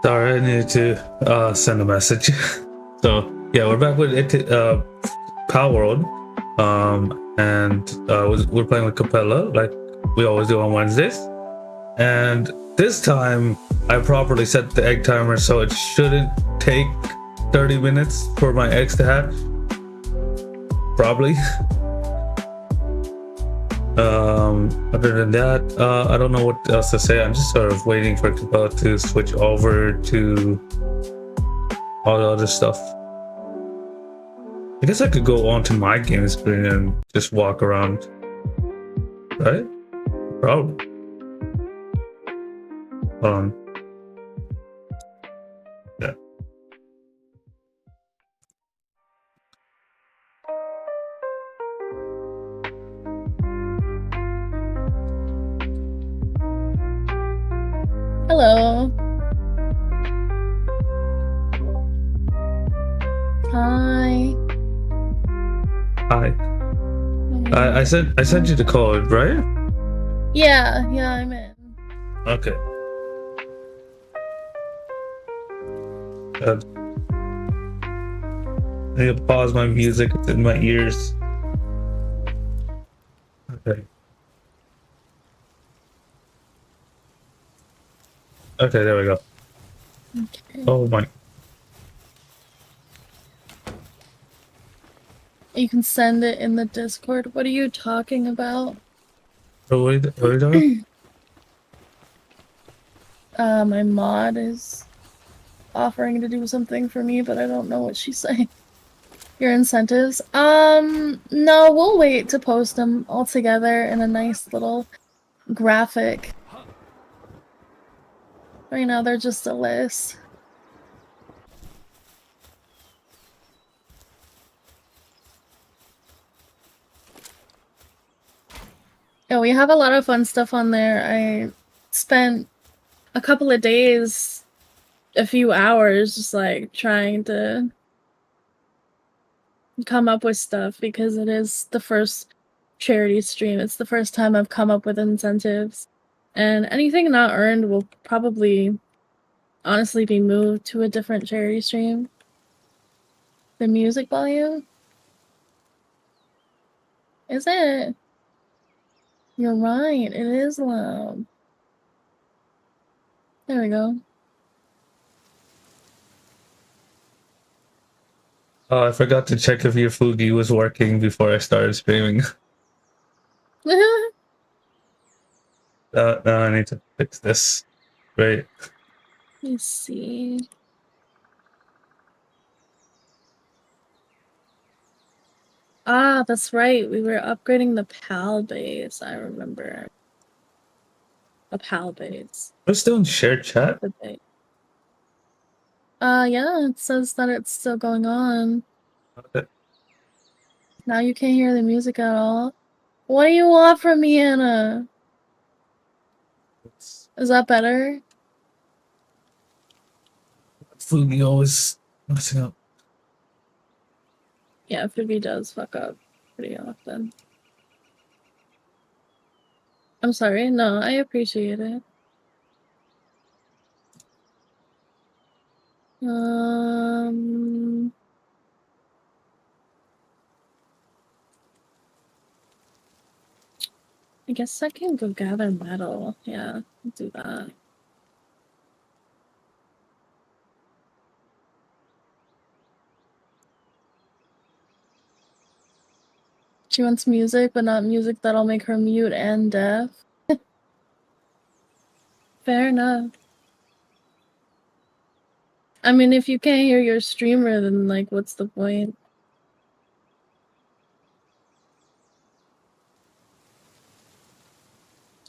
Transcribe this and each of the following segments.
Sorry, I needed to send a message. So yeah, we're back with it, Power World, and we're playing with Capella like we always do on Wednesdays. And this time, I properly set the egg timer so it shouldn't take 30 minutes for my eggs to hatch. Probably. Other than that, I don't know what else to say. I'm just sort of waiting for Capella to switch over to all the other stuff. I guess I could go on to my game screen and just walk around, right? Probably. Hold on. Yeah. Hello. Hi. Hi. I sent you the code, right? Yeah, I'm in. Okay. I need to pause my music. It's in my ears. Okay. Okay, there we go. Okay. Oh my. You can send it in the Discord. What are you talking about? Oh, what are you doing? My mod is offering to do something for me, but I don't know what she's saying. Your incentives? No, we'll wait to post them all together in a nice little graphic. Right now, they're just a list. Yeah, we have a lot of fun stuff on there. I spent a couple of days, a few hours, just like trying to come up with stuff because it is the first charity stream. It's the first time I've come up with incentives, and anything not earned will probably honestly be moved to a different charity stream. The music volume? Is it? You're right, it is loud. There we go. Oh, I forgot to check if your Fugi was working before I started streaming. Now I need to fix this. Great. Let me see. Ah, that's right. We were upgrading the PAL base. I remember. A PAL base. We're still in shared chat? Yeah, it says that it's still going on. Okay. Now you can't hear the music at all. What do you want from me, Anna? Is that better? Fugi always messing up. Yeah, Phoebe does fuck up pretty often. I'm sorry. No, I appreciate it. I guess I can go gather metal. Yeah, I'll do that. She wants music, but not music that'll make her mute and deaf. Fair enough. I mean, if you can't hear your streamer, then, like, what's the point?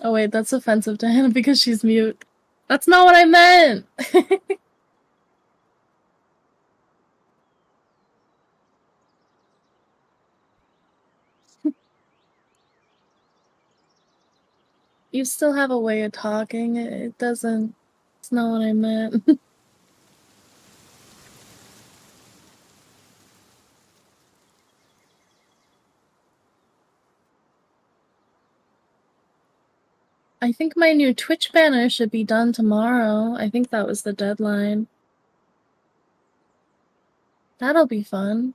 Oh wait, that's offensive to Hannah because she's mute. That's not what I meant! You still have a way of talking. It doesn't... It's not what I meant. I think my new Twitch banner should be done tomorrow. I think that was the deadline. That'll be fun.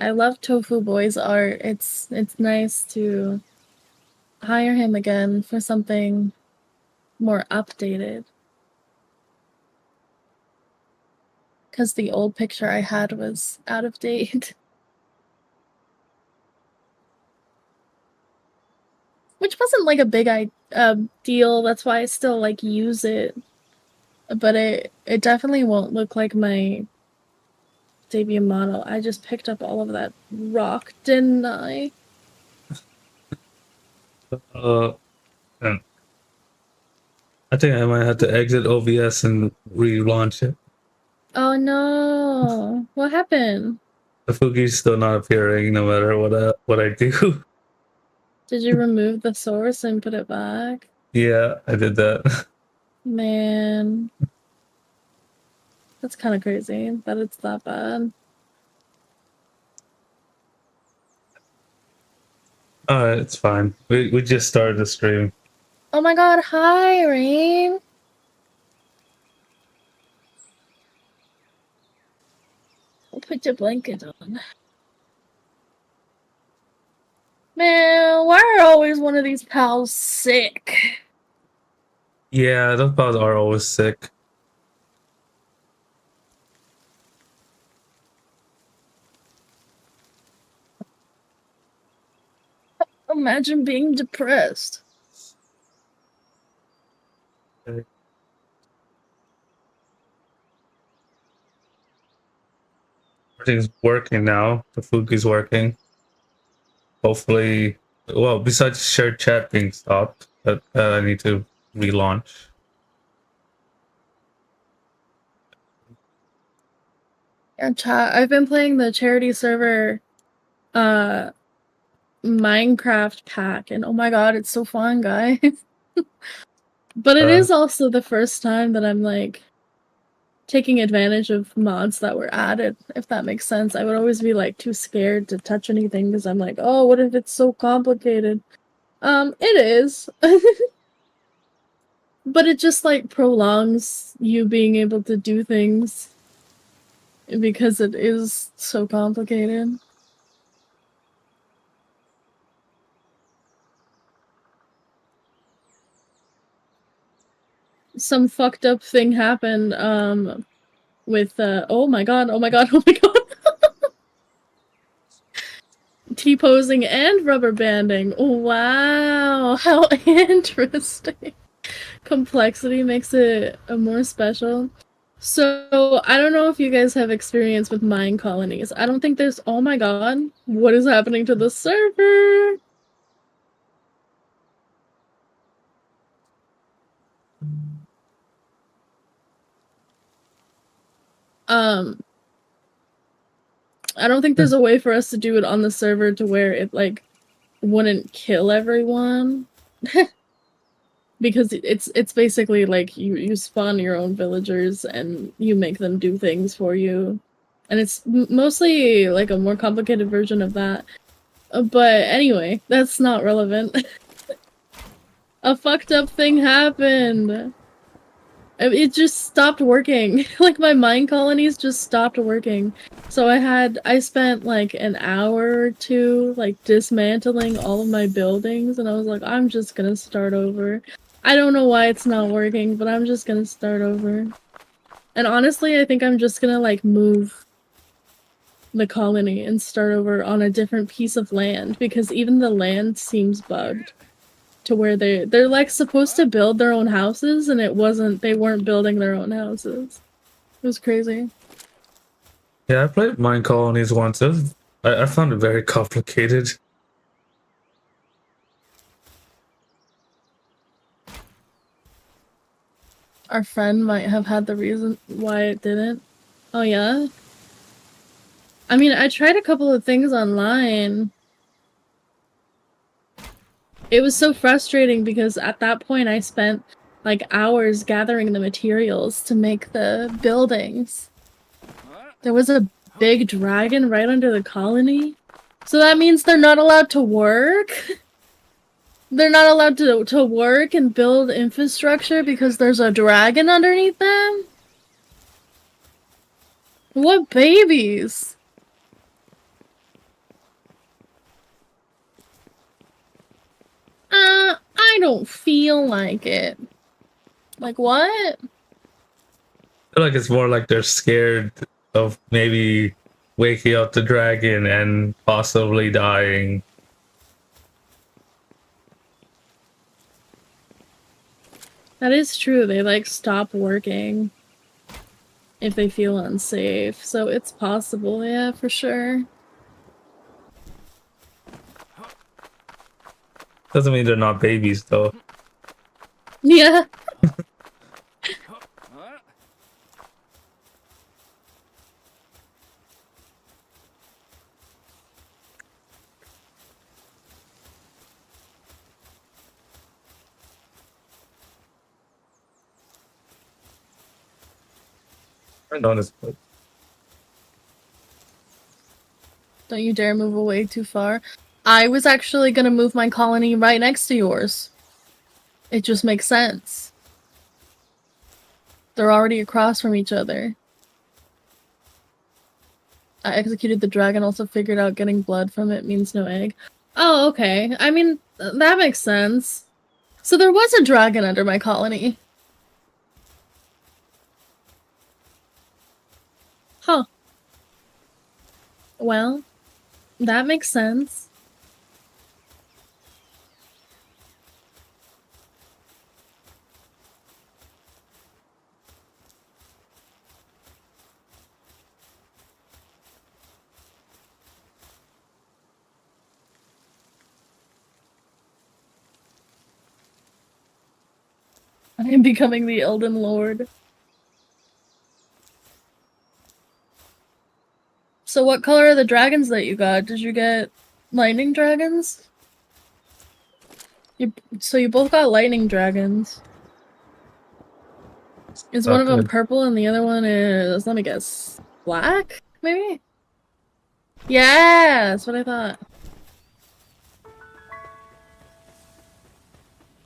I love Tofu Boy's art. It's nice to hire him again for something more updated. Because the old picture I had was out of date. Which wasn't like a big deal, that's why I still like use it. But it definitely won't look like my debut model. I just picked up all of that rock, didn't I? I think I might have to exit OBS and relaunch it. Oh no! What happened? The Fuki's still not appearing no matter what I do. Did you remove the source and put it back? Yeah, I did that. Man. That's kind of crazy that it's that bad. Alright, it's fine. We just started the stream. Oh my god, hi, Rain! I'll put your blanket on. Man, why are always one of these pals sick? Yeah, those pals are always sick. Imagine being depressed. Okay. Everything's working now. The Fuki's working. Hopefully, well, besides shared chat being stopped, that I need to relaunch. Yeah, chat. I've been playing the charity server Minecraft pack, and oh my god, it's so fun, guys. But it is also the first time that I'm like taking advantage of mods that were added, if that makes sense. I would always be like too scared to touch anything because I'm like, oh, what if it's so complicated? It is. But it just like prolongs you being able to do things because it is so complicated. Some fucked up thing happened with oh my god, oh my god, oh my god. T-posing and rubber banding. Wow, how interesting. Complexity makes it more special. So, I don't know if you guys have experience with mine colonies. I don't think there's... Oh my god, what is happening to the server? I don't think there's a way for us to do it on the server to where it, like, wouldn't kill everyone. Because it's basically like you spawn your own villagers and you make them do things for you. And it's mostly like a more complicated version of that. But anyway, that's not relevant. A fucked up thing happened. It just stopped working. Like my mine colonies just stopped working. So I spent like an hour or two like dismantling all of my buildings and I was like, I'm just gonna start over. I don't know why it's not working, but I'm just gonna start over. And honestly, I think I'm just gonna like move the colony and start over on a different piece of land because even the land seems bugged to where they're like supposed to build their own houses and they weren't building their own houses. It was crazy. Yeah, I played Mine Colonies once. I found it very complicated. Our friend might have had the reason why it didn't. Oh yeah? I mean, I tried a couple of things online. It was so frustrating because at that point I spent like hours gathering the materials to make the buildings. There was a big dragon right under the colony? So that means they're not allowed to work? They're not allowed to work and build infrastructure because there's a dragon underneath them? What babies? I don't feel like it. Like what? I feel like it's more like they're scared of maybe waking up the dragon and possibly dying. That is true. They like stop working if they feel unsafe. So it's possible, yeah, for sure. Doesn't mean they're not babies though. Yeah. Honestly. Don't you dare move away too far. I was actually gonna move my colony right next to yours. It just makes sense. They're already across from each other. I executed the dragon, also figured out getting blood from it means no egg. Oh, okay. I mean, that makes sense. So there was a dragon under my colony. Huh. Well, that makes sense. I am becoming the Elden Lord. So what color are the dragons that you got? Did you get lightning dragons? So you both got lightning dragons. Is one of them purple and the other one is, let me guess, black? Maybe? Yeah, that's what I thought.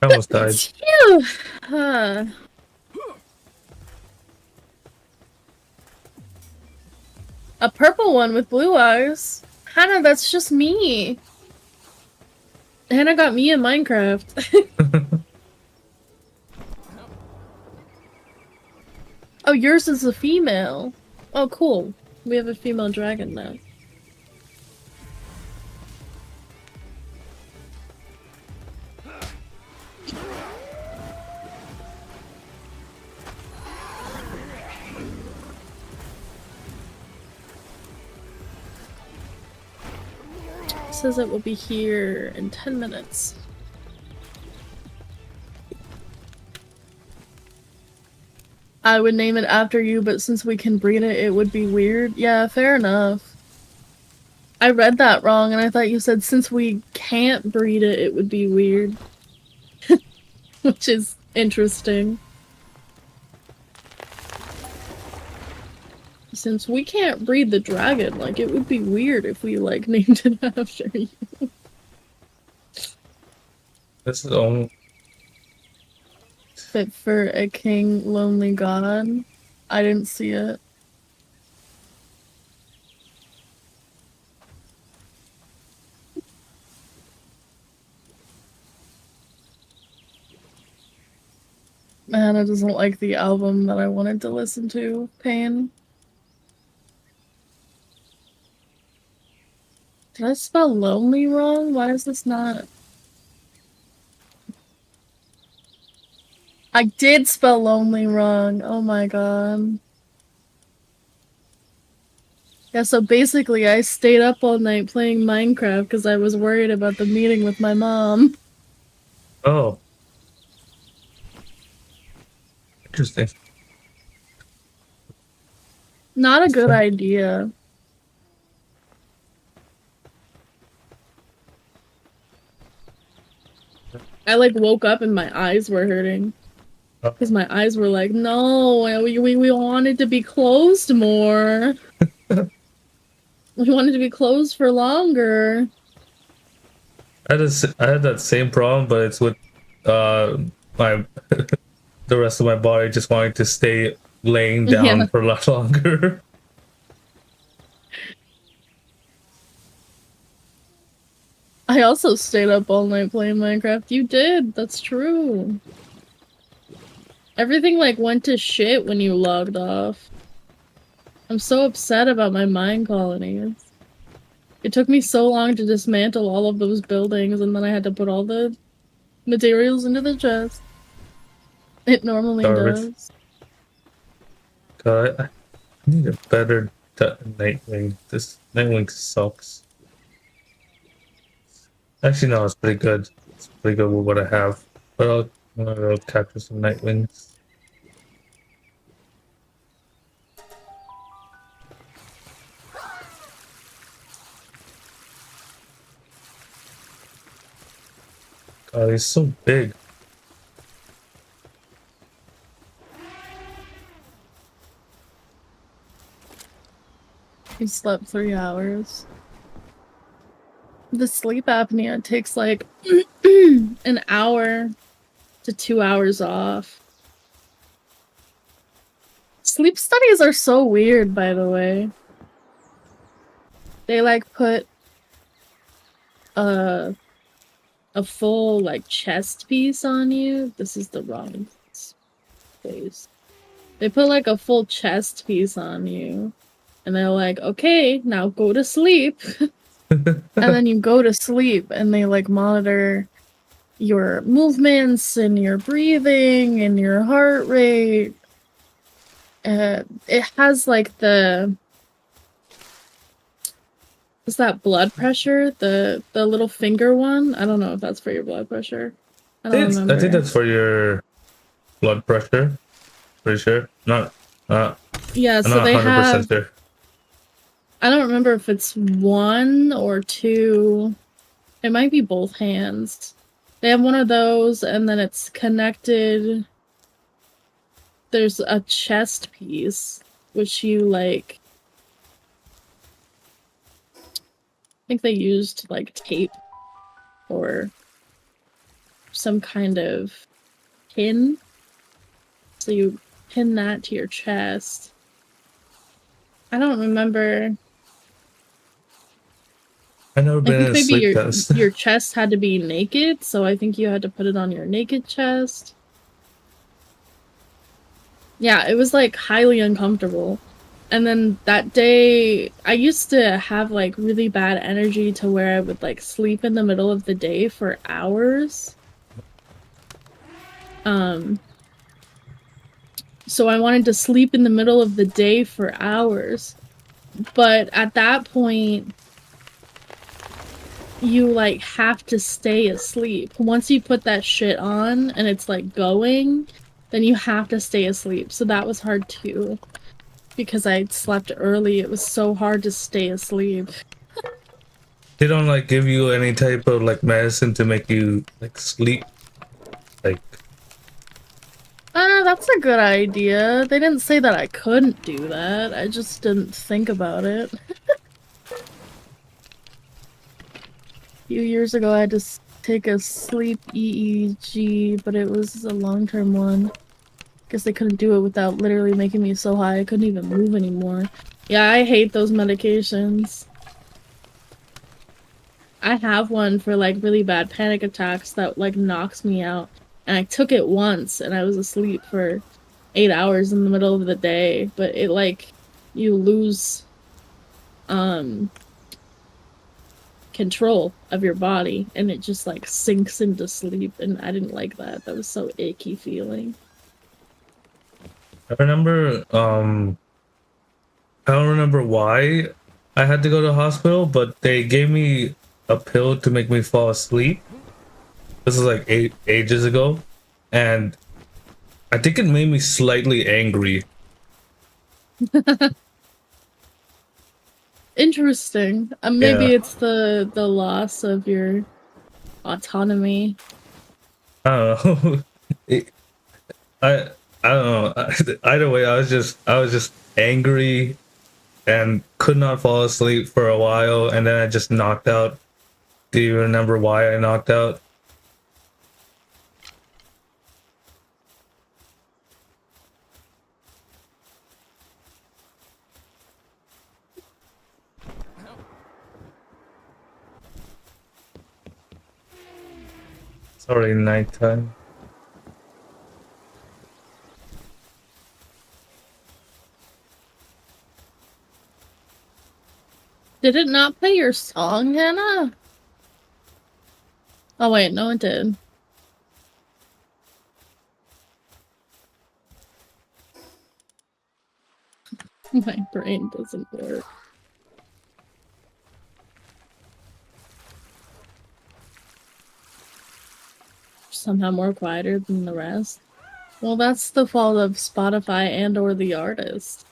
I almost died. Phew. Huh. A purple one with blue eyes. Hannah, that's just me. Hannah got me in Minecraft. Oh, yours is a female. Oh, cool. We have a female dragon now. Says it will be here in 10 minutes. I would name it after you, but since we can breed it, it would be weird. Yeah, fair enough. I read that wrong, and I thought you said since we can't breed it, it would be weird. Which is interesting. Since we can't breed the dragon, like, it would be weird if we, like, named it after you. This is only Fit for a king, lonely god. I didn't see it. Hannah doesn't like the album that I wanted to listen to. Pain. Did I spell lonely wrong? Why is this not? I did spell lonely wrong. Oh my god. Yeah, so basically I stayed up all night playing Minecraft because I was worried about the meeting with my mom. Oh. Interesting. Not a good idea. I like woke up and my eyes were hurting. Because my eyes were like, no, we wanted to be closed more. We wanted to be closed for longer. I had that same problem, but it's with my the rest of my body just wanting to stay laying Yeah. down for a lot longer. I also stayed up all night playing Minecraft. You did. That's true. Everything like went to shit when you logged off. I'm so upset about my mine colonies. It took me so long to dismantle all of those buildings, and then I had to put all the materials into the chest. It normally Garbage. does. God, I need a better Nightwing. This Nightwing sucks. Actually, no, it's pretty good. It's pretty good with what I have. But I'm gonna go capture some Nightwings. God, he's so big. You slept 3 hours. The sleep apnea takes like an hour to 2 hours off. Sleep studies are so weird, by the way. They like put a full like chest piece on you. This is the wrong space. They put like a full chest piece on you. And they're like, okay, now go to sleep. And then you go to sleep and they like monitor your movements and your breathing and your heart rate. It has like the... Is that blood pressure? The little finger one? I don't know if that's for your blood pressure. I don't remember. I think that's for your blood pressure. Pretty sure. Yeah, so I'm not they 100% have... sure. I don't remember if it's 1 or 2. It might be both hands. They have one of those, and then it's connected. There's a chest piece, which you like... I think they used like tape or some kind of pin. So you pin that to your chest. I don't remember. I've never been in a sleep test. Your chest had to be naked, so I think you had to put it on your naked chest. Yeah, it was like highly uncomfortable. And then that day, I used to have like really bad energy to where I would like sleep in the middle of the day for hours. So I wanted to sleep in the middle of the day for hours. But at that point, you like have to stay asleep. Once you put that shit on and it's like going, then you have to stay asleep. So that was hard too. Because I slept early, it was so hard to stay asleep. They don't like give you any type of like medicine to make you like sleep. Like that's a good idea. They didn't say that I couldn't do that. I just didn't think about it. A few years ago, I had to take a sleep EEG, but it was a long-term one. Guess they couldn't do it without literally making me so high I couldn't even move anymore. Yeah, I hate those medications. I have one for like really bad panic attacks that like knocks me out. And I took it once and I was asleep for 8 hours in the middle of the day. But it like, you lose control of your body and it just like sinks into sleep, and I didn't like that. That was so icky feeling. I remember I don't remember why I had to go to the hospital, but they gave me a pill to make me fall asleep. This is like ages ago, and I think it made me slightly angry. Interesting. Maybe it's the loss of your autonomy. I don't know. I don't know. Either way, I was just angry and could not fall asleep for a while, and then I just knocked out. Do you remember why I knocked out? It's already nighttime. Did it not play your song, Hannah? Oh wait, no it did. My brain doesn't work. Somehow more quieter than the rest. Well, that's the fault of Spotify and or the artist.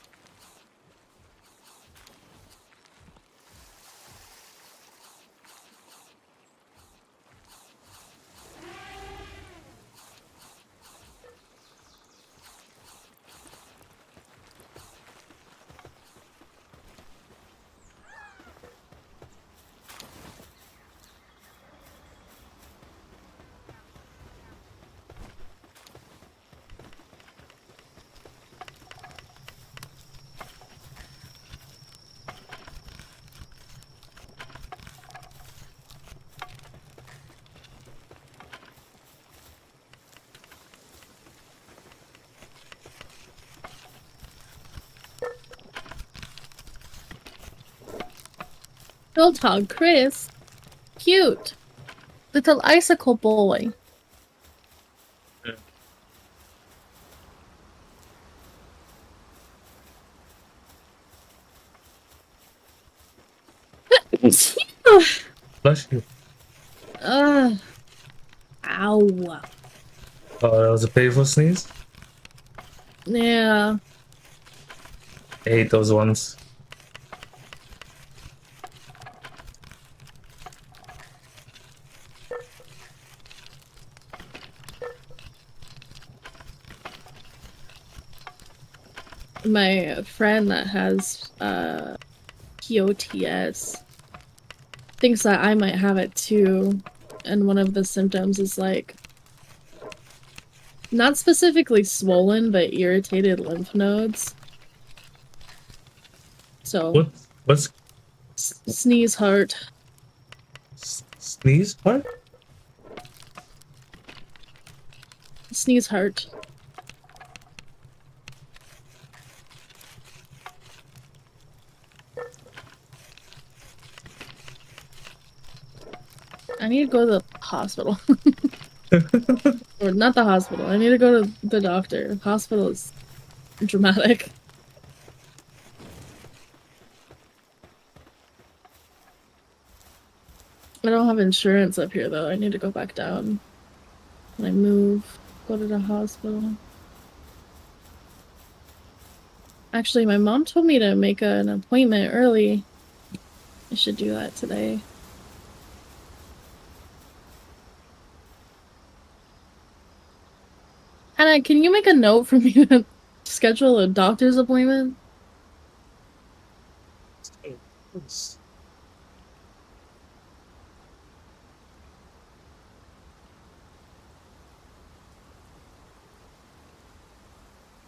Little dog Chris. Cute. Little icicle boy. Bless you. Ow. Oh, that was a painful sneeze? Yeah. I hate those ones. My friend that has POTS thinks that I might have it too, and one of the symptoms is like not specifically swollen but irritated lymph nodes. So What's sneeze heart. Sneeze heart? Sneeze heart. I need to go to the hospital. Or not the hospital. I need to go to the doctor. Hospital is dramatic. I don't have insurance up here though. I need to go back down. When I move, go to the hospital. Actually, my mom told me to make an appointment early. I should do that today. Hannah, can you make a note for me to schedule a doctor's appointment? I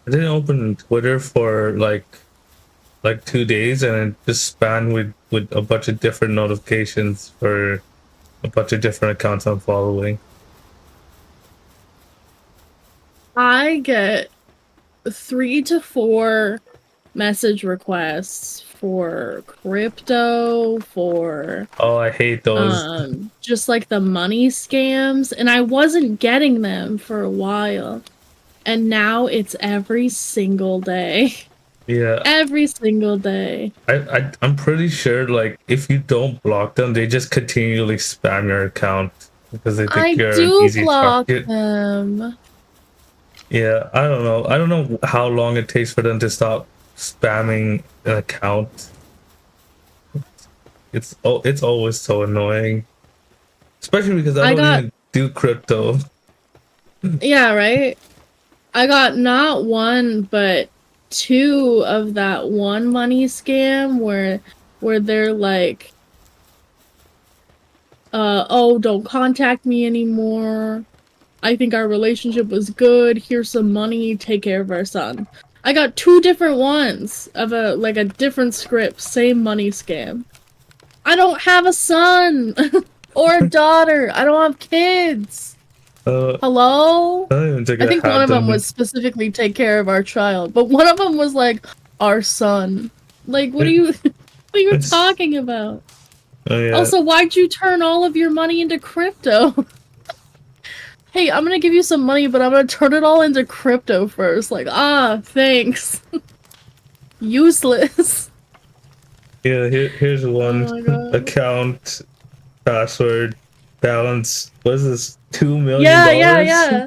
didn't open Twitter for like 2 days, and it just spanned with a bunch of different notifications for a bunch of different accounts I'm following. I get 3 to 4 message requests for crypto, for Oh, I hate those. just like the money scams, and I wasn't getting them for a while. And now it's every single day. Yeah. Every single day. I'm pretty sure, like, if you don't block them, they just continually spam your account because they think you're an easy target. Them. Yeah, I don't know. I don't know how long it takes for them to stop spamming an account. It's always so annoying, especially because I don't even do crypto. Yeah, right. I got not 1 but 2 of that one money scam where they're like, oh, don't contact me anymore. I think our relationship was good. Here's some money. Take care of our son. I got 2 different ones of a different script, same money scam. I don't have a son or a daughter. I don't have kids. Hello? I think one of them was specifically take care of our child, but one of them was like our son. Like, what are you talking about? Oh, yeah. Also, why'd you turn all of your money into crypto? Hey, I'm gonna give you some money, but I'm gonna turn it all into crypto first. Like, thanks. Useless. Yeah, here's one. Account, password, balance. What is this? $2 million? Yeah.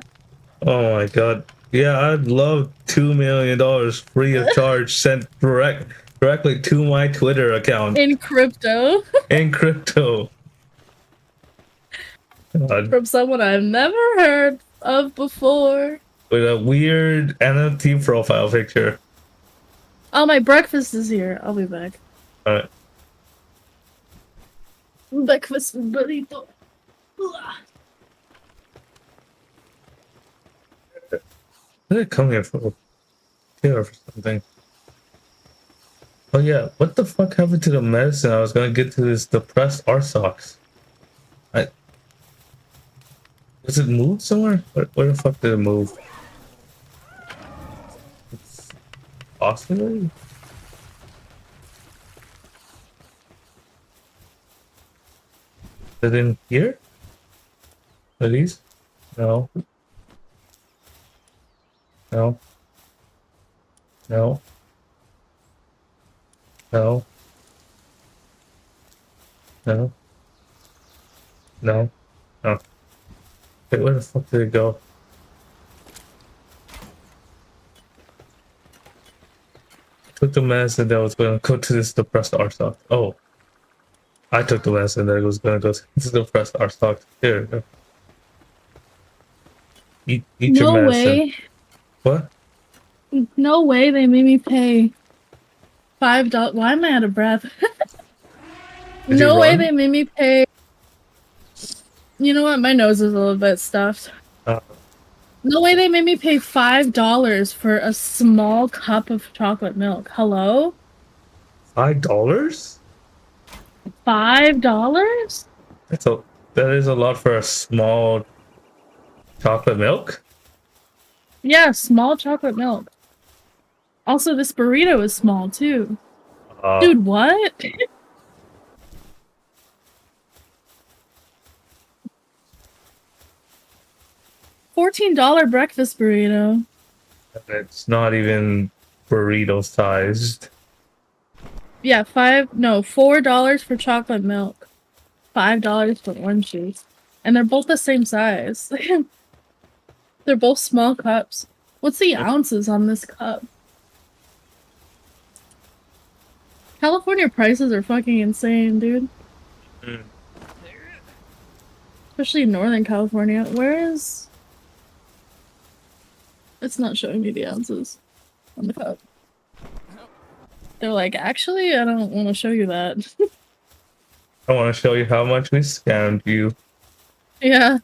Oh my god. Yeah, I'd love $2 million free of charge sent directly to my Twitter account. In crypto. In crypto. God. From someone I've never heard of before. With a weird NFT profile picture. Oh, my breakfast is here. I'll be back. Alright. Breakfast burrito. Did I come here for something? Oh yeah, what the fuck happened to the medicine I was gonna get to this depressed RSOX? Does it move somewhere? Where the fuck did it move? It's possibly? Is it in here? Are these? No. No. No. No. No. No. No. Wait, where the fuck did it go? I took the medicine that was going to go to this depressed RSOX. Oh. I took the medicine that was going to go to this depressed RSOX. Here. Eat your medicine. No way. What? No way they made me pay $5. Why am I out of breath? No way they made me pay. You know what? My nose is a little bit stuffed. No way they made me pay $5 for a small cup of chocolate milk. Hello? $5? $5? That is a lot for a small chocolate milk? Yeah, small chocolate milk. Also, this burrito is small too. Dude, what? $14 breakfast burrito. It's not even burrito sized. Yeah, $4 for chocolate milk. $5 for orange juice. And they're both the same size. They're both small cups. What's the ounces on this cup? California prices are fucking insane, dude. Especially in Northern California. Where is... It's not showing me the ounces on the cup. They're like, actually, I don't want to show you that. I want to show you how much we scammed you. Yeah.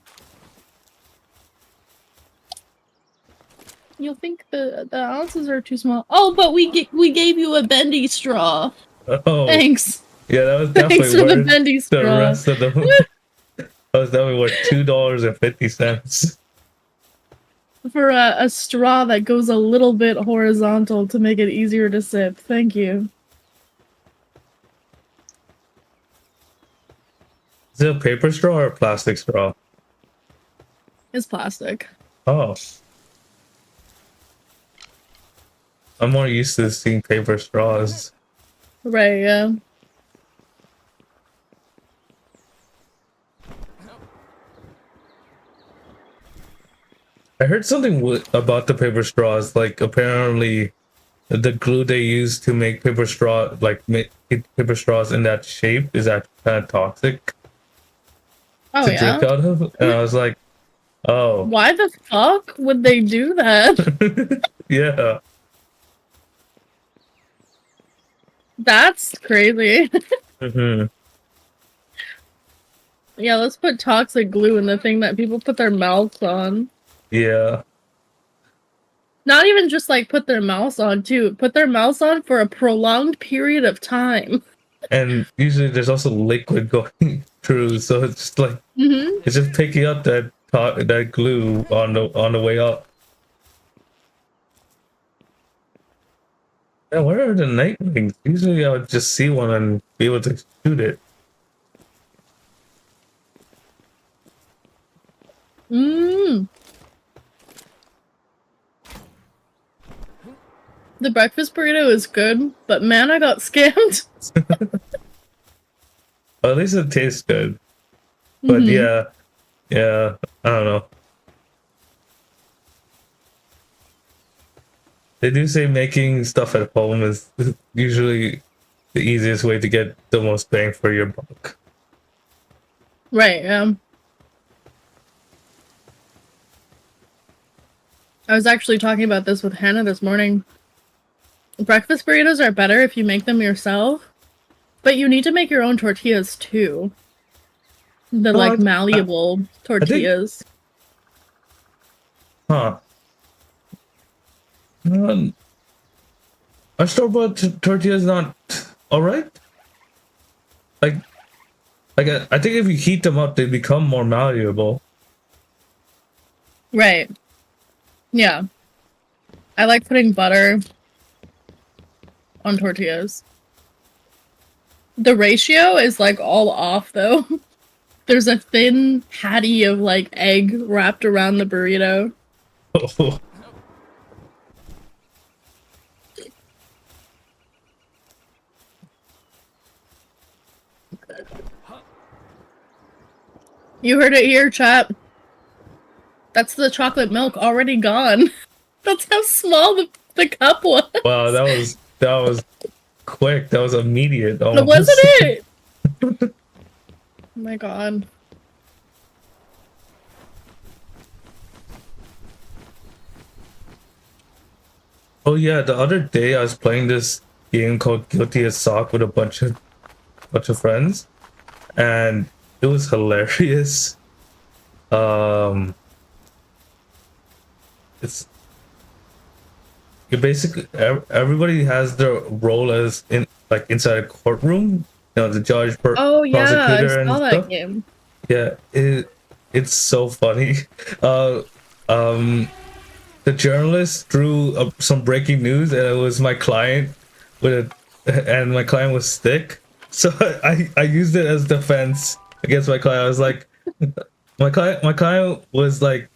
You'll think the ounces are too small. Oh, but we gave you a bendy straw. Oh. Thanks. Yeah, that was definitely Thanks for the bendy straw. The rest of the... That was definitely worth $2.50. For a straw that goes a little bit horizontal to make it easier to sip. Thank you. Is it a paper straw or a plastic straw? It's plastic. Oh. I'm more used to seeing paper straws. Right, yeah. I heard something about the paper straws. Like, apparently, the glue they use to make paper straw, like make paper straws in that shape, is that kind of toxic to drink out of. And I was like, oh, why the fuck would they do that? Yeah. That's crazy. Mm-hmm. Yeah, let's put toxic glue in the thing that people put their mouths on. Yeah. Not even just like put their mouths on too. Put their mouths on for a prolonged period of time. And usually there's also liquid going through, so it's just like it's just picking up that glue on the way up. Yeah, where are the nightwings? Usually I would just see one and be able to shoot it. The breakfast burrito is good, but man, I got scammed. Well, at least it tastes good. But yeah, I don't know. They do say making stuff at home is usually the easiest way to get the most bang for your buck. Right, yeah. I was actually talking about this with Hannah this morning. Breakfast burritos are better if you make them yourself, but you need to make your own tortillas too. The like malleable tortillas. Huh. Our store-bought tortillas not alright? Like I think if you heat them up, they become more malleable. Right. Yeah. I like putting butter on tortillas. The ratio is like all off though. There's a thin patty of like egg wrapped around the burrito. Oh. You heard it here, chat. That's the chocolate milk already gone. That's how small the cup was. Wow, that was quick. That was immediate. But wasn't it? Oh my god. Oh yeah, the other day I was playing this game called Guilty as Sock with a bunch of friends, and it was hilarious. It's basically everybody has their role as inside a courtroom. You know, the judge, oh yeah, prosecutor, I saw and that stuff. game. Yeah, it's so funny. The journalist drew some breaking news, and it was my client and my client was thick, so I used it as defense against my client. I was like, my client was like,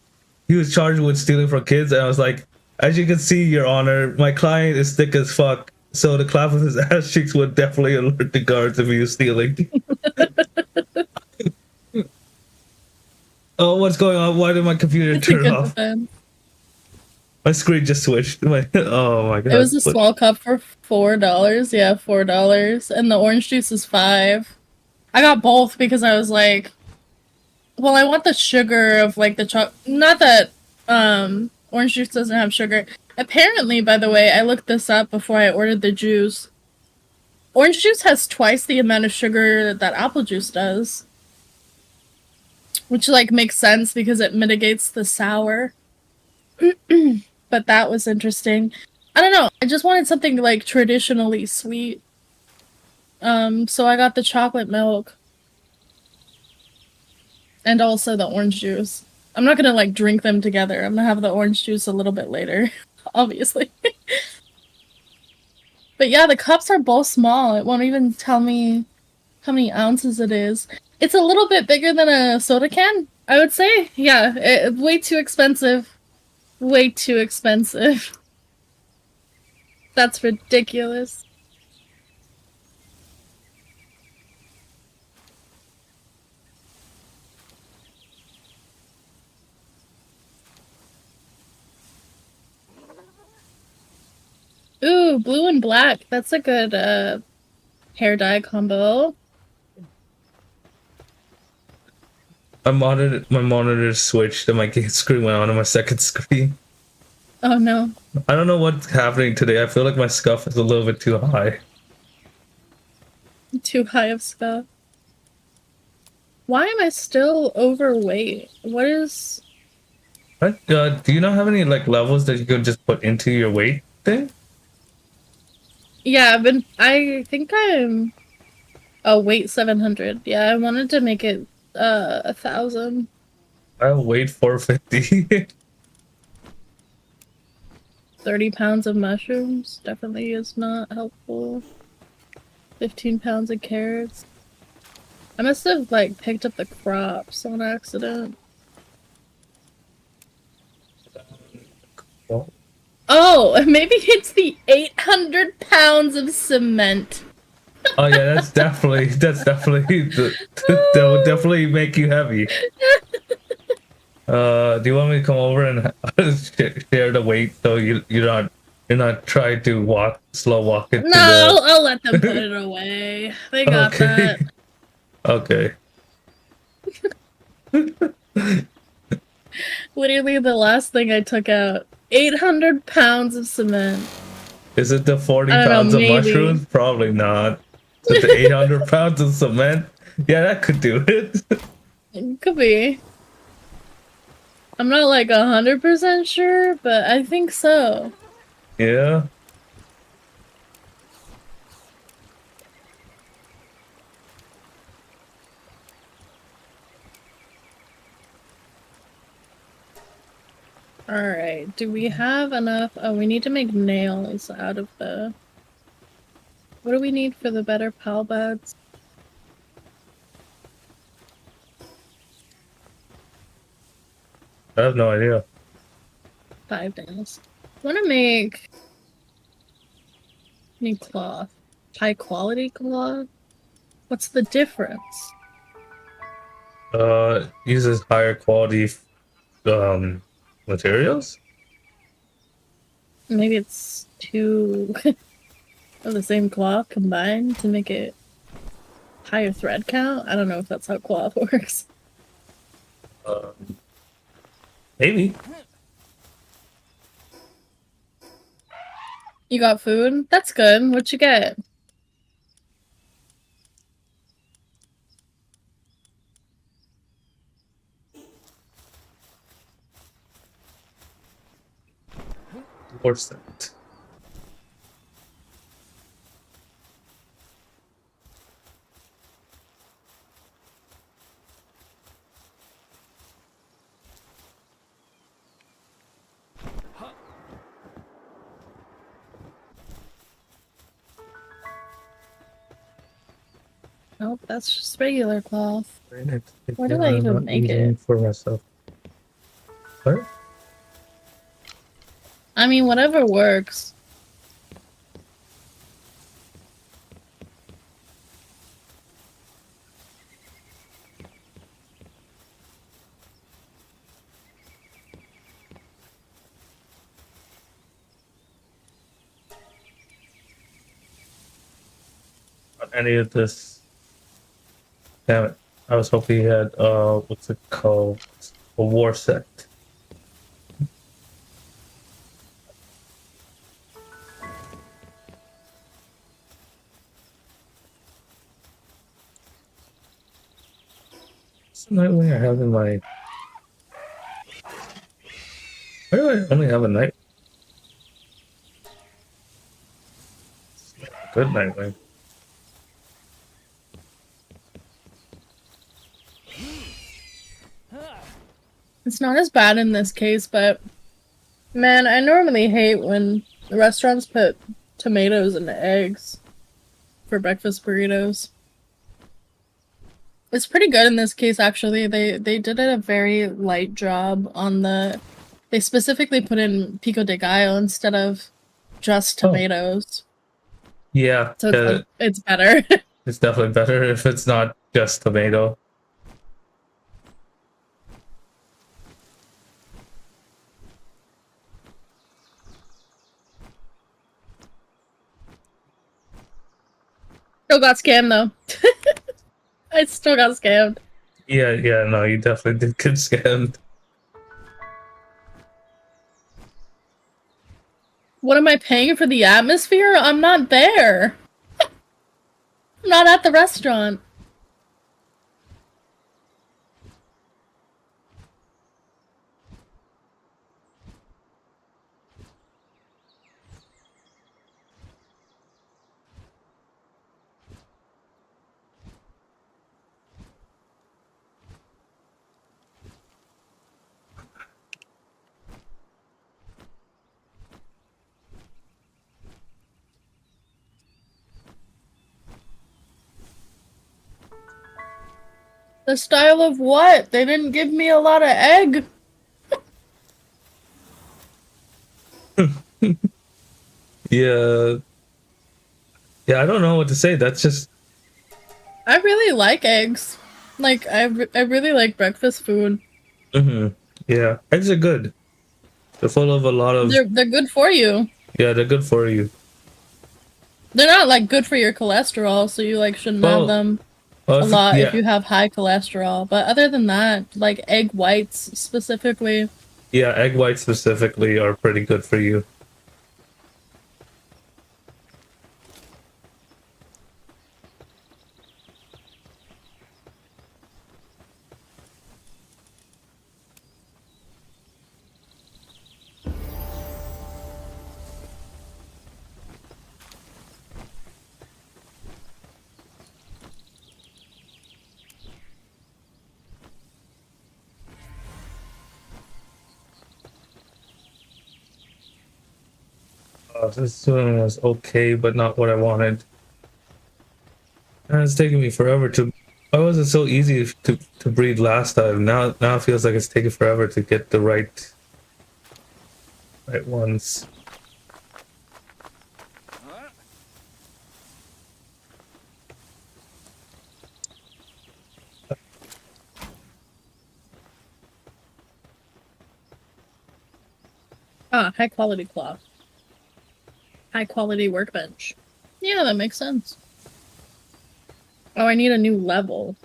he was charged with stealing from kids, and I was like, as you can see, Your Honor, my client is thick as fuck, so the clap of his ass cheeks would definitely alert the guards if he was stealing. Oh, what's going on? Why did my computer turn off? My screen just switched. Oh my god. It was a small cup for $4. Yeah, $4. And the orange juice is $5. I got both because I was like, well, I want the sugar of like the chocolate. Not that orange juice doesn't have sugar. Apparently, by the way, I looked this up before I ordered the juice. Orange juice has twice the amount of sugar that apple juice does. Which, like, makes sense because it mitigates the sour. But that was interesting. I don't know. I just wanted something, like, traditionally sweet. So I got the chocolate milk. And also the orange juice. I'm not gonna, like, drink them together. I'm gonna have the orange juice a little bit later. Obviously. But yeah, the cups are both small. It won't even tell me how many ounces it is. It's a little bit bigger than a soda can, I would say. Yeah, way too expensive. Way too expensive. That's ridiculous. Ooh, blue and black. That's a good hair dye combo. My monitor switched and my game screen went on my second screen. Oh no. I don't know what's happening today. I feel like my scuff is a little bit too high. Too high of stuff. Why am I still overweight? What is... What? Do you not have any like levels that you could just put into your weight thing? Yeah, I think I'm... Oh, weight 700. Yeah, I wanted to make it 1,000. I weighed 450. 30 pounds of mushrooms definitely is not helpful. 15 pounds of carrots. I must have like picked up the crops on accident. Oh, maybe it's the 800 pounds of cement. Oh yeah, that's definitely that would definitely make you heavy. Do you want me to come over and share the weight so you're not trying to slow walk it? No, I'll let them put it away. They got that. Okay. Literally the last thing I took out. 800 pounds of cement. Is it the 40 pounds of mushrooms? Probably not. Is it the 800 pounds of cement? Yeah, that could do it. It could be. I'm not like 100% sure, but I think so. Yeah. Alright, do we have enough? Oh, we need to make nails out of the... What do we need for the better pal beds? I have no idea. 5 nails. I want to make... Need cloth. High quality cloth? What's the difference? Uses higher quality materials? Maybe it's two of the same cloth combined to make it higher thread count? I don't know if that's how cloth works. Maybe. You got food? That's good. What'd you get? What's that? Nope, that's just regular cloth. Where do I I even make it? For myself. What? I mean, whatever works. Any of this. Damn it. I was hoping he had what's it called? A war set. What's the nightwing I have in my... Why do I only have a night? Good nightwing. It's not as bad in this case, but man, I normally hate when the restaurants put tomatoes and eggs for breakfast burritos. It's pretty good in this case, actually. They did a very light job on the... They specifically put in pico de gallo instead of just tomatoes. Yeah. So it's better. It's definitely better if it's not just tomato. Still got scammed though. I still got scammed. Yeah, no, you definitely did get scammed. What am I paying for the atmosphere? I'm not there. I'm Not at the restaurant. The style of what? They didn't give me a lot of egg. Yeah. Yeah, I don't know what to say. That's just... I really like eggs. Like, I really like breakfast food. Yeah, eggs are good. They're full of a lot of... They're good for you. Yeah, they're good for you. They're not, like, good for your cholesterol, so you, like, shouldn't have them a lot if you have high cholesterol. But other than that, like, egg whites specifically. Yeah, egg whites specifically are pretty good for you. This one was okay, but not what I wanted. And it's taking me forever to... Why was it so easy to breed last time? Now it feels like it's taking forever to get the right ones. Ah, high quality cloth. High quality workbench. Yeah, that makes sense. Oh, I need a new level.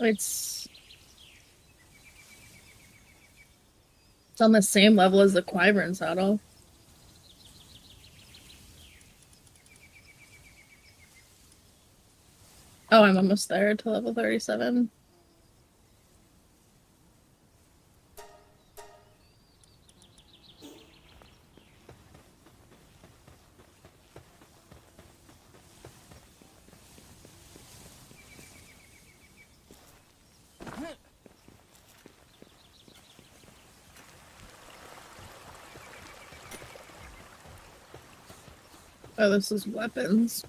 It's on the same level as the Wyvern saddle. Oh, I'm almost there to level 37. Oh, this is weapons.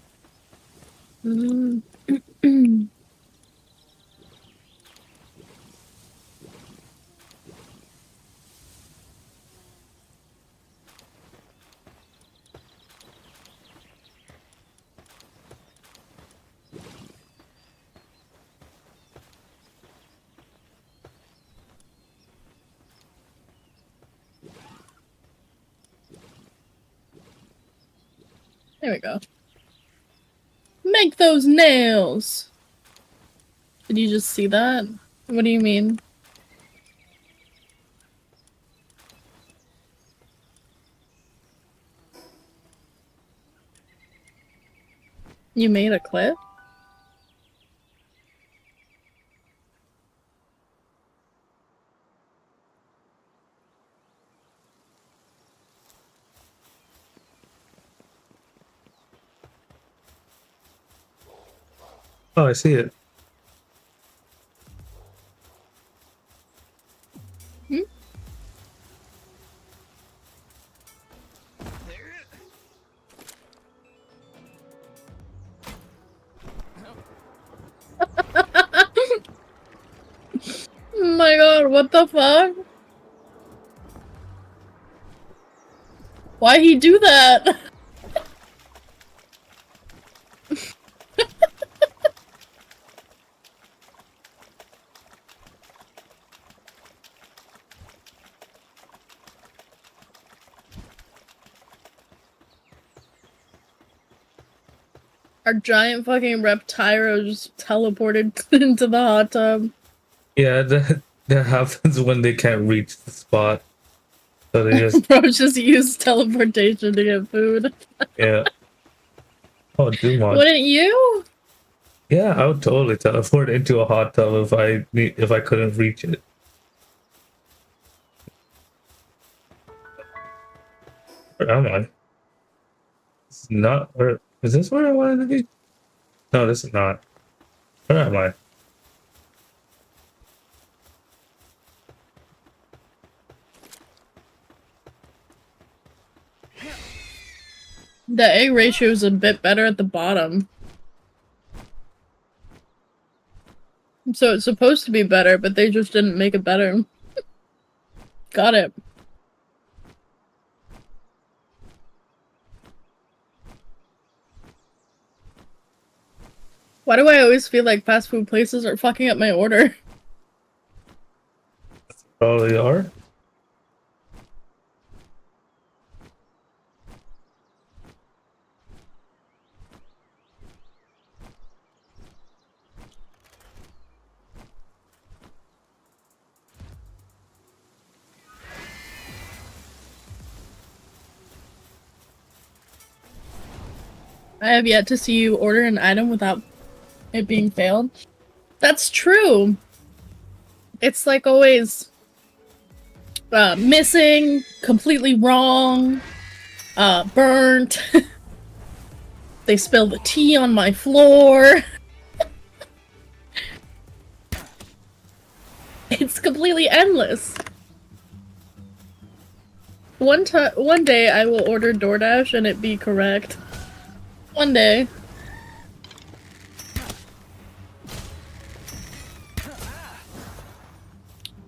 There we go. Make those nails! Did you just see that? What do you mean? You made a clip? Oh, I see it. Hmm? Oh my god, what the fuck? Why'd he do that? Our giant fucking Reptyro just teleported into the hot tub. Yeah, that happens when they can't reach the spot. So they just Bro just used teleportation to get food. yeah. Oh, Dumont. Wouldn't you? Yeah, I would totally teleport into a hot tub if I couldn't reach it. Where am I? It's not where is this where I wanted to be? No, this is not. Where am I? The egg ratio is a bit better at the bottom. So it's supposed to be better, but they just didn't make it better. Got it. Why do I always feel like fast food places are fucking up my order? Probably are. I have yet to see you order an item without it being failed. That's true. It's like always missing, completely wrong, burnt. They spilled the tea on my floor. It's completely endless. One day I will order DoorDash and it be correct. One day.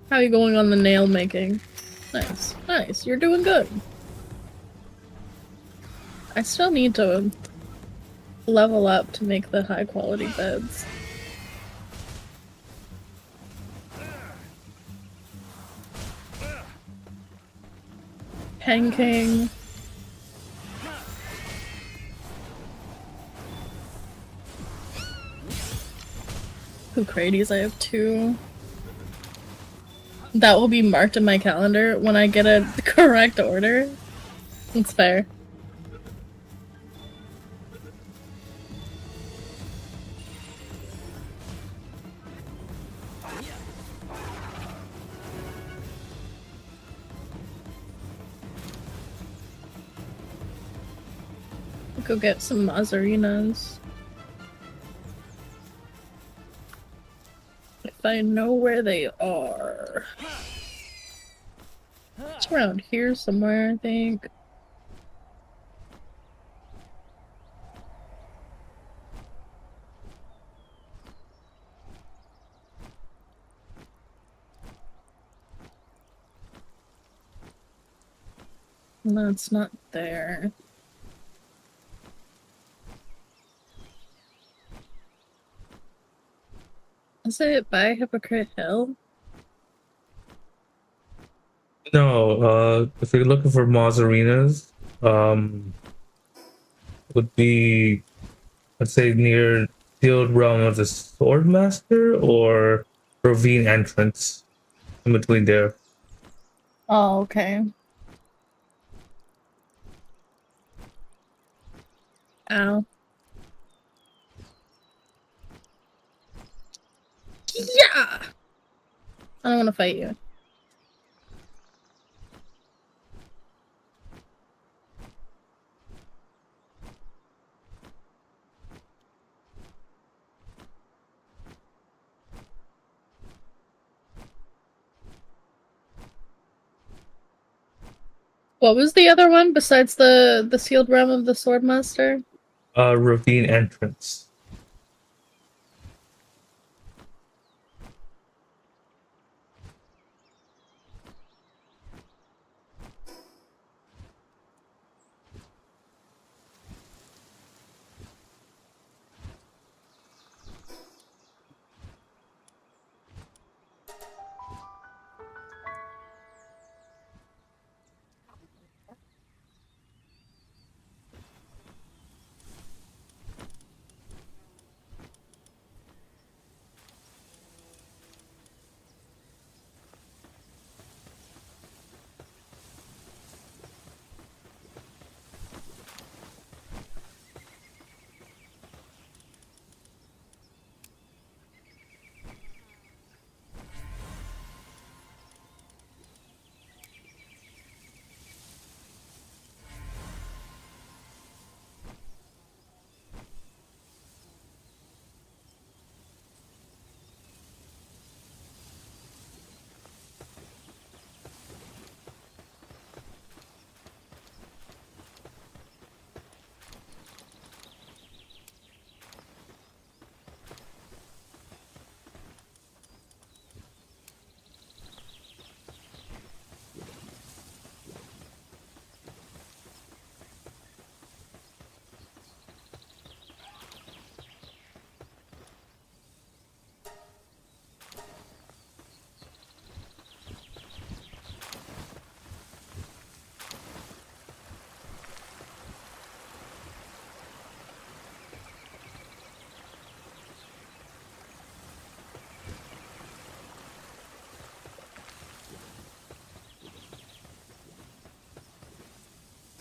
How are you going on the nail making? Nice. Nice. You're doing good. I still need to level up to make the high quality beds. King. Cucrates, I have 2. That will be marked in my calendar when I get a correct order. It's fair. Go get some Mazzarinas. If I know where they are. It's around here somewhere, I think. No, it's not there. Is it by Hypocrite Hill? No, if you're looking for Mazzarinas, would be, let's say, near Sealed Realm of the Swordmaster or Ravine Entrance, in between there. Oh, okay. Ow. Yeah! I don't want to fight you. What was the other one besides the sealed realm of the Swordmaster? Ravine Entrance.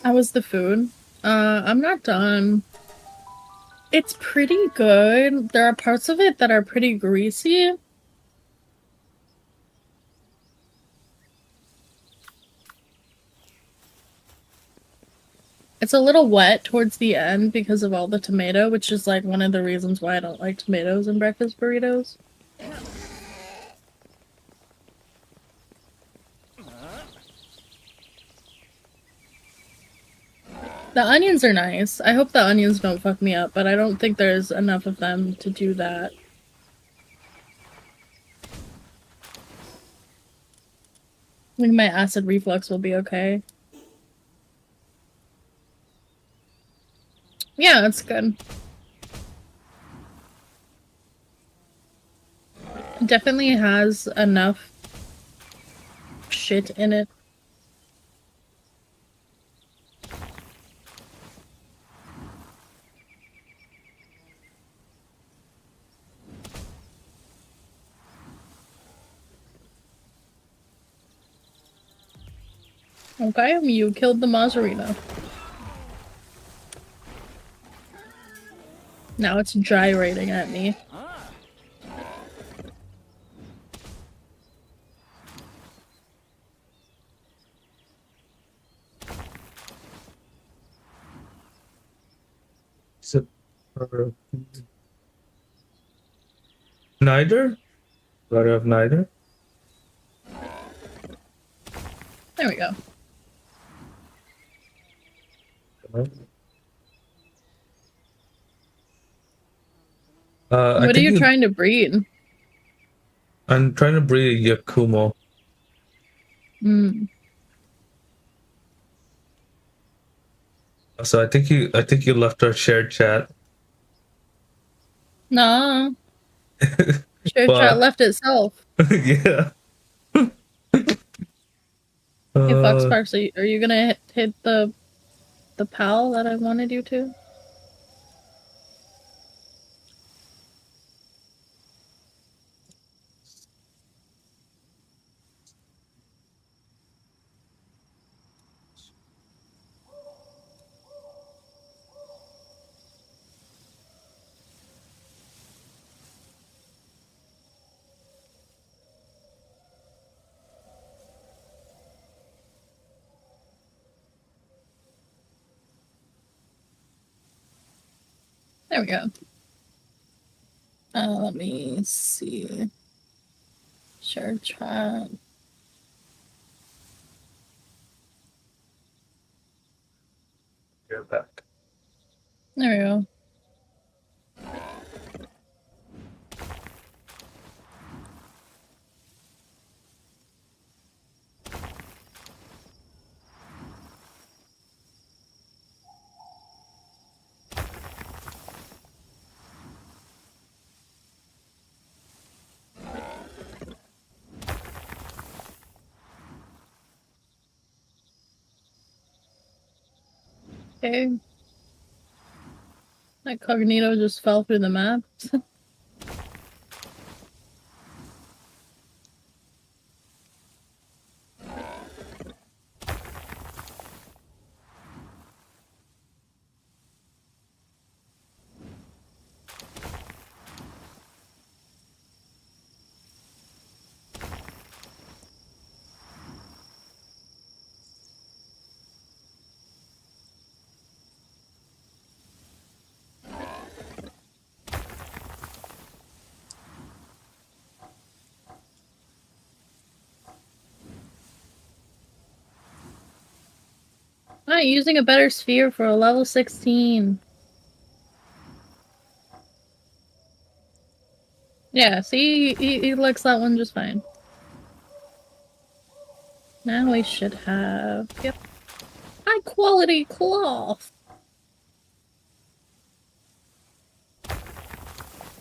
How was the food? I'm not done. It's pretty good. There are parts of it that are pretty greasy. It's a little wet towards the end because of all the tomato, which is like one of the reasons why I don't like tomatoes in breakfast burritos. The onions are nice. I hope the onions don't fuck me up, but I don't think there's enough of them to do that. I think my acid reflux will be okay. Yeah, it's good. It definitely has enough shit in it. Okay, you killed the Mazzarino. Now it's gyrating at me. So, neither? Do I have neither? There we go. What are you trying to breed? I'm trying to breed a Yakumo. So I think you left our shared chat. No. Shared chat left itself. Yeah. Hey Foxparks, are you gonna hit the pal that I wanted you to? There we go. Let me see. Share chat. You're back. There we go. Okay. That Cognito just fell through the map. Using a better sphere for a level 16. Yeah, see, he likes that one just fine. Now we should have, yep, high quality cloth.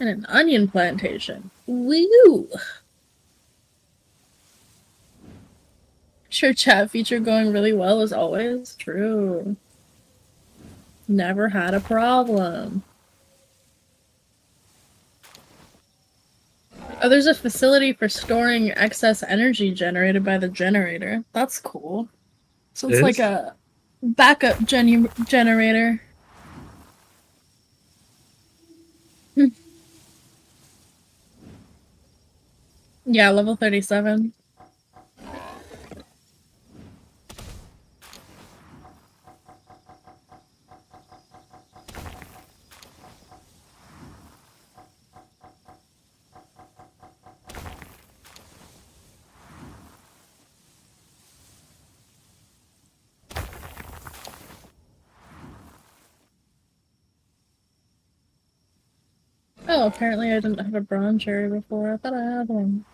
And an onion plantation. Woo! Sure, chat feature going really well as always. True. Never had a problem. Oh, there's a facility for storing excess energy generated by the generator. That's cool. So it's like a... Backup generator. Yeah, level 37. Oh, apparently I didn't have a bronze cherry before. I thought I had one.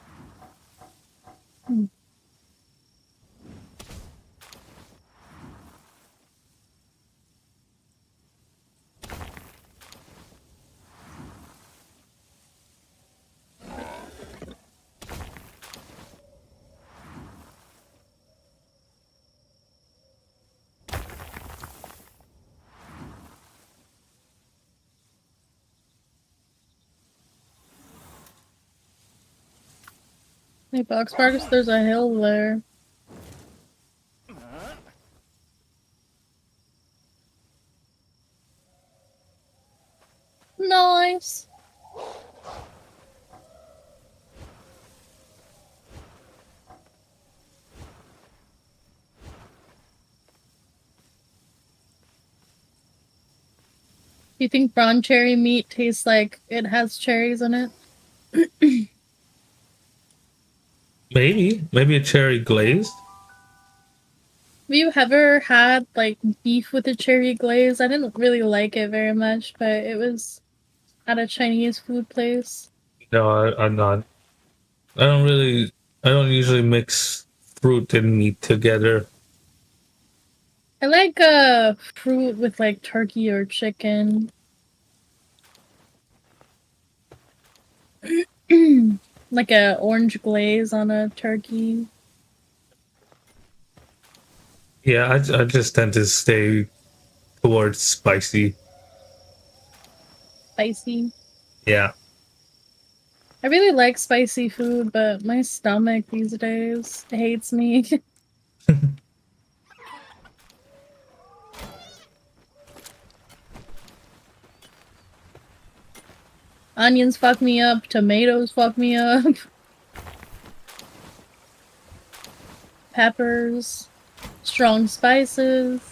Hey, Box Marcus, there's a hill there. Nice. Do you think bronze cherry meat tastes like it has cherries in it? Maybe a cherry glazed. Have you ever had like beef with a cherry glaze? I didn't really like it very much, but it was at a Chinese food place. No, I'm not. I don't usually mix fruit and meat together. I like fruit with like turkey or chicken. Like a orange glaze on a turkey. Yeah, I just tend to stay towards spicy. Spicy. Yeah. I really like spicy food, but my stomach these days hates me. Onions fuck me up, tomatoes fuck me up. Peppers, strong spices.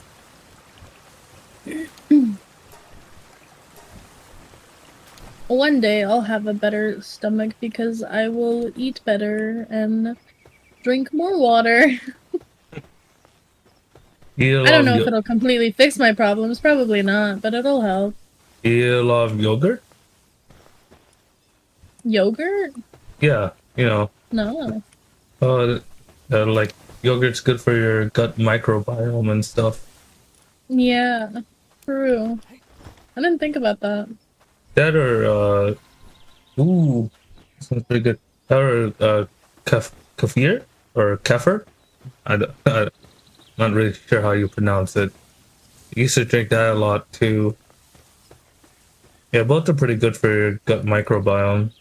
One day I'll have a better stomach because I will eat better and drink more water. I don't know if it'll completely fix my problems, probably not, but it'll help. You love yogurt? Yogurt? Yeah, you know. No. Like yogurt's good for your gut microbiome and stuff. Yeah, true. I didn't think about that. That or ooh, sounds pretty good. That or kefir or kefir. I'm not really sure how you pronounce it. I used to drink that a lot too. Yeah, both are pretty good for your gut microbiome.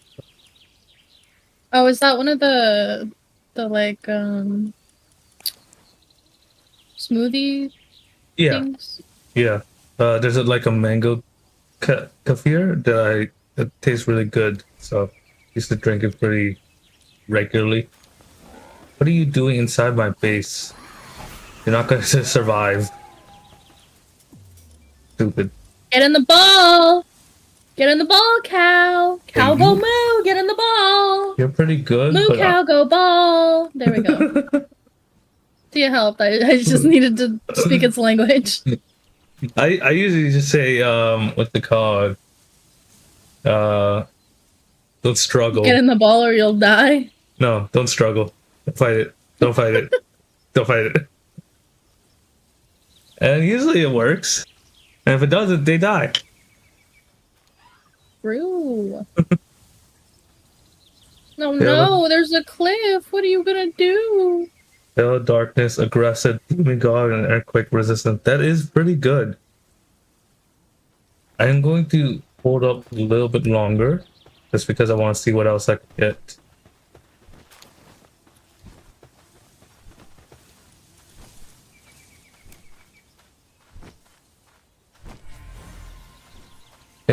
Oh, is that one of the like smoothie things? Yeah. There's like a mango kefir that tastes really good. So I used to drink it pretty regularly. What are you doing inside my base? You're not going to survive. Stupid. Get in the ball! Get in the ball, cow! Cow go moo! Get in the ball! You're pretty good. Moo cow go ball! There we go. See, it helped. I just needed to speak its language. I usually just say what's it called? Don't struggle. Get in the ball or you'll die. No, don't struggle. Don't fight it. Don't fight it. Don't fight it. And usually it works. And if it doesn't, they die. True. No, there's a cliff. What are you gonna do? Hell, darkness, aggressive, demon god, and earthquake resistant. That is pretty good. I'm going to hold up a little bit longer, just because I want to see what else I can get.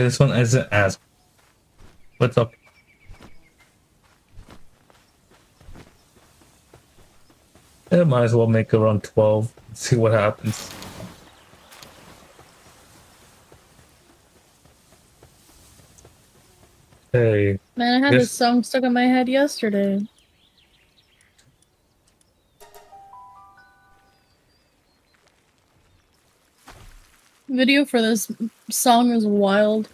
this one isn't as. What's up? I might as well make around 12. See what happens. Hey. Man, I had this song stuck in my head yesterday. Video for this song is wild.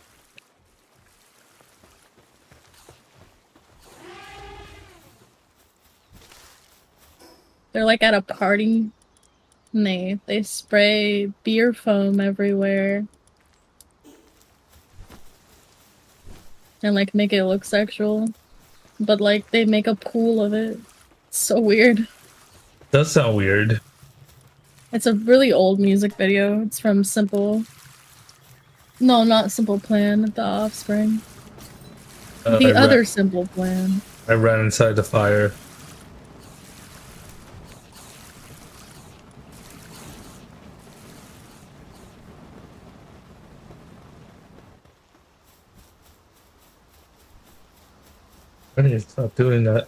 They're like at a party and they spray beer foam everywhere. And like make it look sexual. But like they make a pool of it. It's so weird. Does sound weird. It's a really old music video. It's from Simple. No, not Simple Plan, The Offspring. The other Simple Plan. I ran inside the fire. I need to stop doing that.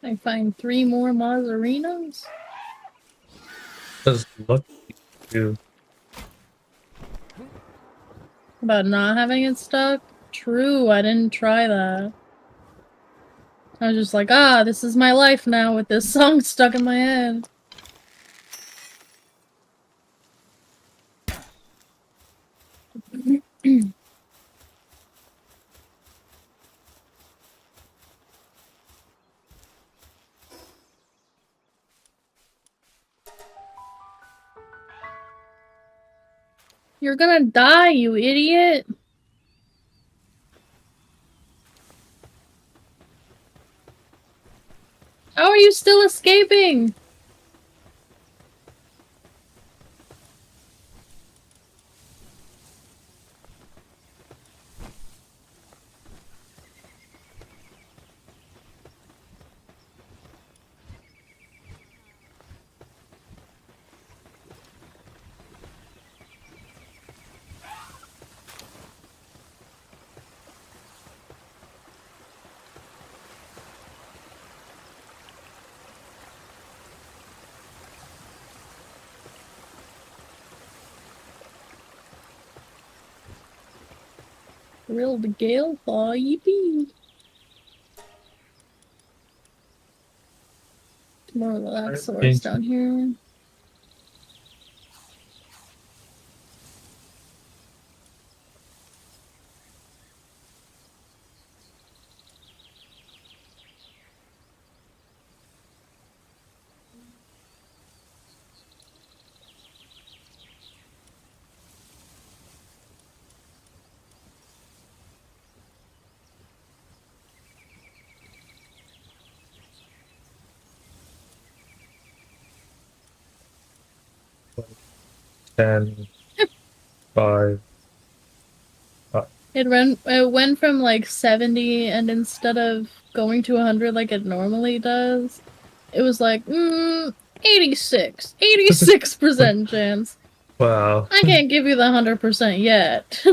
I find 3 more Mazzarinos. Does look you. About not having it stuck? True, I didn't try that. I was just like, ah, this is my life now with this song stuck in my head. You're gonna die, you idiot! How are you still escaping? Grilled Gale Thaw, yippee! More Relaxaurus down here. Ten, 5. It went from like 70, and instead of going to 100 like it normally does, it was like 86% chance. Wow. I can't give you the 100% yet.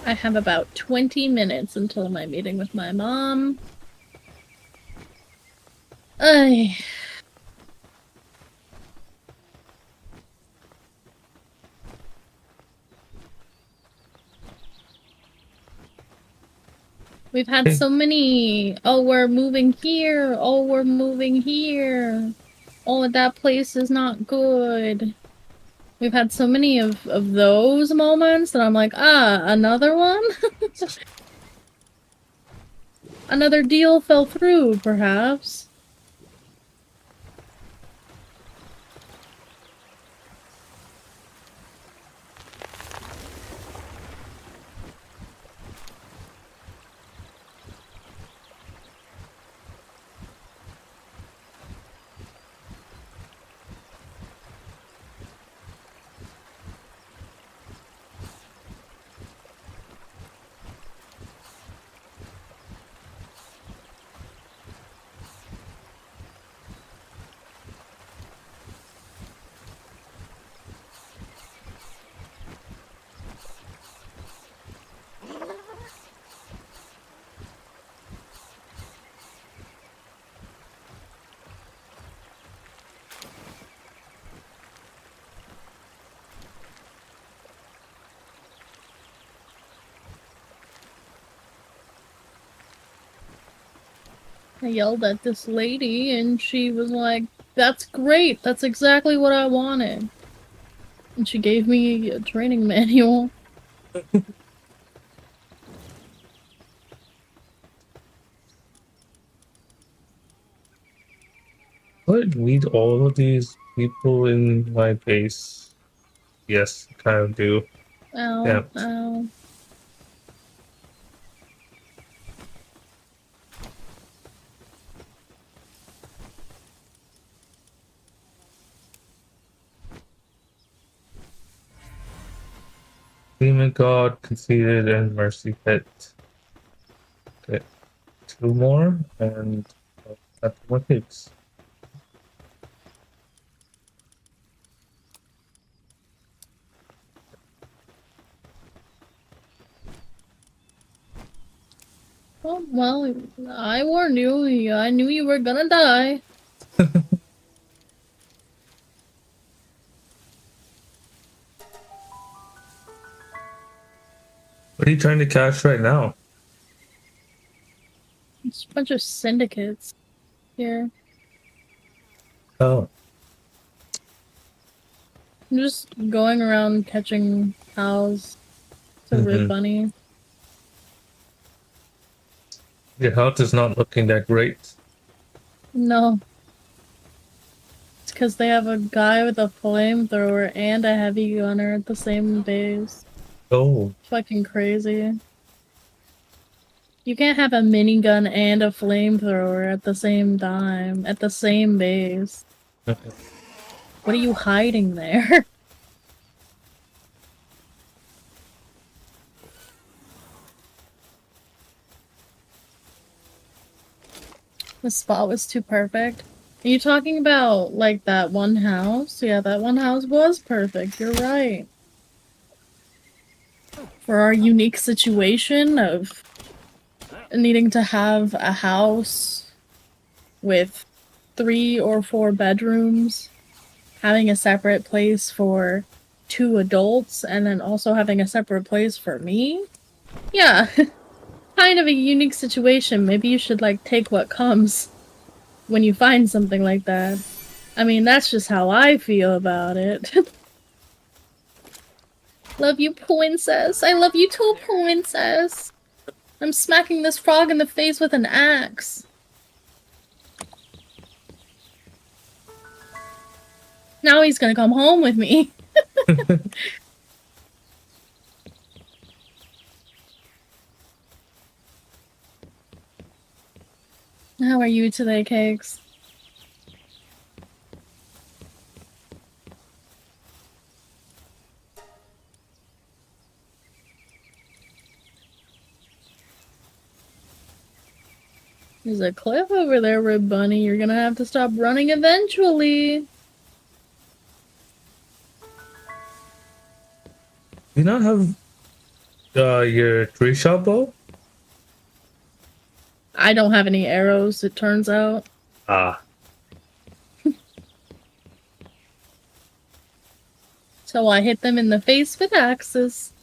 I have about 20 minutes until my meeting with my mom. Ay. We've had so many, oh, we're moving here, oh, we're moving here, oh, that place is not good. We've had so many of those moments that I'm like, ah, another one? Another deal fell through, perhaps. I yelled at this lady and she was like, "That's great, that's exactly what I wanted." And she gave me a training manual. I need all of these people in my base. Yes, I kind of do. Ow, Yeah. ow. Demon God conceded and Mercy hit. Okay, 2 more and that's 2 more hits. Oh, well, I warned you. I knew you were gonna die. What are you trying to catch right now? It's a bunch of syndicates here. Oh. I'm just going around catching cows to Rib Bunny. Your health is not looking that great. No. It's because they have a guy with a flamethrower and a heavy gunner at the same base. Oh. Fucking crazy. You can't have a minigun and a flamethrower at the same time, at the same base. What are you hiding there? The spot was too perfect. Are you talking about, like, that one house? Yeah, that one house was perfect. You're right. For our unique situation of needing to have a house with 3 or 4 bedrooms, having a separate place for 2 adults, and then also having a separate place for me? Yeah, kind of a unique situation. Maybe you should, like, take what comes when you find something like that. I mean, that's just how I feel about it. Love you, princess. I love you too, princess. I'm smacking this frog in the face with an axe. Now he's gonna come home with me. How are you today, Cakes? There's a cliff over there, Rib Bunny. You're gonna have to stop running eventually. Do you not have your tree shot bow? I don't have any arrows, it turns out. Ah. So I hit them in the face with axes.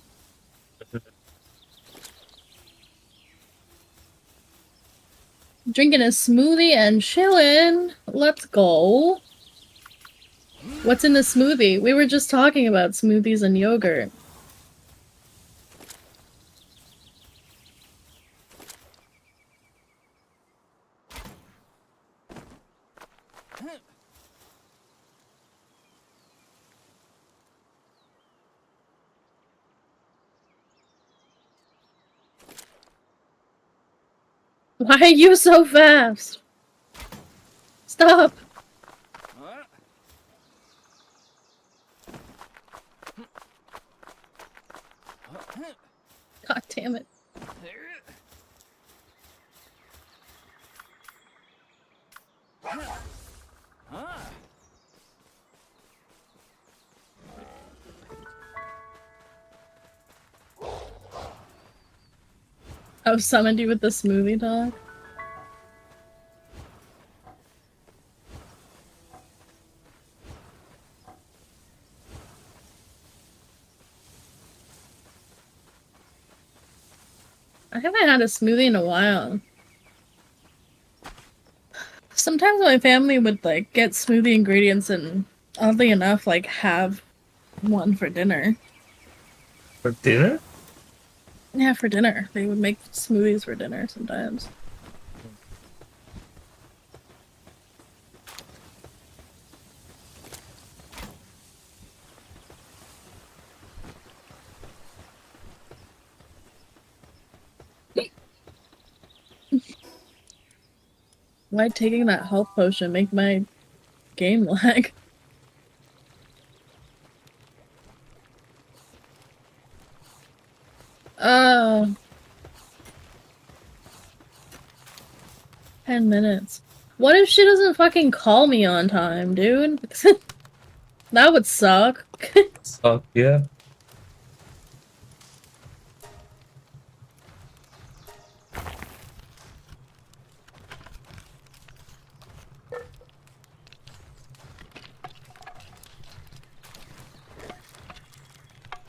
Drinking a smoothie and chilling. Let's go. What's in the smoothie? We were just talking about smoothies and yogurt. Why are you so fast? Stop! God damn it. I've summoned you with the smoothie dog. I haven't had a smoothie in a while. Sometimes my family would like get smoothie ingredients and oddly enough like have one for dinner. For dinner? Yeah, for dinner. They would make smoothies for dinner sometimes. Why taking that health potion make my game lag? Oh. 10 minutes. What if she doesn't fucking call me on time, dude? That would suck. Suck, yeah.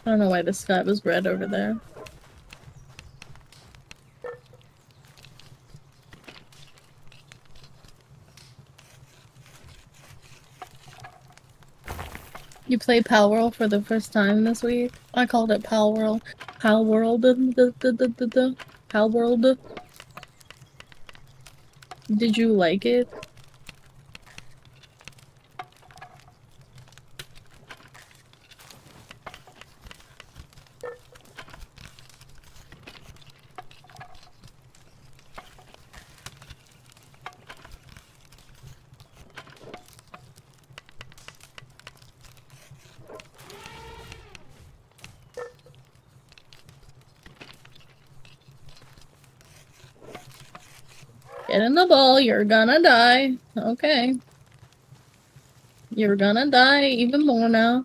I don't know why the sky was red over there. You played Pal World for the first time this week? I called it Pal World. Pal World. Pal World. Did you like it? Get in the ball, you're gonna die. Okay. You're gonna die even more now.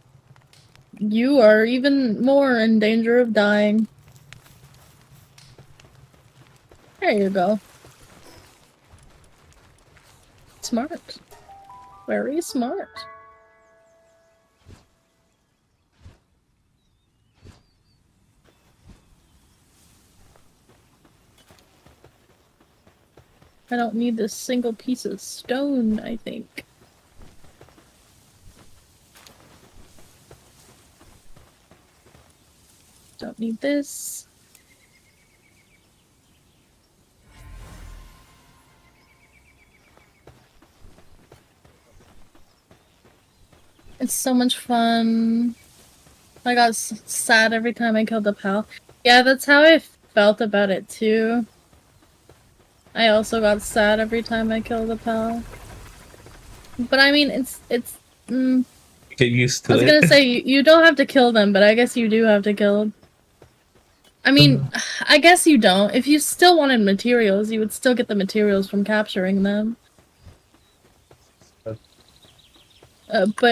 You are even more in danger of dying. There you go. Smart. Very smart. I don't need this single piece of stone, I think. Don't need this. It's so much fun. I got sad every time I killed a pal. Yeah, that's how I felt about it too. I also got sad every time I killed a pal. But I mean, it's Get used to it. I was gonna say, you don't have to kill them, but I guess you do have to kill them. I mean, I guess you don't. If you still wanted materials, you would still get the materials from capturing them. But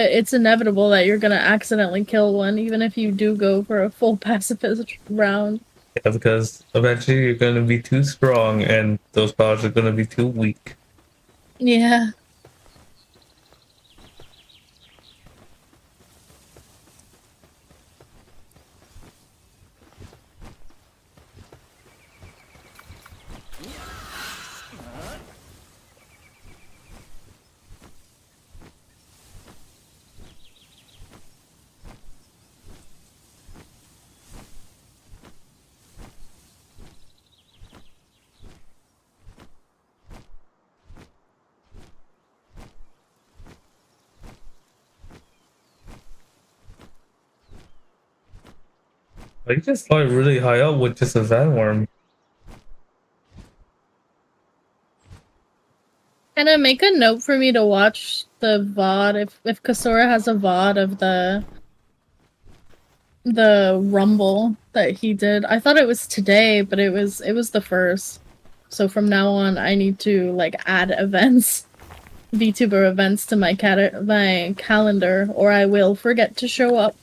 it's inevitable that you're gonna accidentally kill one, even if you do go for a full pacifist round. Yeah, because eventually you're gonna be too strong and those powers are gonna be too weak. Yeah. Like, you just fly really high up with just a sandworm. Can I make a note for me to watch the VOD if Kasora has a VOD of the rumble that he did? I thought it was today, but it was the first. So from now on, I need to like add events, VTuber events to my calendar, or I will forget to show up.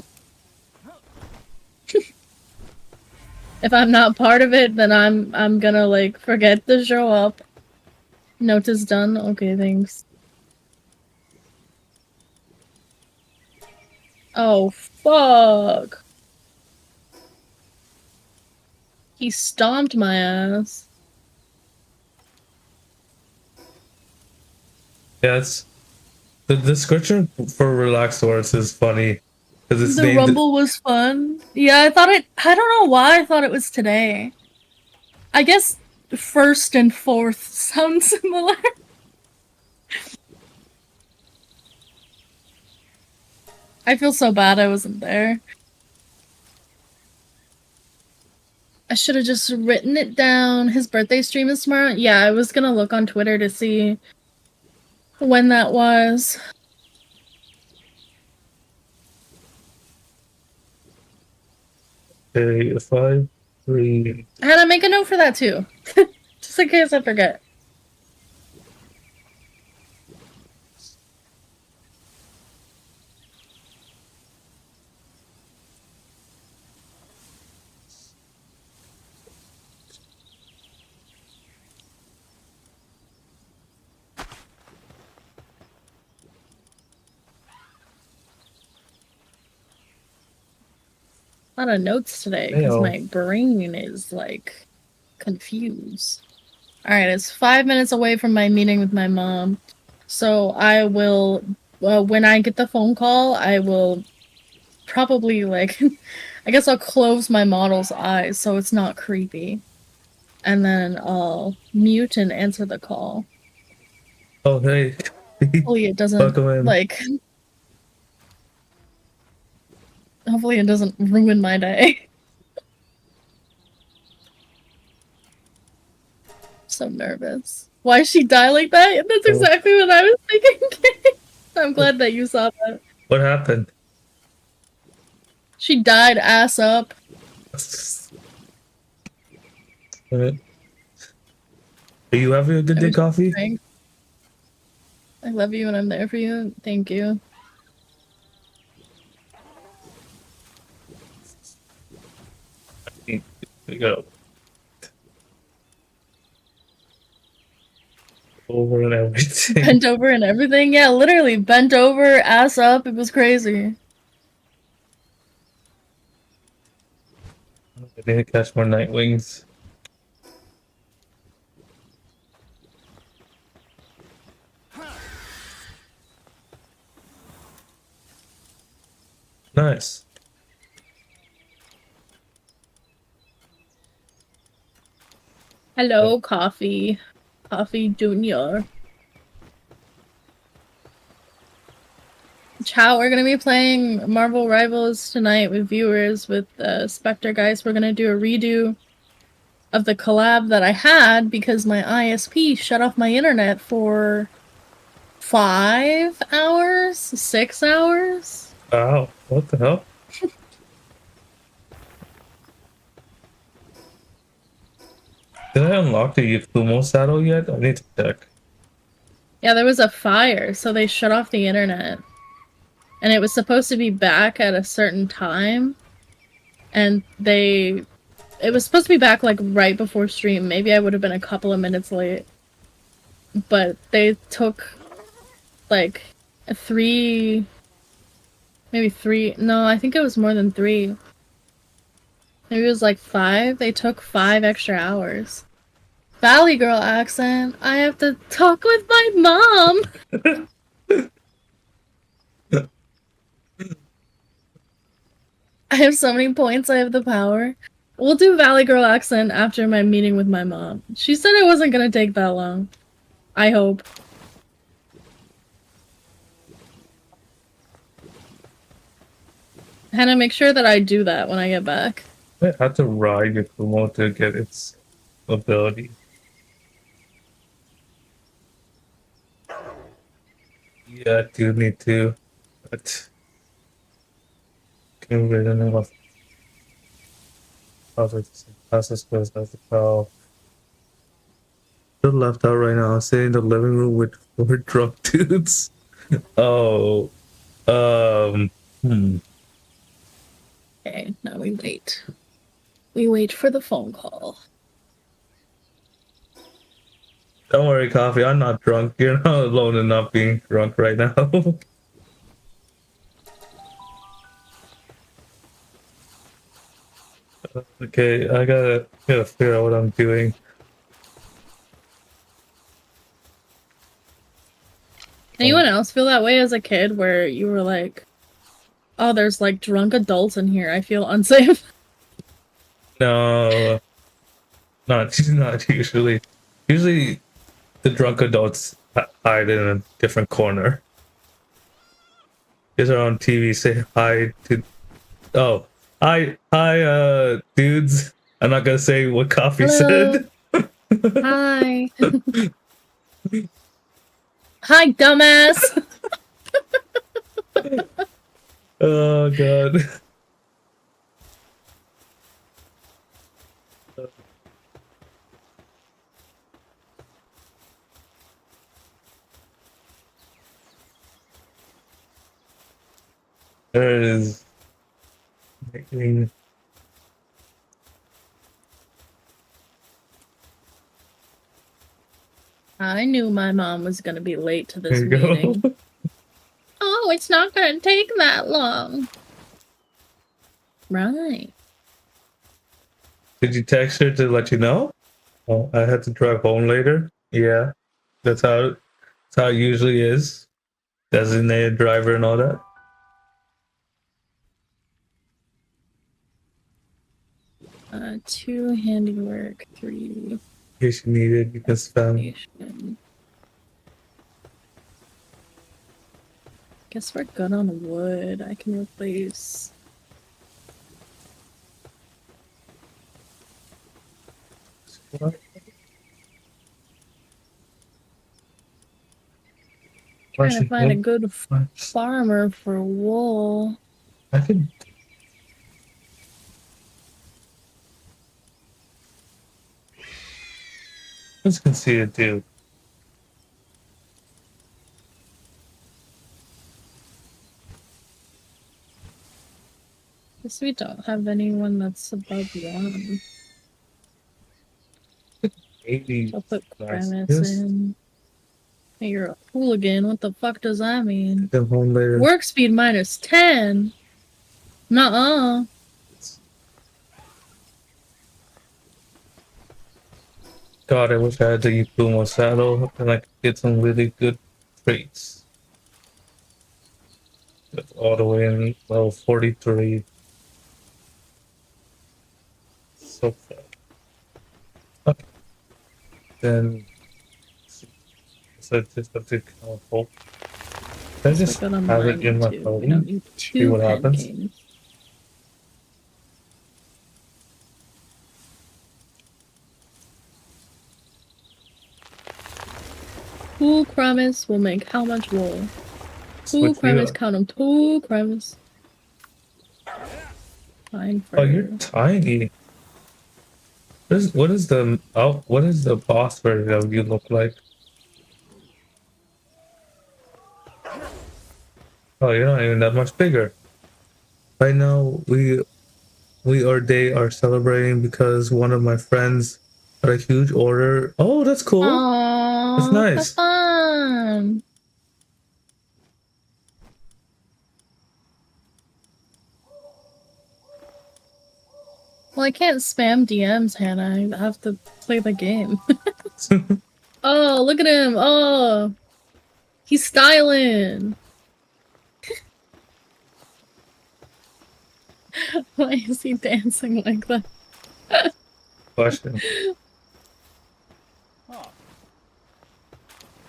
If I'm not part of it, then I'm gonna like forget to show up. Notice done. Okay, thanks. Oh fuck! He stomped my ass. Yeah, it's the description for Relaxed Horse is funny because it's The named. Rumble was fun. Yeah, I don't know why I thought it was today. I guess first and fourth sound similar. I feel so bad I wasn't there. I should have just written it down. His birthday stream is tomorrow. Yeah, I was gonna look on Twitter to see when that was. Okay, 5, 3. I had to make a note for that too. Just in case I forget. A lot of notes today because my brain is like confused. Alright, it's 5 minutes away from my meeting with my mom. So I will, when I get the phone call, I will probably like, I guess I'll close my model's eyes so it's not creepy. And then I'll mute and answer the call. Oh, hey. Hopefully it doesn't, like, hopefully it doesn't ruin my day. So nervous. Why she die like that? That's exactly what I was thinking. I'm glad that you saw that. What happened? She died ass up. Are you having a good day, Coffee? I love you and I'm there for you. Thank you. We go. Over and everything. Bent over and everything? Yeah, literally bent over, ass up. It was crazy. I need to catch more night wings. Nice. Hello, Coffee. Coffee Junior. Ciao, we're gonna be playing Marvel Rivals tonight with viewers, with Spectre guys. We're gonna do a redo of the collab that I had because my ISP shut off my internet for 5 hours? 6 hours? Wow, what the hell? Did I unlock the Yakumo saddle yet? I need to check. Yeah, there was a fire, so they shut off the internet. And it was supposed to be back at a certain time. And it was supposed to be back like right before stream. Maybe I would have been a couple of minutes late. But they took like maybe 3, no, I think it was more than 3. Maybe it was like 5. They took 5 extra hours. Valley Girl accent. I have to talk with my mom. I have so many points. I have the power. We'll do Valley Girl accent after my meeting with my mom. She said it wasn't gonna take that long. I hope. Hannah, make sure that I do that when I get back. I had to ride Yakumo to get its ability. Yeah, I do need to. But can we really know process goes as the file. Still left out right now. I'm sitting in the living room with 4 drunk dudes. Oh. Okay, now we wait. We wait for the phone call. Don't worry, Coffee. I'm not drunk. You're not alone in not being drunk right now. Okay, I gotta figure out what I'm doing. Anyone else feel that way as a kid where you were like, oh, there's like drunk adults in here, I feel unsafe? No, not usually. Usually the drunk adults hide in a different corner. Guys are on TV, say hi to... Oh, hi, dudes. I'm not gonna say what Coffee Hello. said. Hi. Hi, dumbass. Oh, God. There is... I knew my mom was gonna be late to this There you meeting. go. Oh, it's not gonna take that long. Right. Did you text her to let you know? Oh, I had to drive home later. Yeah, that's how it usually is. Designated driver and all that. 2 handiwork, 3 In case you need it, you can spam. nation. Guess we're good on wood. I can replace. Trying to find a good farmer for wool. I could. Let's consider dude. Guess we don't have anyone that's above 1. 80. I'll put premise in. Hey, you're a hooligan. What the fuck does that mean? Come home later. Work speed -10. Nuh-uh. God, I wish I had the Puma saddle and I could get some really good traits. That's all the way in level 43. So far. Okay. Then so just have to count hope. I just have it in my phone. See what happens. Games. Two cremis will make how much wool? 2 cremis, count them. 2 cremis. Fine for Oh, you're tiny. What is the boss version of you look like? Oh, you're not even that much bigger. Right now, we or they are celebrating because one of my friends got a huge order. Oh, that's cool. Aww, that's nice. That's fun. Well, I can't spam DMs, Hannah. I have to play the game. Oh, look at him. Oh, he's styling. Why is he dancing like that? Question.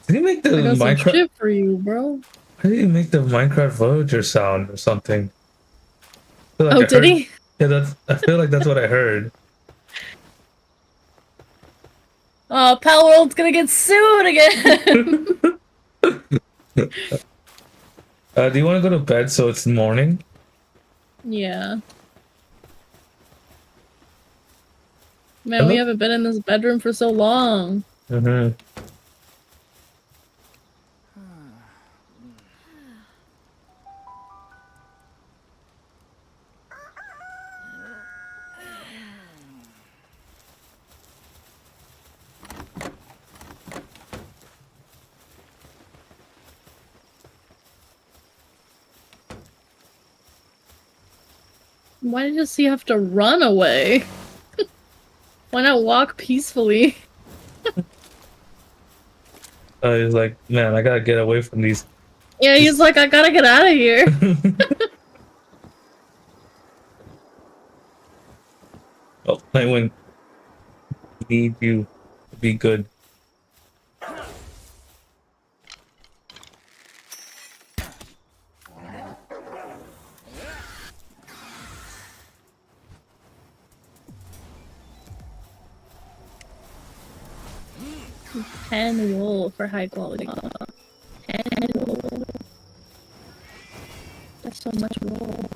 Did he make the Minecraft shit for you, bro? How did he make the Minecraft villager sound or something? Like did he? Yeah, I feel like that's what I heard. Oh, Pal World's gonna get sued again. Do you want to go to bed so it's morning? Yeah. Man, we haven't been in this bedroom for so long. Mm-hmm. Why does he have to run away? Why not walk peacefully? He's like, man, I gotta get away from these. Yeah, he's like, I gotta get out of here. Oh, Nightwing, need you to be good. Pen wool for high quality. Pen wool. That's so much wool.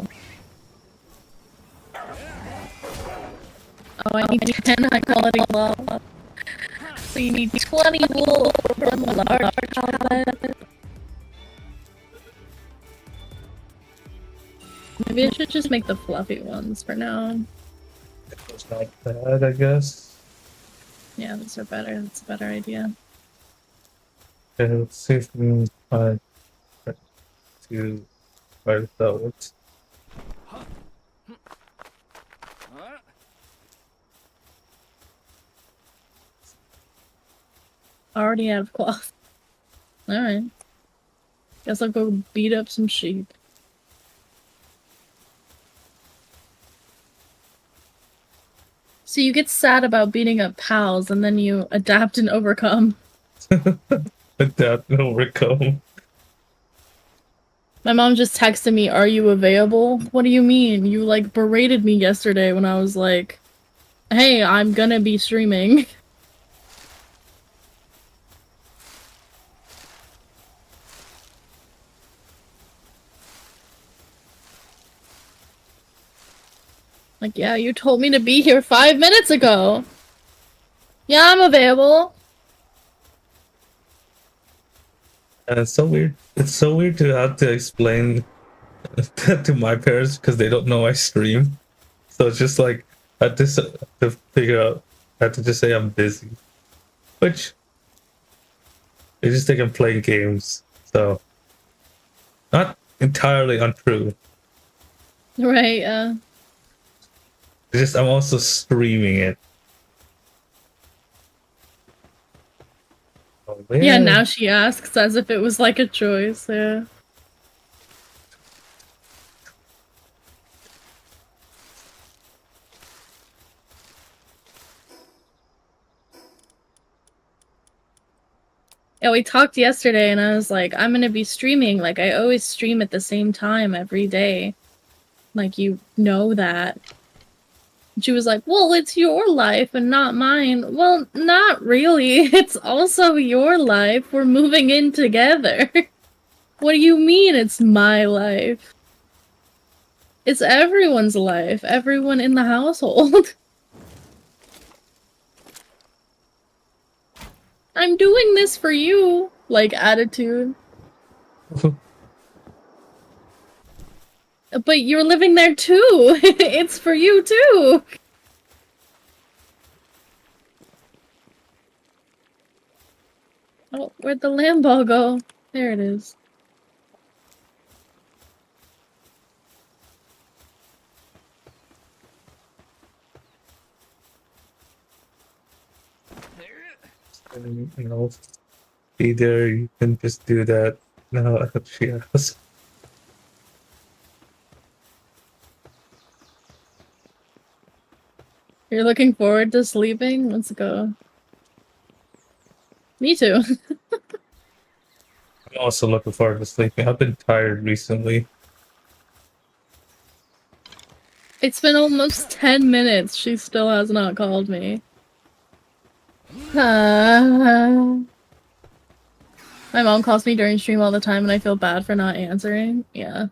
Oh, I need 10 high quality wool. So you need 20 wool from a large pallet. Maybe I should just make the fluffy ones for now. It's not bad, I guess. Yeah, those are better. That's a better idea. Okay, let's see if we can find to write it out. Already out of cloth. Alright. Guess I'll go beat up some sheep. So you get sad about beating up pals and then you adapt and overcome. Adapt and overcome. My mom just texted me, "Are you available?" What do you mean? You like berated me yesterday when I was like, "Hey, I'm gonna be streaming." Like, yeah, you told me to be here 5 minutes ago. Yeah, I'm available. And it's so weird. It's so weird to have to explain that to my parents because they don't know I stream. So it's just like I had to figure out. I had to just say I'm busy, which they just think I'm playing games. So not entirely untrue. Right, yeah. It's just I'm also streaming it. Oh, Yeah, now she asks as if it was like a choice, yeah. Yeah, we talked yesterday and I was like, I'm gonna be streaming. Like, I always stream at the same time every day. Like, you know that. And she was like, well, it's your life and not mine. Well, not really. It's also your life. We're moving in together. What do you mean it's my life? It's everyone's life. Everyone in the household. I'm doing this for you. Like, attitude. But you're living there too. It's for you too. Oh, where'd the lamb ball go? There it is. You know, either you can just do that. No, she asked. You're looking forward to sleeping? Let's go. Me too. I'm also looking forward to sleeping. I've been tired recently. It's been almost 10 minutes. She still has not called me. My mom calls me during stream all the time and I feel bad for not answering. Yeah.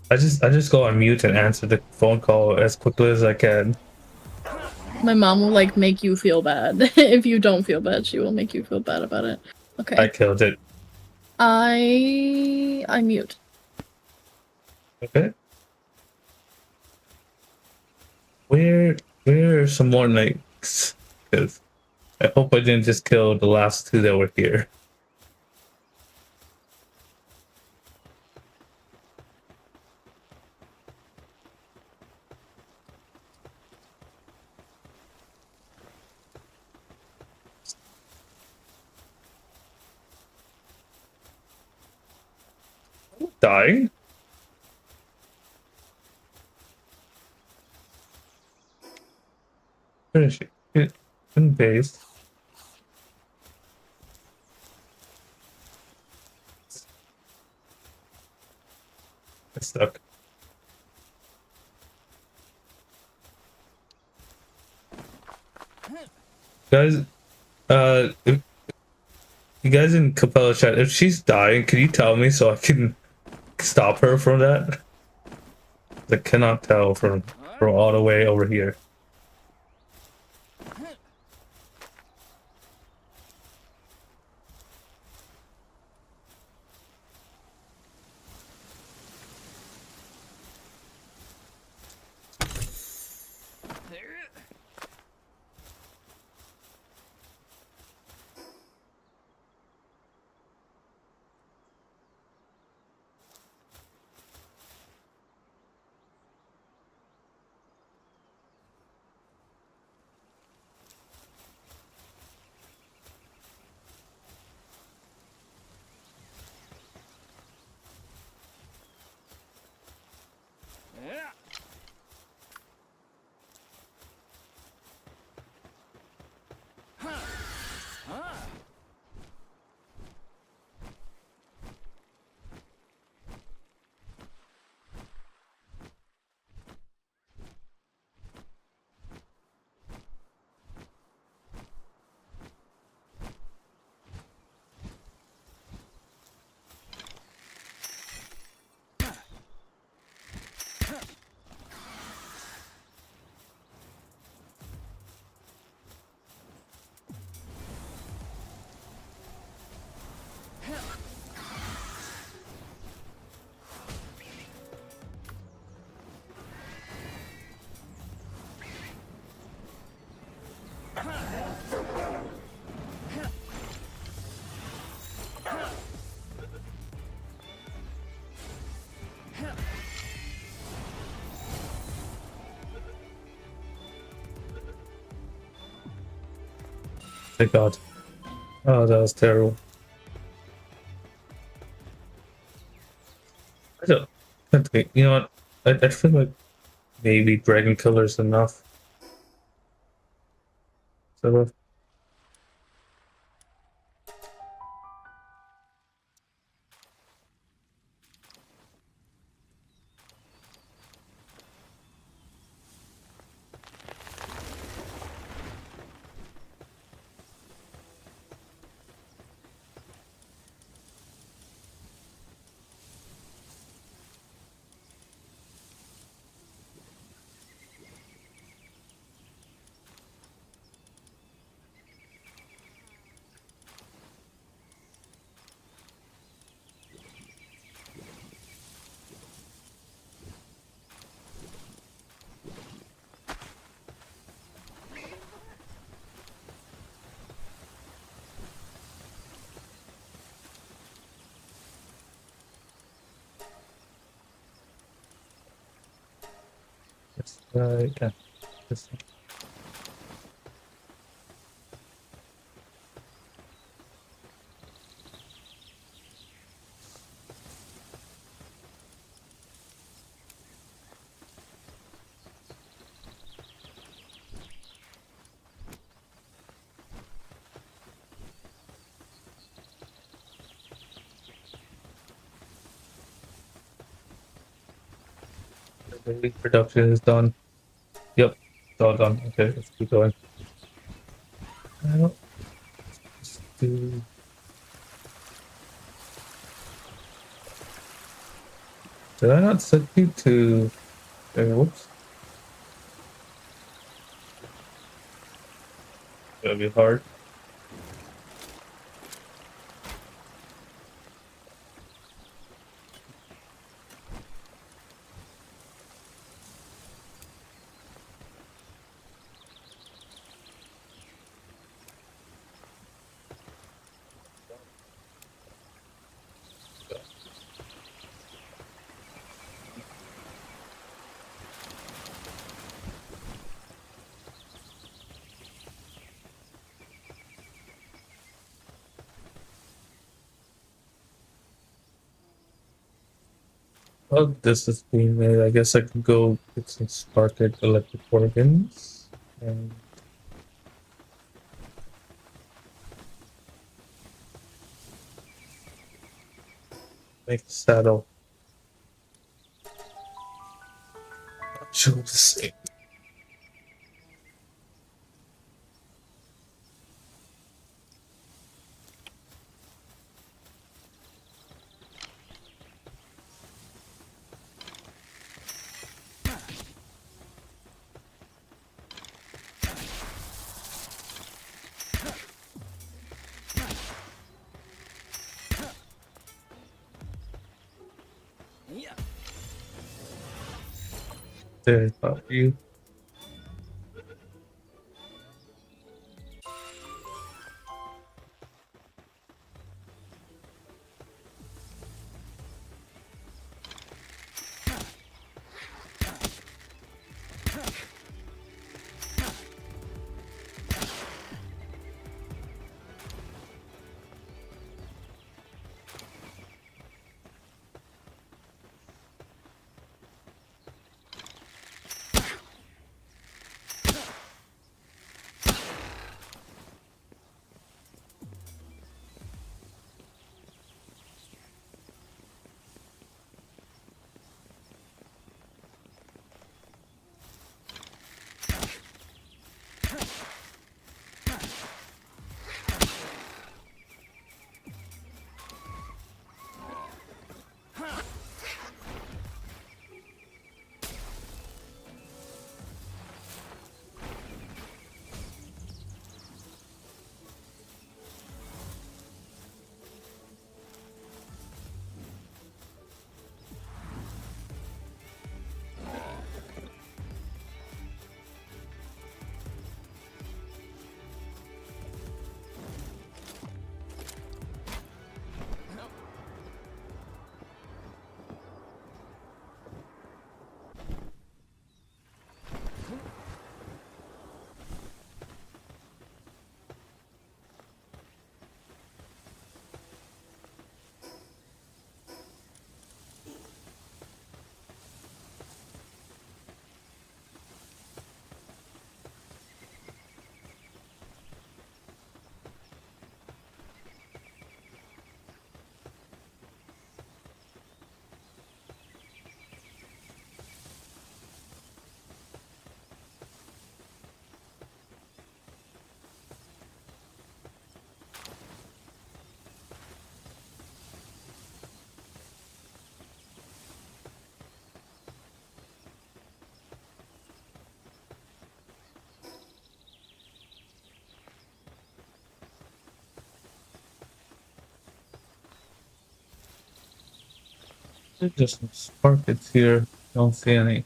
I just go on mute and answer the phone call as quickly as I can. My mom will like make you feel bad. If you don't feel bad, she will make you feel bad about it. Okay. I killed it. I mute. Okay. Where are some more knights? Because I hope I didn't just kill the last two that were here. dying? Where is she? In base. It's stuck. Guys, if you guys in Capella chat, if she's dying, can you tell me so I can stop her from that? I cannot tell from all the way over here. Thank God. Oh, that was terrible. I don't think, you know what? I feel like maybe Dragon Killer is enough. So yeah. This- The production is done. Yep, it's all done. Okay, let's keep going. I don't just do. Did I not set you to? Whoops. That'd be hard. Oh, this is being made. I guess I could go get some sparked electric organs and make a saddle. Show the same. There, thought you. There's just some sparkets here. Don't see any.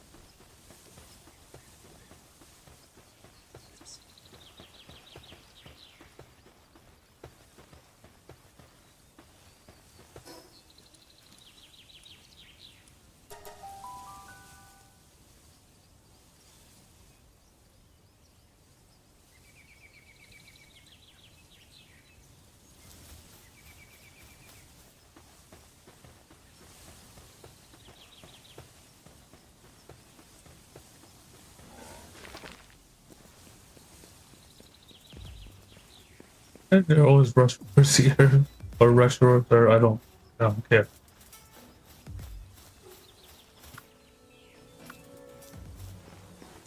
And there are always rushers here. Or rushers, or I don't care.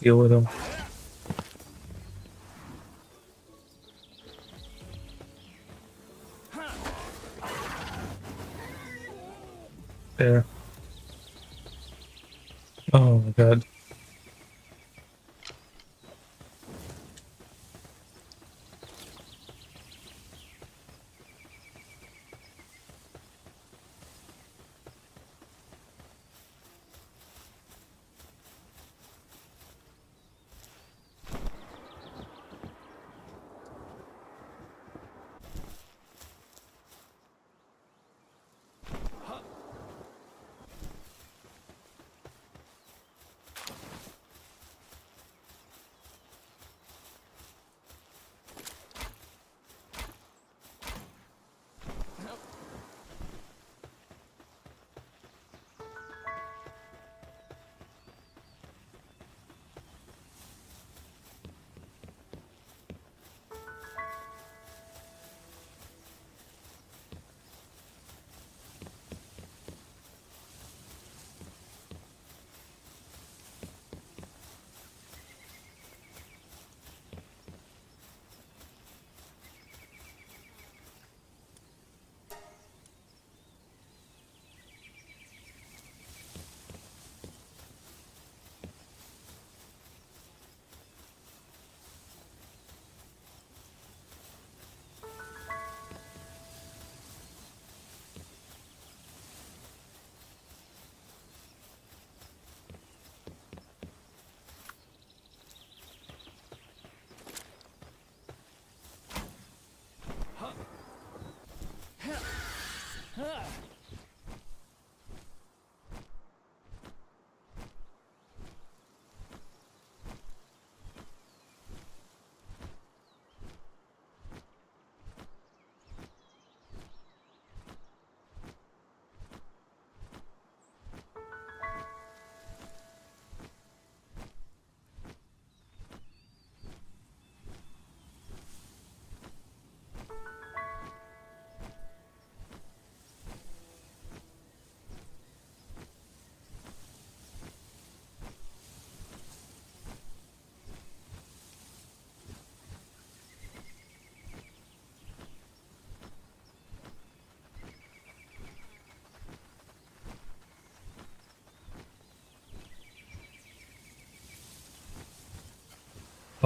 Deal with them. There. Oh my god.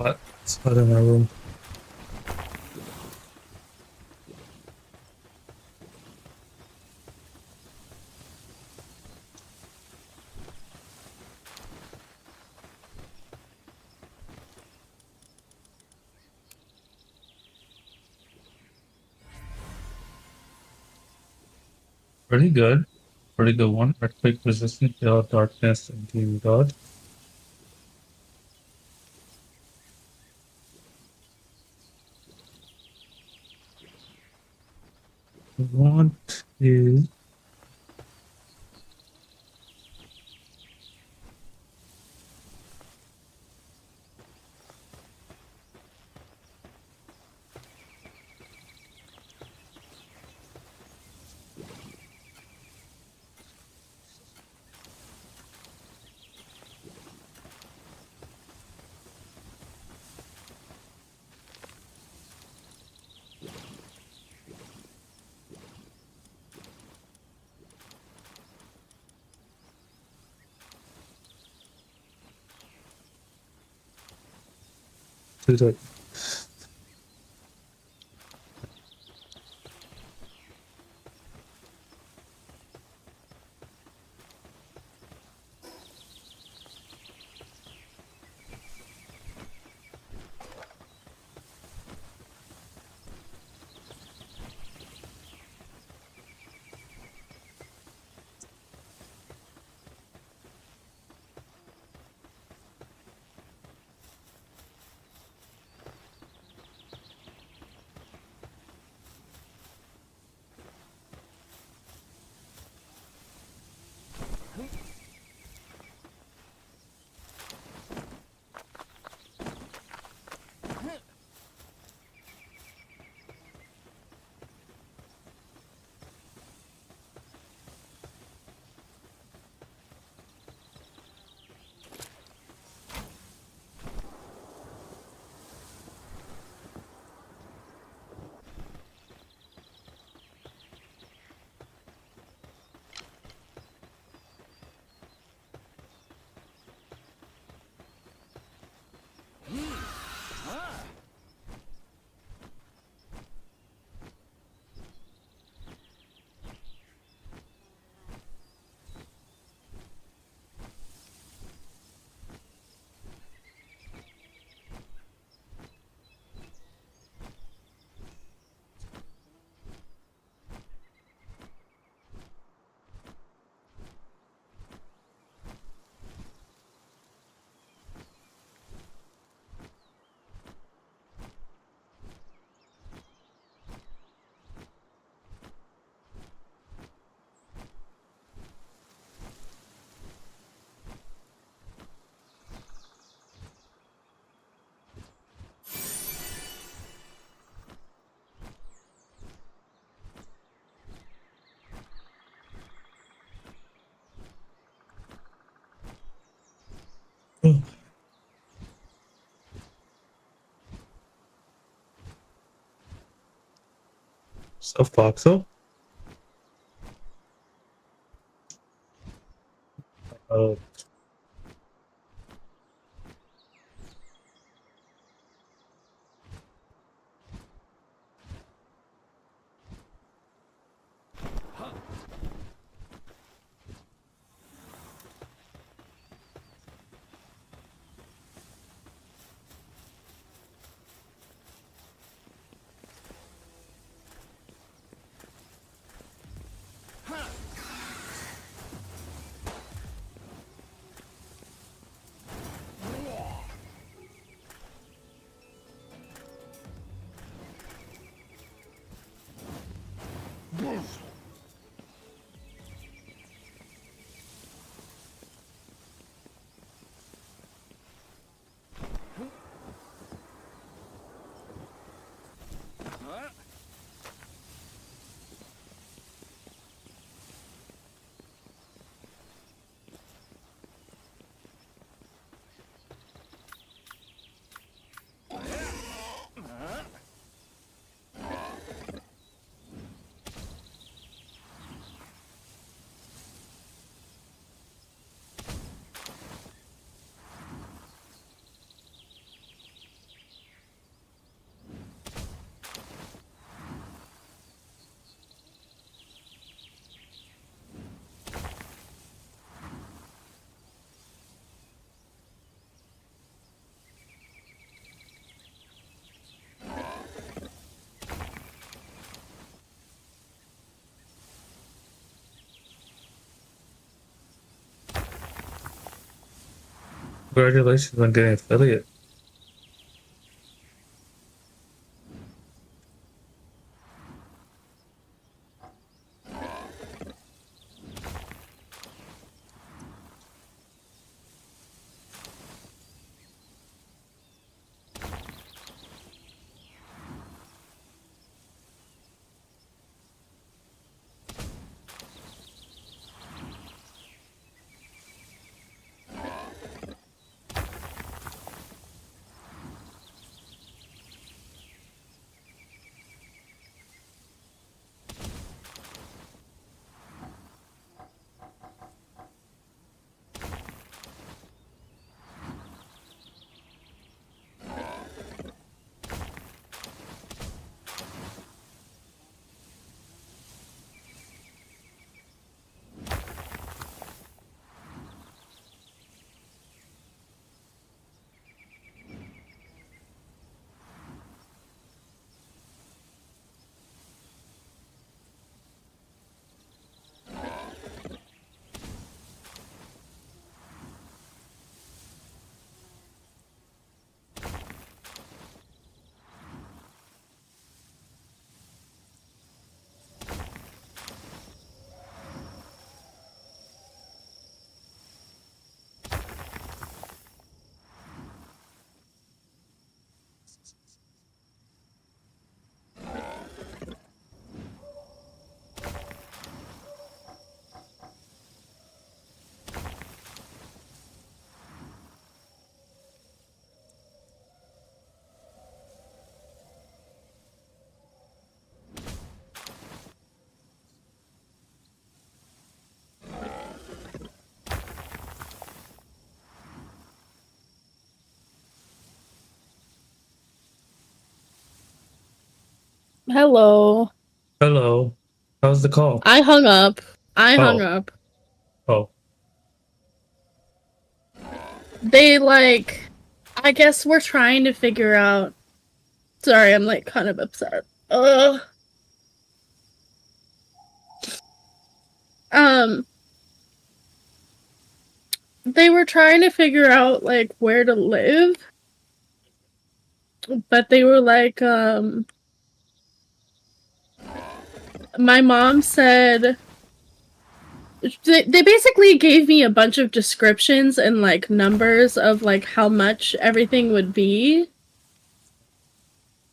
hot. It's hot in my room. Pretty good. Pretty good one. Earthquake resistant, darkness, and team dodge. What is it? So Foxel. Oh, Congratulations on getting affiliate. Hello. Hello. How's the call? I hung up. I hung Oh. up. Oh. They I guess we're trying to figure out. Sorry, I'm like kind of upset. They were trying to figure out like where to live, but they were like, my mom said they basically gave me a bunch of descriptions and like numbers of like how much everything would be.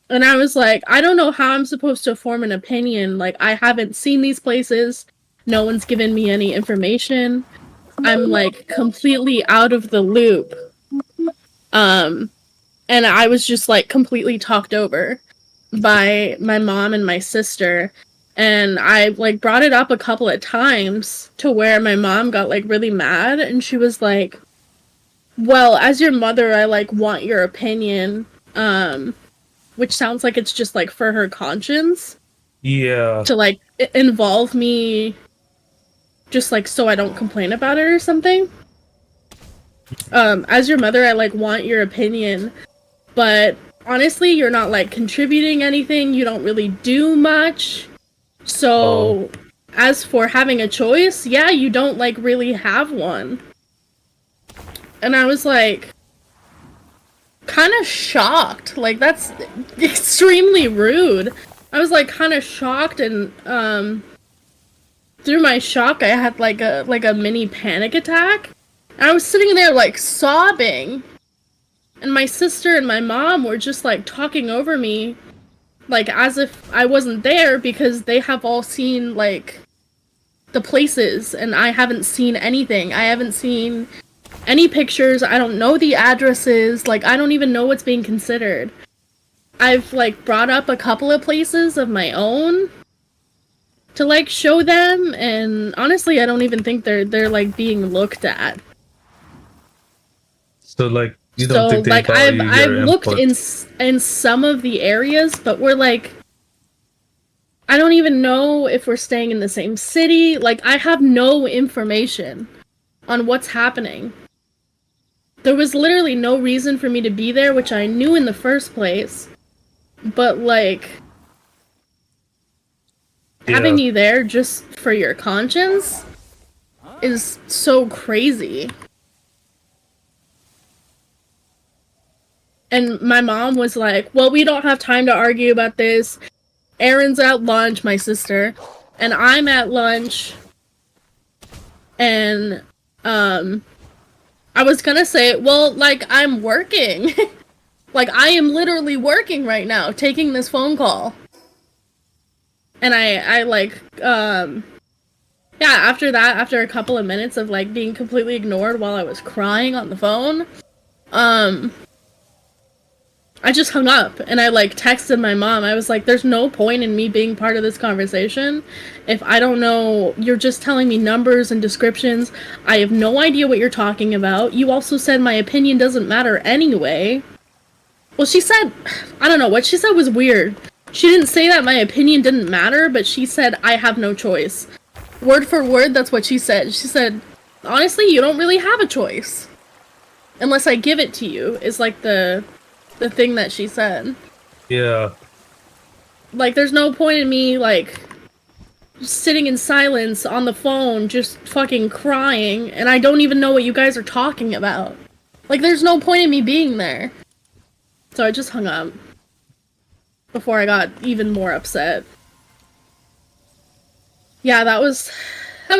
And I was like, I don't know how I'm supposed to form an opinion. Like, I haven't seen these places. No one's given me any information. I'm like completely out of the loop. And I was just like completely talked over by my mom and my sister. And I like brought it up a couple of times to where my mom got like really mad and she was like, well, as your mother, I like want your opinion. Which sounds like it's just like for her conscience. Yeah. To like involve me just like so I don't complain about it or something. As your mother, I like want your opinion, but honestly, you're not like contributing anything. You don't really do much. So, as for having a choice, yeah, you don't like really have one. And I was like kind of shocked. Like that's extremely rude. I was like kind of shocked and through my shock I had like a mini panic attack. And I was sitting there like sobbing. And my sister and my mom were just like talking over me like as if I wasn't there because they have all seen like the places and I haven't seen anything. I haven't seen any pictures. I don't know the addresses. Like I don't even know what's being considered. I've like brought up a couple of places of my own to like show them, and honestly I don't even think they're like being looked at. So like you don't think they like value I've your looked input? in some of the areas, but we're like I don't even know if we're staying in the same city. Like I have no information on what's happening. There was literally no reason for me to be there, which I knew in the first place. But like having you there just for your conscience is so crazy. And my mom was like, well, we don't have time to argue about this. Erin's at lunch, my sister, and I'm at lunch. And, I was gonna say, well, like, I'm working. Like, I am literally working right now, taking this phone call. And I like, yeah, after that, after a couple of minutes of, like, being completely ignored while I was crying on the phone, I just hung up, and I, like, texted my mom. I was like, there's no point in me being part of this conversation if I don't know. You're just telling me numbers and descriptions. I have no idea what you're talking about. You also said my opinion doesn't matter anyway. Well, she said, I don't know, what she said was weird. She didn't say that my opinion didn't matter, but she said, I have no choice. Word for word, that's what she said. She said, honestly, you don't really have a choice. Unless I give it to you, is like the thing that she said. Yeah. Like, there's no point in me, like, sitting in silence on the phone, just fucking crying, and I don't even know what you guys are talking about. Like, there's no point in me being there. So I just hung up. Before I got even more upset. Yeah, that was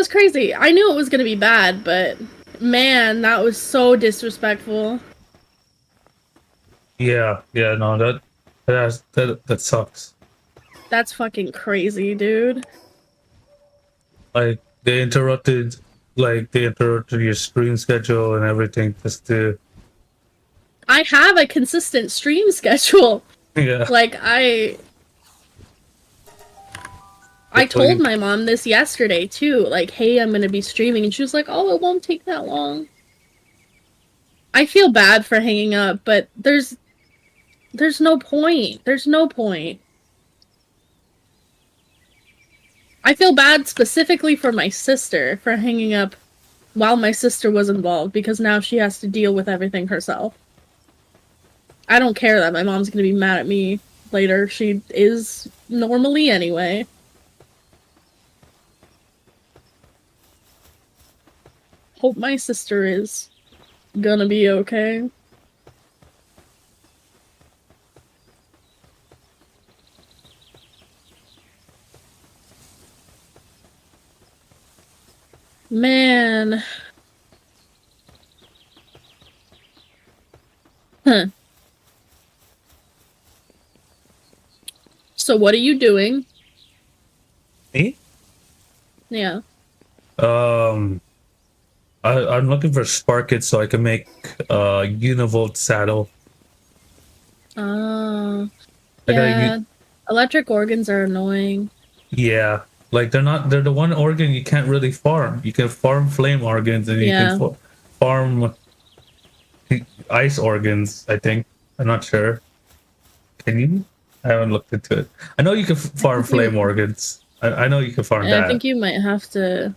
crazy. I knew it was gonna be bad, but man, that was so disrespectful. Yeah, no, that sucks. That's fucking crazy, dude. Like they interrupted your stream schedule and everything just to. I have a consistent stream schedule. Yeah. Like I told my mom this yesterday too. Like, hey, I'm gonna be streaming, and she was like, "Oh, it won't take that long." I feel bad for hanging up, but there's no point. There's no point. I feel bad specifically for my sister for hanging up while my sister was involved, because now she has to deal with everything herself. I don't care that my mom's gonna be mad at me later. She is normally anyway. Hope my sister is gonna be okay. Man. Huh. So what are you doing? Me? Yeah. I'm looking for sparkets so I can make a univolt saddle. Yeah. Electric organs are annoying. Yeah. Like they're the one organ you can't really farm. You can farm flame organs and you can farm ice organs, I think. I'm not sure. Can you? I haven't looked into it. I know you can farm flame organs. I know you can farm that. I think you might have to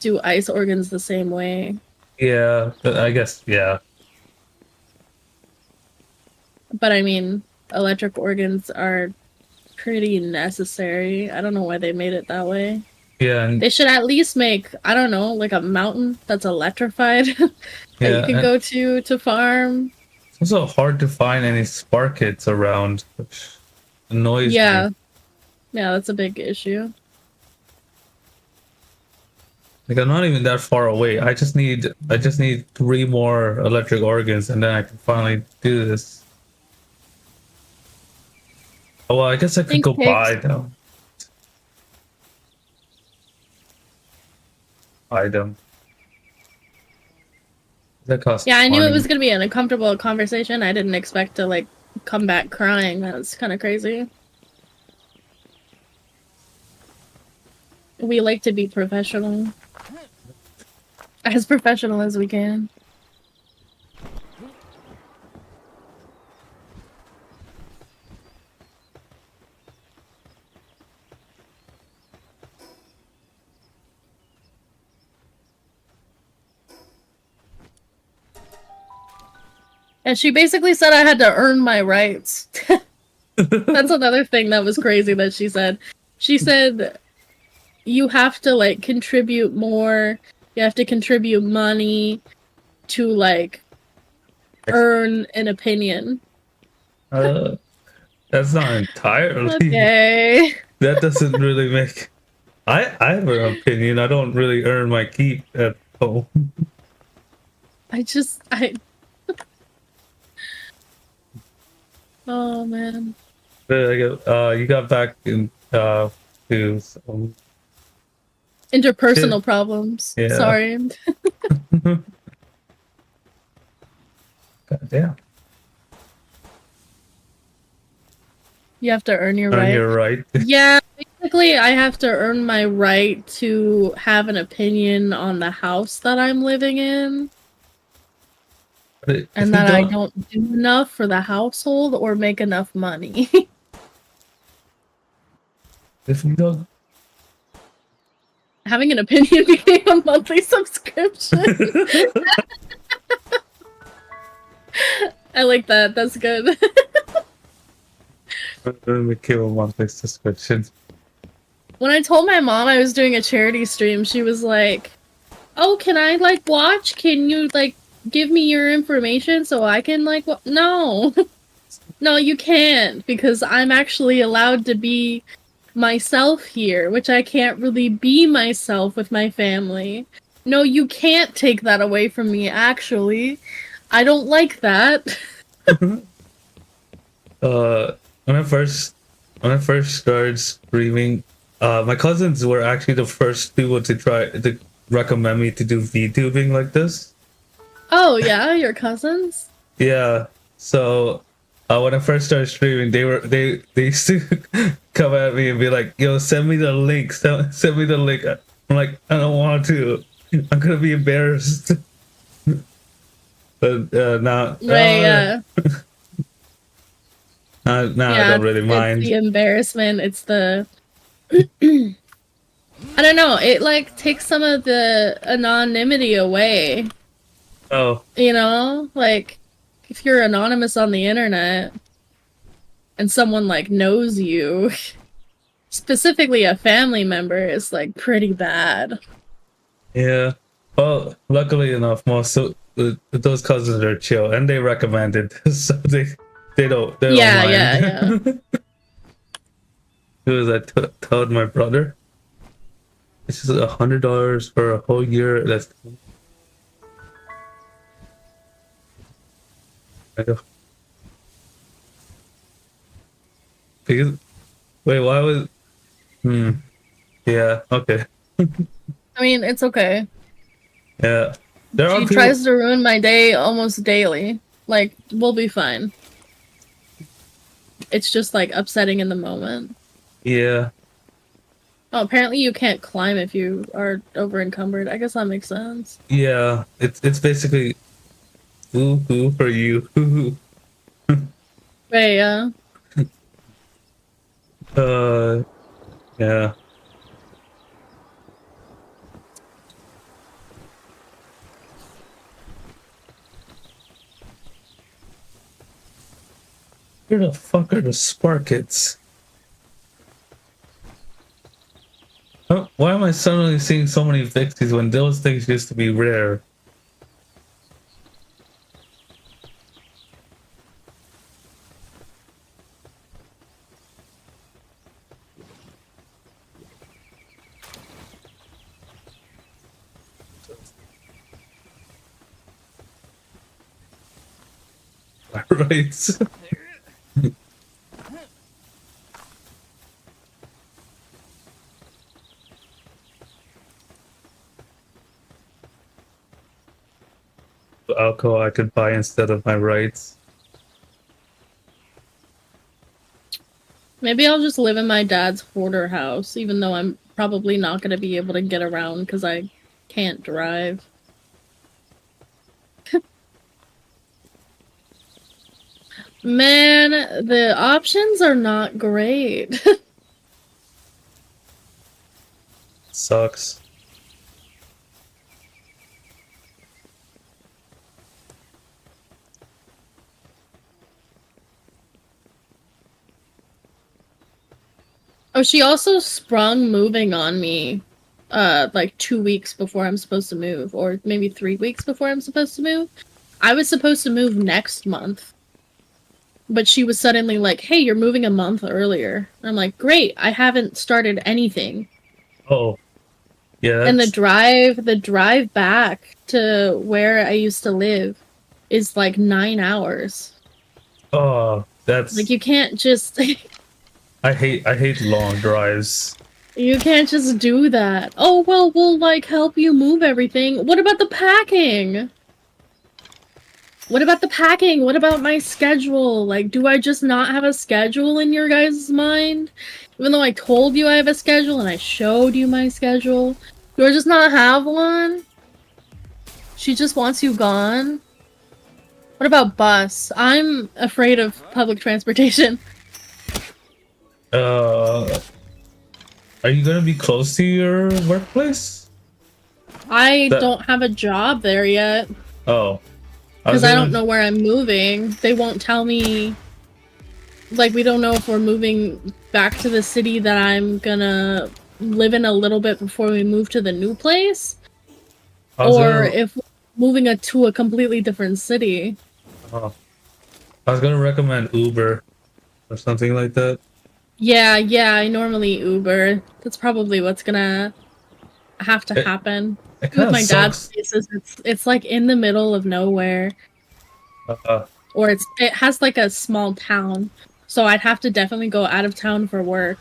do ice organs the same way. Yeah, I guess, yeah. But I mean, electric organs are pretty necessary. I don't know why they made it that way. Yeah. And they should at least make, I don't know, like a mountain that's electrified that you can go to farm. It's also hard to find any sparkets around, which annoys me. Yeah, that's a big issue. Like I'm not even that far away. I just need 3 more electric organs and then I can finally do this. Oh, well, I guess I could go buy them. That costs I knew money. it was gonna be an uncomfortable conversation. I didn't expect to like come back crying. That was kind of crazy. We like to be professional. As professional as we can. And she basically said I had to earn my rights. That's another thing that was crazy that she said. She said, you have to, like, contribute more. You have to contribute money to, like, earn an opinion. That's not entirely. Okay. That doesn't really make. I have an opinion. I don't really earn my keep at home. I oh man. You got back in to some Interpersonal shit. problems. Yeah. Sorry. God damn. You have to earn your Earn right. your right. Yeah, basically I have to earn my right to have an opinion on the house that I'm living in. And that I don't do enough for the household or make enough money. If you don't. Having an opinion became a monthly subscription. I like that. That's good. Became a monthly subscription. When I told my mom I was doing a charity stream, she was like, "Oh, can I like watch? Can you like give me your information so I can like no." No, you can't, because I'm actually allowed to be myself here, which I can't really be myself with my family. No, you can't take that away from me, actually. I don't like that. When I first started streaming, my cousins were actually the first people to try to recommend me to do VTubing like this. Oh yeah, your cousins? Yeah. So when I first started streaming, they used to come at me and be like, "Yo, send me the link. Send me the link." I'm like, "I don't want to. I'm gonna be embarrassed." But now, Right, yeah. now I don't really mind. It's the embarrassment. It's the I don't know. It like takes some of the anonymity away. Oh. You know, like if you're anonymous on the internet and someone like knows you, specifically a family member, is like pretty bad. Yeah. Well, luckily enough, most of those cousins are chill and they recommend it, so they don't mind. Yeah. It was I told my brother, it's just $100 for a whole year. That's I go. Because wait, why was? Yeah. Okay. I mean, it's okay. Yeah. She tries to ruin my day almost daily. Like, we'll be fine. It's just like upsetting in the moment. Yeah. Oh, apparently you can't climb if you are over encumbered. I guess that makes sense. Yeah. It's basically hoo for you. Right, yeah. Yeah. Where the fuck are the Sparkets? Oh, why am I suddenly seeing so many Vixies when those things used to be rare? Right. Alcohol I could buy instead of my rights. Maybe I'll just live in my dad's hoarder house, even though I'm probably not going to be able to get around because I can't drive. Man, the options are not great. Sucks. Oh, she also sprung moving on me, like 2 weeks before I'm supposed to move, or maybe 3 weeks before I'm supposed to move. I was supposed to move next month, but she was suddenly like, "Hey, you're moving a month earlier." I'm like, "Great! I haven't started anything." Oh, yeah. And the drive back to where I used to live is like 9 hours. Oh, that's Like you can't just I hate long drives. you can't just do that. Oh, well, we'll like help you move everything. What about the packing? What about the packing? What about my schedule? Like, do I just not have a schedule in your guys' mind? Even though I told you I have a schedule and I showed you my schedule, do I just not have one? She just wants you gone? What about bus? I'm afraid of public transportation. Are you gonna be close to your workplace? I don't have a job there yet. Oh. Because I don't know where I'm moving. They won't tell me. Like, we don't know if we're moving back to the city that I'm gonna live in a little bit before we move to the new place. Or if we're moving to a completely different city. Oh. I was gonna recommend Uber or something like that. Yeah, I normally Uber. That's probably what's gonna have to happen. It With my dad's places, it's like in the middle of nowhere. Or it has like a small town. So I'd have to definitely go out of town for work.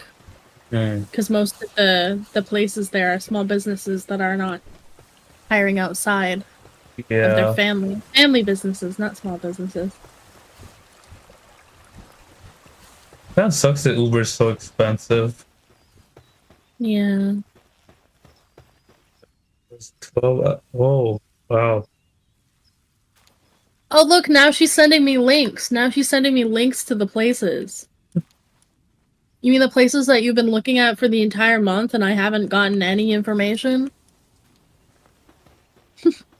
Because most of the places there are small businesses that are not hiring outside of their family businesses, not small businesses. That sucks that Uber's so expensive. Yeah. 12. Whoa, wow. Oh, look, now she's sending me links. Now she's sending me links to the places. You mean the places that you've been looking at for the entire month and I haven't gotten any information?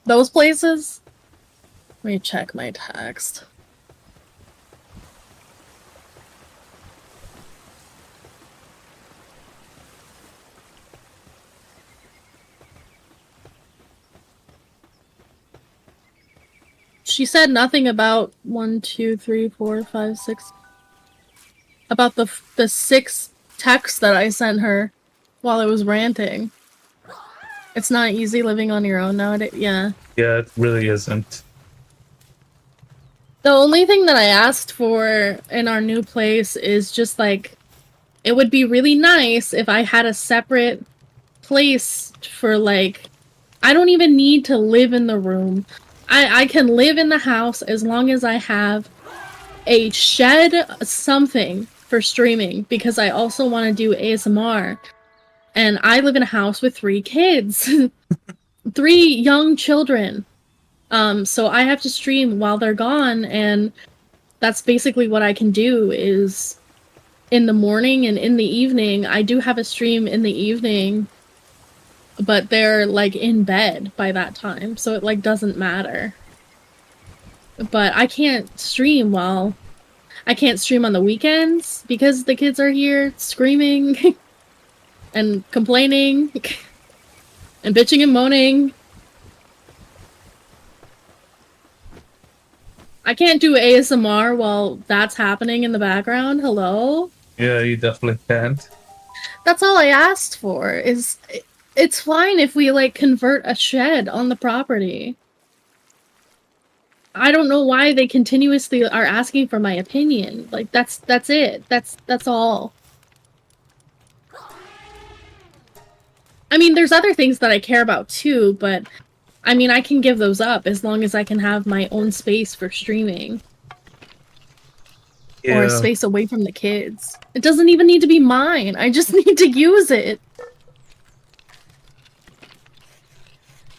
Those places? Let me check my text. She said nothing about 1, 2, 3, 4, 5, 6. About the 6 texts that I sent her while I was ranting. It's not easy living on your own nowadays. Yeah. Yeah, it really isn't. The only thing that I asked for in our new place is just like, it would be really nice if I had a separate place for like, I don't even need to live in the room. I can live in the house as long as I have a shed something for streaming, because I also want to do ASMR. And I live in a house with 3 kids. 3 young children. So I have to stream while they're gone, and that's basically what I can do is in the morning and in the evening. I do have a stream in the evening, but they're like in bed by that time, so it like doesn't matter. But I can't stream on the weekends because the kids are here screaming and complaining and bitching and moaning. I can't do ASMR while that's happening in the background. Hello? Yeah, you definitely can't. That's all I asked for. It's fine if we like convert a shed on the property. I don't know why they continuously are asking for my opinion. Like that's it. That's all. I mean, there's other things that I care about too, but I mean, I can give those up as long as I can have my own space for streaming. Yeah. Or a space away from the kids. It doesn't even need to be mine. I just need to use it.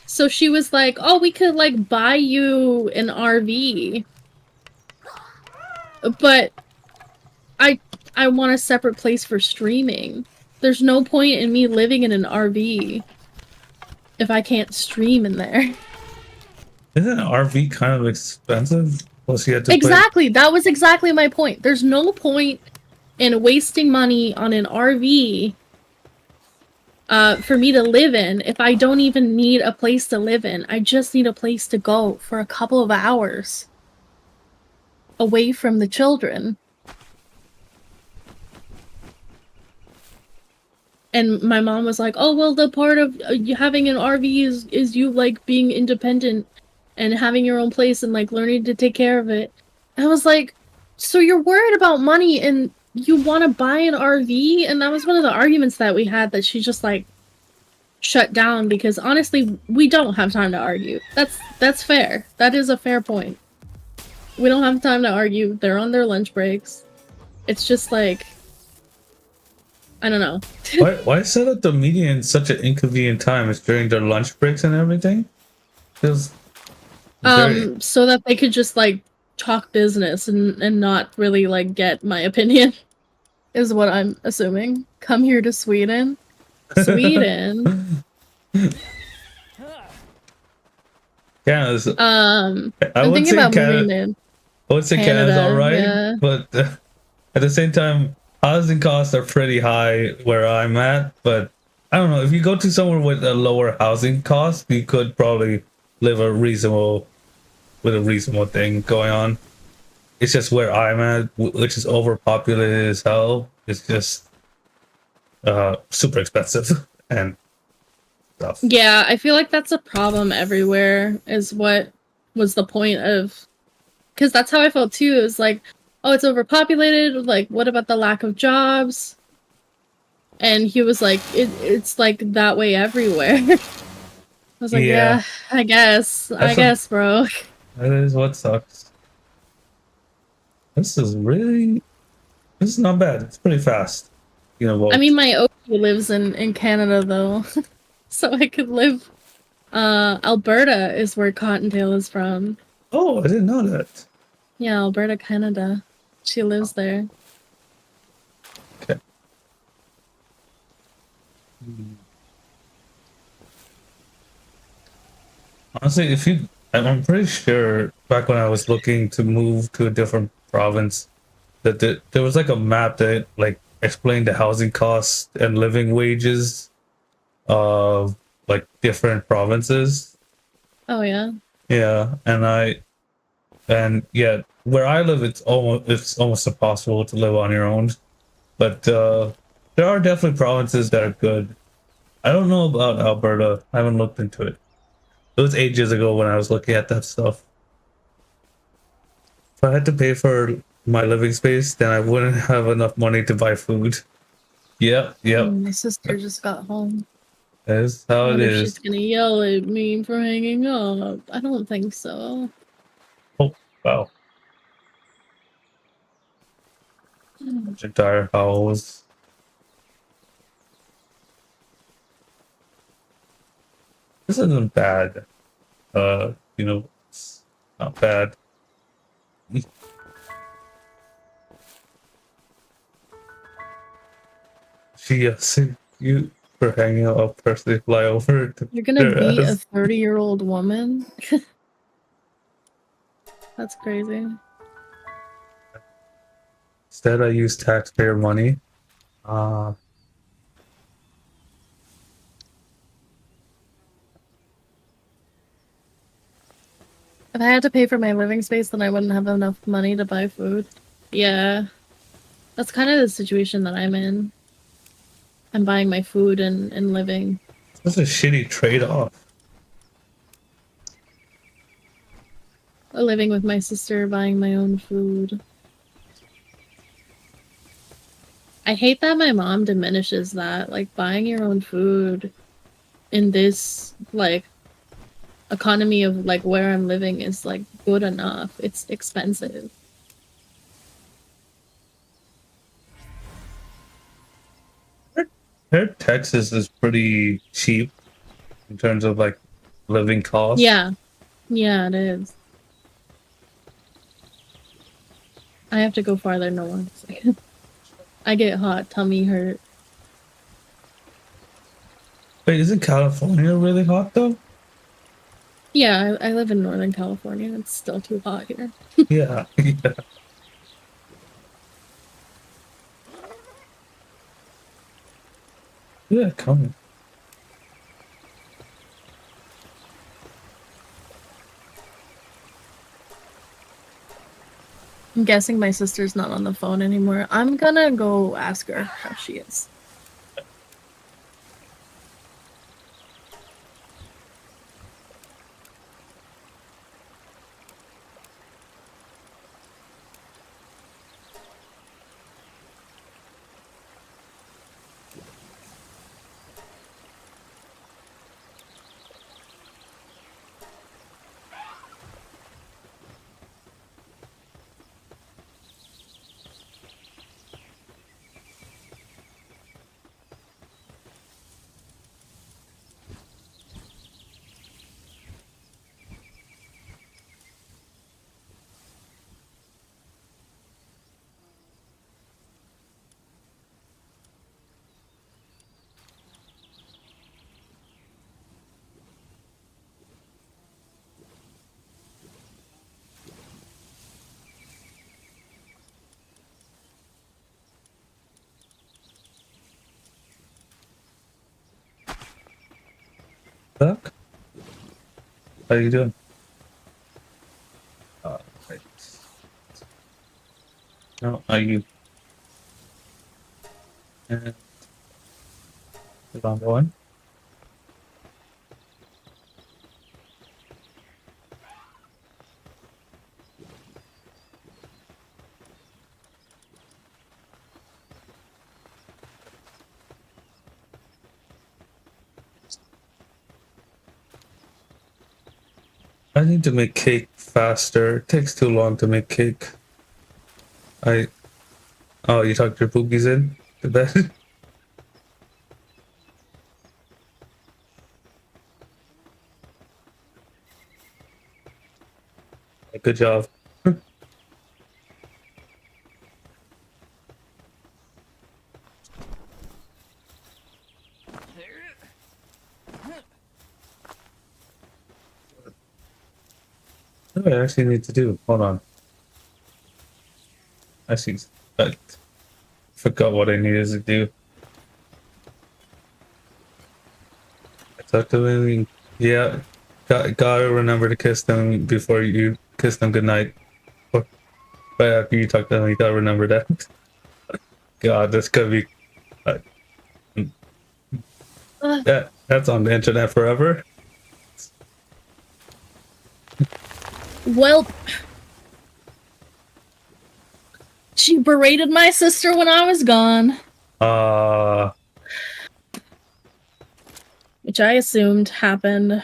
So she was like, oh, we could, like, buy you an RV. But I want a separate place for streaming. There's no point in me living in an RV if I can't stream in there. Isn't an RV kind of expensive? Plus you have to exactly. That was exactly my point. There's no point in wasting money on an RV for me to live in, if I don't even need a place to live in, I just need a place to go for a couple of hours away from the children. And my mom was like, oh, well, the part of having an RV is you, like, being independent and having your own place and, like, learning to take care of it. And I was like, so you're worried about money and you want to buy an RV? And that was one of the arguments that we had that she just, like, shut down, because honestly, we don't have time to argue. That's fair. That is a fair point. We don't have time to argue. They're on their lunch breaks. It's just like, I don't know. Why set up the meeting in such an inconvenient time? It's during their lunch breaks and everything? Feels so that they could just, like, talk business and not really, like, get my opinion, is what I'm assuming. Come here to Sweden. Sweden. Canada's, I'm would thinking say about Canada, moving in. I would say Canada's Canada, alright, yeah. but at the same time, housing costs are pretty high where I'm at. But I don't know, if you go to somewhere with a lower housing cost, you could probably live with a reasonable thing going on. It's just where I'm at, which is overpopulated as hell. It's just super expensive and stuff. Yeah, I feel like that's a problem everywhere, is what was the point of... Because that's how I felt too. It was like, oh, it's overpopulated. Like, what about the lack of jobs? And he was like, it's like that way everywhere. I was like, yeah, I guess. I guess, bro. That is what sucks. This is not bad. It's pretty fast. You know, I mean, my OG lives in Canada, though. So I could live... Alberta is where Cottontail is from. Oh, I didn't know that. Yeah, Alberta, Canada. She lives there. Okay. Honestly, I'm pretty sure back when I was looking to move to a different province, that there was like a map that like explained the housing costs and living wages of like different provinces. Oh yeah. Yeah, and yeah, where I live, it's almost impossible to live on your own. But there are definitely provinces that are good. I don't know about Alberta. I haven't looked into it. It was ages ago when I was looking at that stuff. If I had to pay for my living space, then I wouldn't have enough money to buy food. Yep. My sister just got home. That is how it is. She's gonna yell at me for hanging up. I don't think so. Oh, wow. Such a dire howls. This isn't bad. It's not bad. Yes, you for hanging out, I'll personally fly over to You're gonna their beat a ass. 30-year-old woman? That's crazy. Instead, I use taxpayer money. If I had to pay for my living space, then I wouldn't have enough money to buy food. Yeah. That's kind of the situation that I'm in. I'm buying my food and living. That's a shitty trade-off. Living with my sister, buying my own food. I hate that my mom diminishes that. Like, buying your own food in this, like, economy of, like, where I'm living is, like, good enough. It's expensive. Here, Texas is pretty cheap in terms of, like, living costs. Yeah. Yeah, it is. I have to go farther north. I get hot tummy hurt. Wait, isn't California really hot, though? Yeah, I live in Northern California. It's still too hot here. Yeah. Yeah, come. I'm guessing my sister's not on the phone anymore. I'm gonna go ask her how she is. Doc? How you doing? Right. No, are you? And the long one. I need to make cake faster. It takes too long to make cake. Oh, you tucked your poopies in to bed? Good job. What do I actually need to do? Hold on. I forgot what I needed to do. I talked to him. Yeah, gotta remember to kiss them before you kiss them goodnight. Right after you talk to them, you gotta remember that. God, this could be. That's on the internet forever. Well, she berated my sister when I was gone. Which I assumed happened.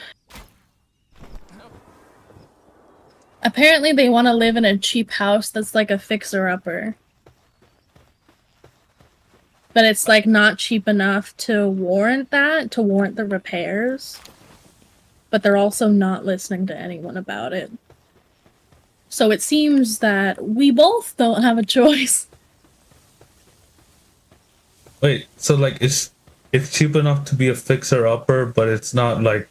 Apparently they want to live in a cheap house that's like a fixer-upper. But it's like not cheap enough to warrant that, to warrant the repairs. But they're also not listening to anyone about it. So it seems that we both don't have a choice. Wait, so like it's cheap enough to be a fixer upper, but it's not like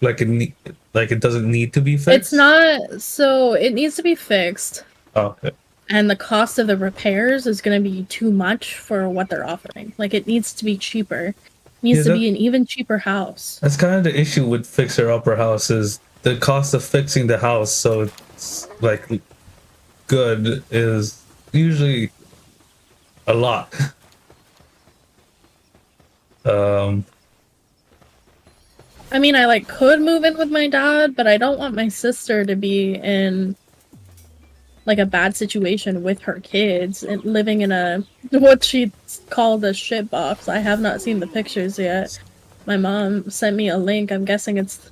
it doesn't need to be fixed? It's not, so it needs to be fixed. Oh, okay. And the cost of the repairs is going to be too much for what they're offering. Like, it needs to be cheaper. It needs to be an even cheaper house. That's kind of the issue with fixer upper houses. The cost of fixing the house, so it's like good, is usually a lot. I mean, I like could move in with my dad, but I don't want my sister to be in like a bad situation with her kids and living in a what she called a shit box. I have not seen the pictures yet. My mom sent me a link. I'm guessing it's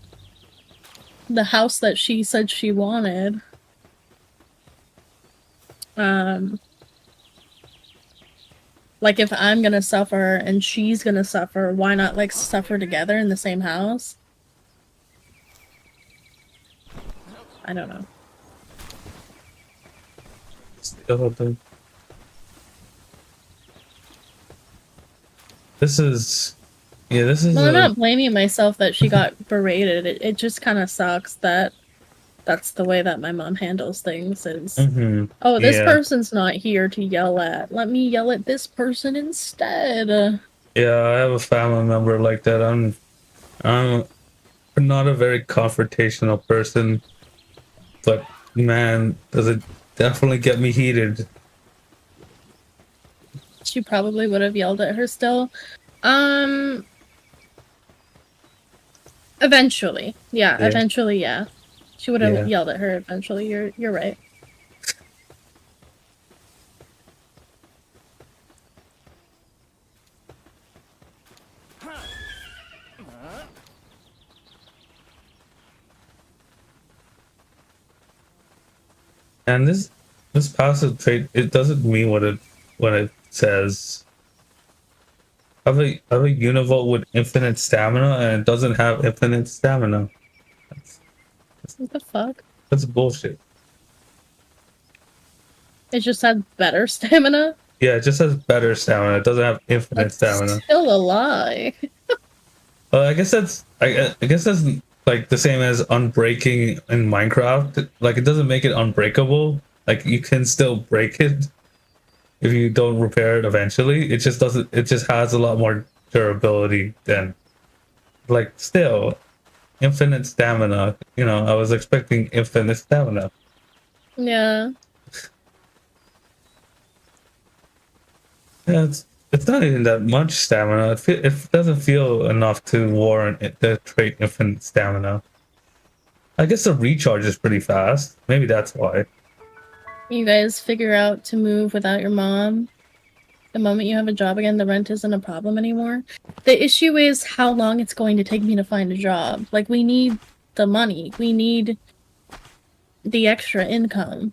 the house that she said she wanted. Like, if I'm gonna suffer and she's gonna suffer, why not, like, suffer together in the same house? I don't know. This is... Yeah, this is... Well, I'm not blaming myself that she got berated. It just kind of sucks that that's the way that my mom handles things. Is oh, this person's not here to yell at. Let me yell at this person instead. Yeah, I have a family member like that. I'm not a very confrontational person, but man, does it definitely get me heated. She probably would have yelled at her still. Eventually. Yeah, Yeah. eventually, yeah. She would have Yeah. yelled at her eventually. You're right. And this passive trait, it doesn't mean what it says. I have a univolt with infinite stamina, and it doesn't have infinite stamina. What the fuck? That's bullshit. It just had better stamina? Yeah, it just has better stamina. It doesn't have infinite That's stamina. still a lie. I guess I guess that's like the same as unbreaking in Minecraft. Like it doesn't make it unbreakable. Like you can still break it if you don't repair it eventually. It just doesn't. It just has a lot more durability than like still infinite stamina. You know, I was expecting infinite stamina. Yeah. Yeah, it's not even that much stamina. It doesn't feel enough to warrant the trait infinite stamina. I guess the recharge is pretty fast. Maybe that's why. You guys figure out to move without your mom. The moment you have a job again, the rent isn't a problem anymore. The issue is how long it's going to take me to find a job. Like, we need the money. We need the extra income.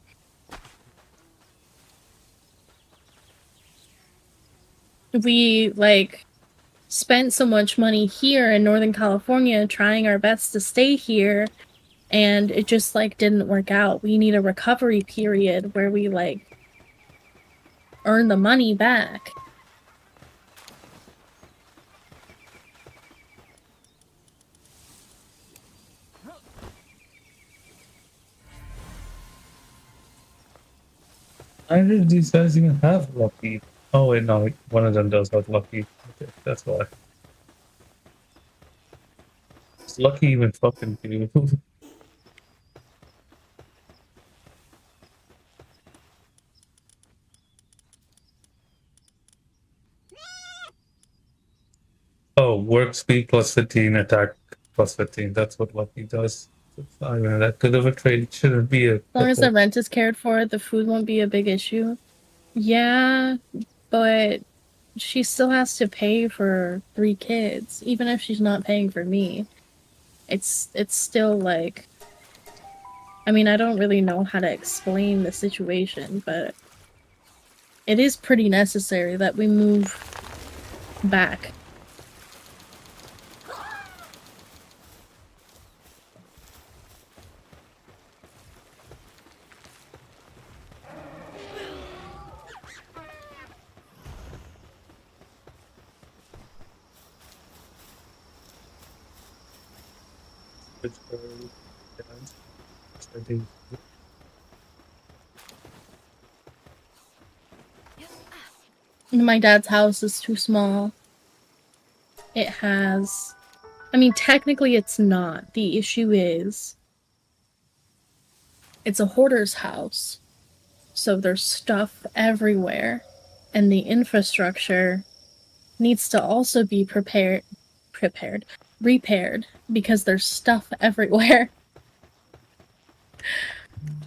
We, like, spent so much money here in Northern California trying our best to stay here, and it just, like, didn't work out. We need a recovery period where we, like, earn the money back. Why did these guys even have lucky? Oh wait, no, one of them does have lucky. Okay, that's why. It's lucky even fucking do. Oh, work speed plus 15, attack plus 15. That's what lucky does. I mean, that good of a trade shouldn't be a. As long as the rent is cared for, the food won't be a big issue. Yeah, but she still has to pay for 3 kids, even if she's not paying for me. It's still like, I mean, I don't really know how to explain the situation, but it is pretty necessary that we move back. My dad's house is too small. It has... I mean, technically it's not. The issue is... it's a hoarder's house. So there's stuff everywhere. And the infrastructure needs to also be repaired. Because there's stuff everywhere.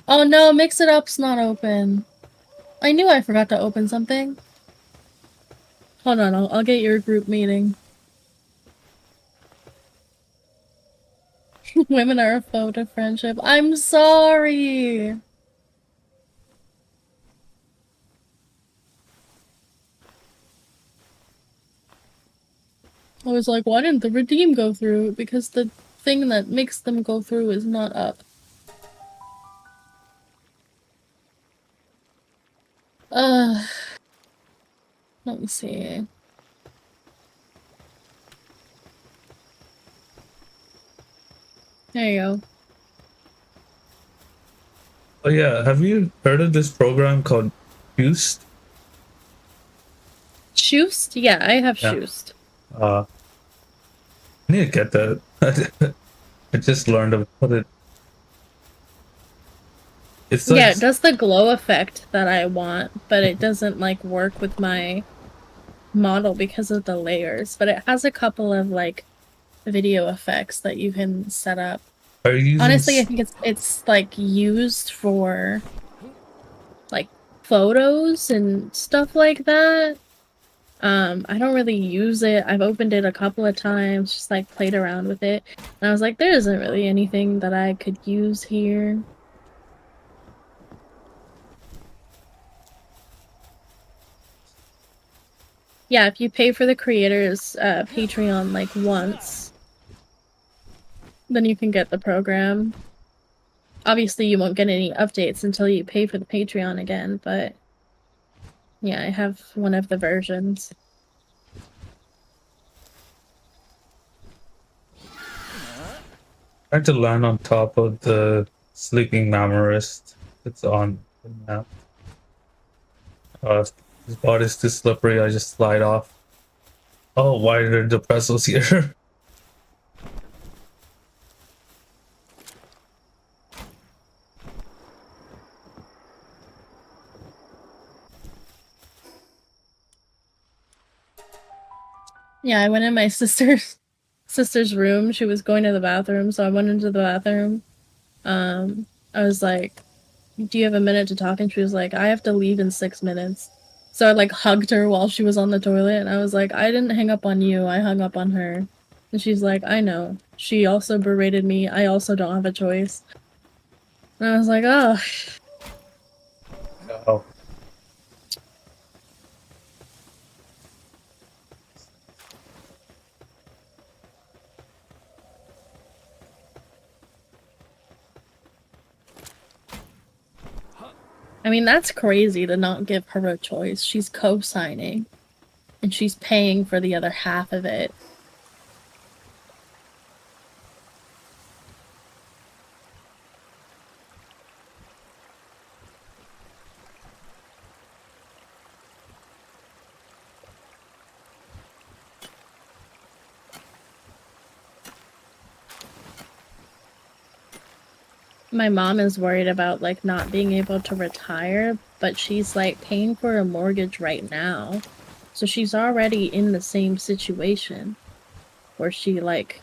Oh no, Mix It Up's not open. I knew I forgot to open something. Hold on, I'll get your group meeting. Women are a foe to friendship. I'm sorry! I was like, why didn't the redeem go through? Because the thing that makes them go through is not up. Let me see. There you go. Oh yeah, have you heard of this program called Juiced? Shoost? Yeah, I have Yeah. Shoost. I need to get that. I just learned about it. It's like Yeah, it does the glow effect that I want, but it doesn't like work with my model because of the layers. But it has a couple of like video effects that you can set up. are you using Honestly, I think it's like used for like photos and stuff like that. I don't really use it. I've opened it a couple of times, just like played around with it. And I was like, there isn't really anything that I could use here. Yeah, if you pay for the creators Patreon like once, then you can get the program. Obviously, you won't get any updates until you pay for the Patreon again, but yeah, I have one of the versions. trying to land on top of the sleeping mammarist that's on the map. His body's too slippery, I just slide off. Oh, why are the depressors here? Yeah, I went in my sister's room. She was going to the bathroom, so I went into the bathroom. I was like, do you have a minute to talk? And she was like, I have to leave in 6 minutes. So I like hugged her while she was on the toilet, and I was like, I didn't hang up on you, I hung up on her. And she's like, I know. She also berated me. I also don't have a choice. And I was like, oh. Oh. I mean, that's crazy to not give her a choice. She's co-signing, and she's paying for the other half of it. My mom is worried about like not being able to retire, but she's like paying for a mortgage right now. So she's already in the same situation where she like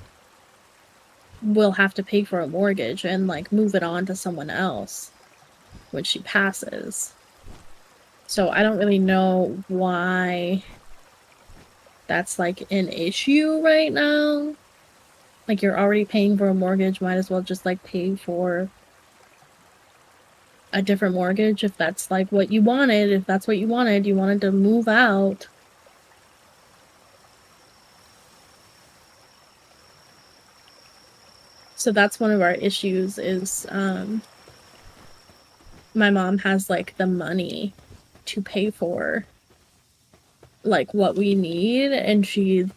will have to pay for a mortgage and like move it on to someone else when she passes. So I don't really know why that's like an issue right now. Like you're already paying for a mortgage, might as well just like pay for a different mortgage if that's like what you wanted. If that's what you wanted to move out. So that's one of our issues is my mom has like the money to pay for like what we need, and she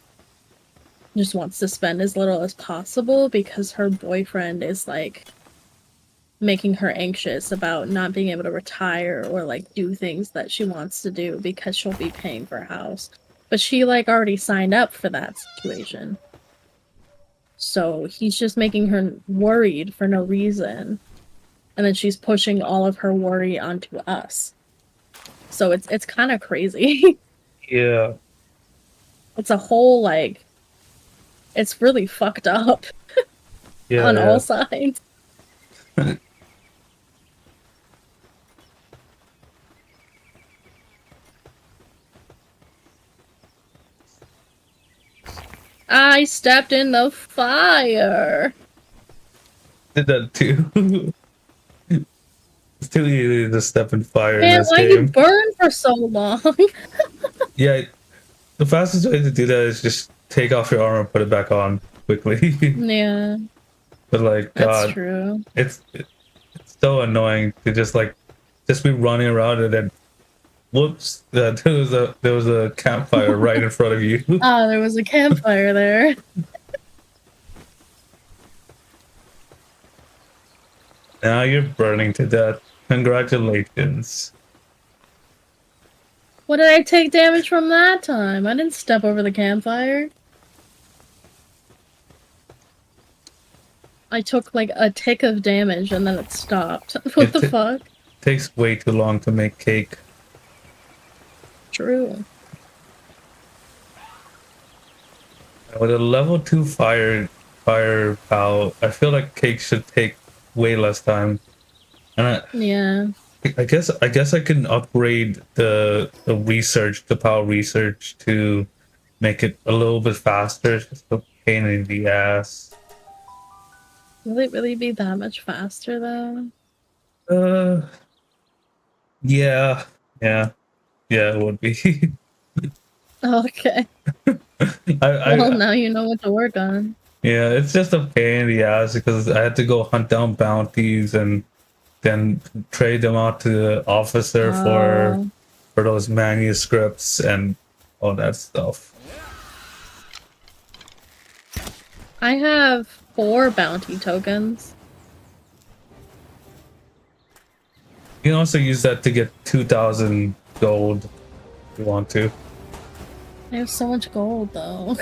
just wants to spend as little as possible because her boyfriend is like making her anxious about not being able to retire or like do things that she wants to do because she'll be paying for a house. But she like already signed up for that situation. So he's just making her worried for no reason. And then she's pushing all of her worry onto us. So it's kind of crazy. Yeah. It's a whole like it's really fucked up Yeah, on yeah. all sides. I stepped in the fire. Did that too. It's too easy to step in fire in Man, this why game. you burn for so long? Yeah, the fastest way to do that is just take off your armor and put it back on quickly. Yeah, But like, that's God, true. it's so annoying to just be running around and then whoops, there was a campfire right in front of you. Oh, there was a campfire there. Now you're burning to death. Congratulations. What did I take damage from that time? I didn't step over the campfire. I took like a tick of damage and then it stopped. What the fuck? Takes way too long to make cake. True. With a level 2 fire pow, I feel like cake should take way less time. And Yeah. I guess I can upgrade the research, the power research, to make it a little bit faster. It's just a pain in the ass. Will it really be that much faster though? Yeah, it would be. Okay. Well, now you know what to work on. Yeah, it's just a pain in the ass because I had to go hunt down bounties and then trade them out to the officer for those manuscripts and all that stuff. I have 4 bounty tokens. You can also use that to get 2,000 gold if you want to. I have so much gold though.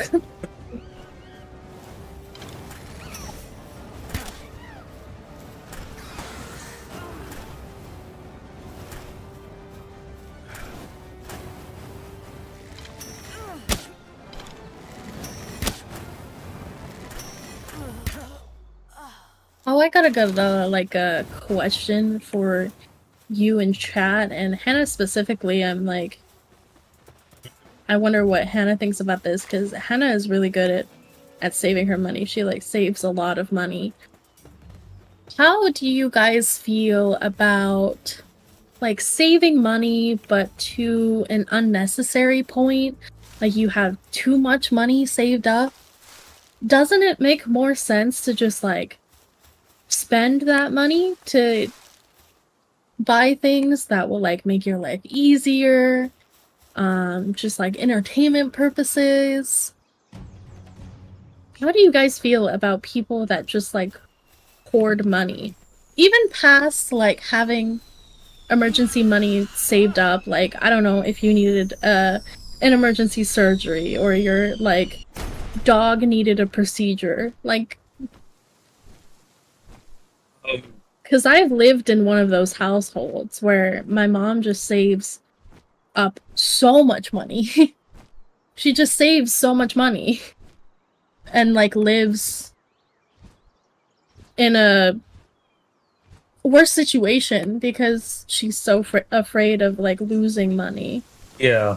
Oh, I got like a question for you in chat, and Hannah specifically. I'm like, I wonder what Hannah thinks about this, because Hannah is really good at saving her money. She like saves a lot of money. How do you guys feel about like saving money but to an unnecessary point? Like you have too much money saved up. Doesn't it make more sense to just like spend that money to buy things that will like make your life easier, just like entertainment purposes? How do you guys feel about people that just like hoard money, even past like having emergency money saved up? Like, I don't know, if you needed an emergency surgery or your like dog needed a procedure, like, because I've lived in one of those households where my mom just saves up so much money. She just saves so much money and like lives in a worse situation because she's so afraid of like losing money. Yeah.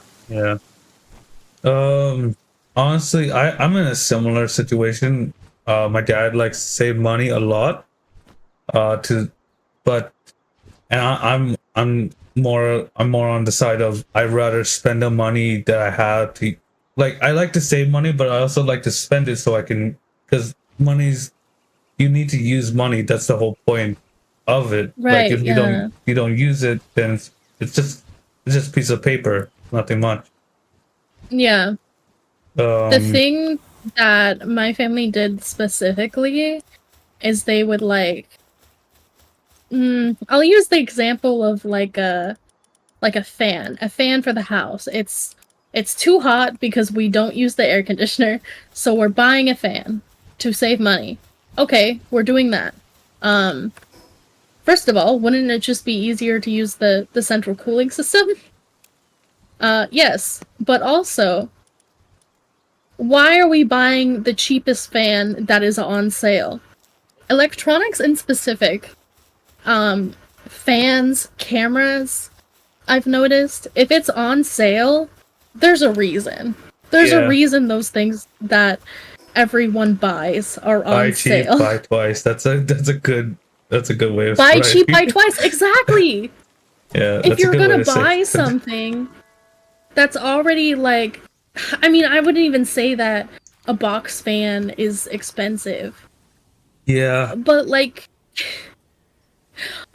Honestly, I'm in a similar situation. My dad likes to save money a lot. I'm more on the side of I'd rather spend the money that I have to, like, I like to save money, but I also like to spend it so I can, because you need to use money. That's the whole point of it. Right. Like if you don't use it, then it's just a piece of paper, nothing much. Yeah. The thing that my family did specifically is they would like, I'll use the example of like a fan for the house. It's too hot because we don't use the air conditioner, so we're buying a fan to save money. Okay, we're doing that. First of all, wouldn't it just be easier to use the central cooling system? Yes, but also, why are we buying the cheapest fan that is on sale? Electronics in specific, fans, cameras, I've noticed, if it's on sale, there's a reason. There's a reason those things that everyone buys are on sale. Buy cheap, buy twice. That's a good way of buy cheap, buy twice. Exactly. Yeah. If you're gonna buy something that's already like, I mean, I wouldn't even say that a box fan is expensive. Yeah. But like,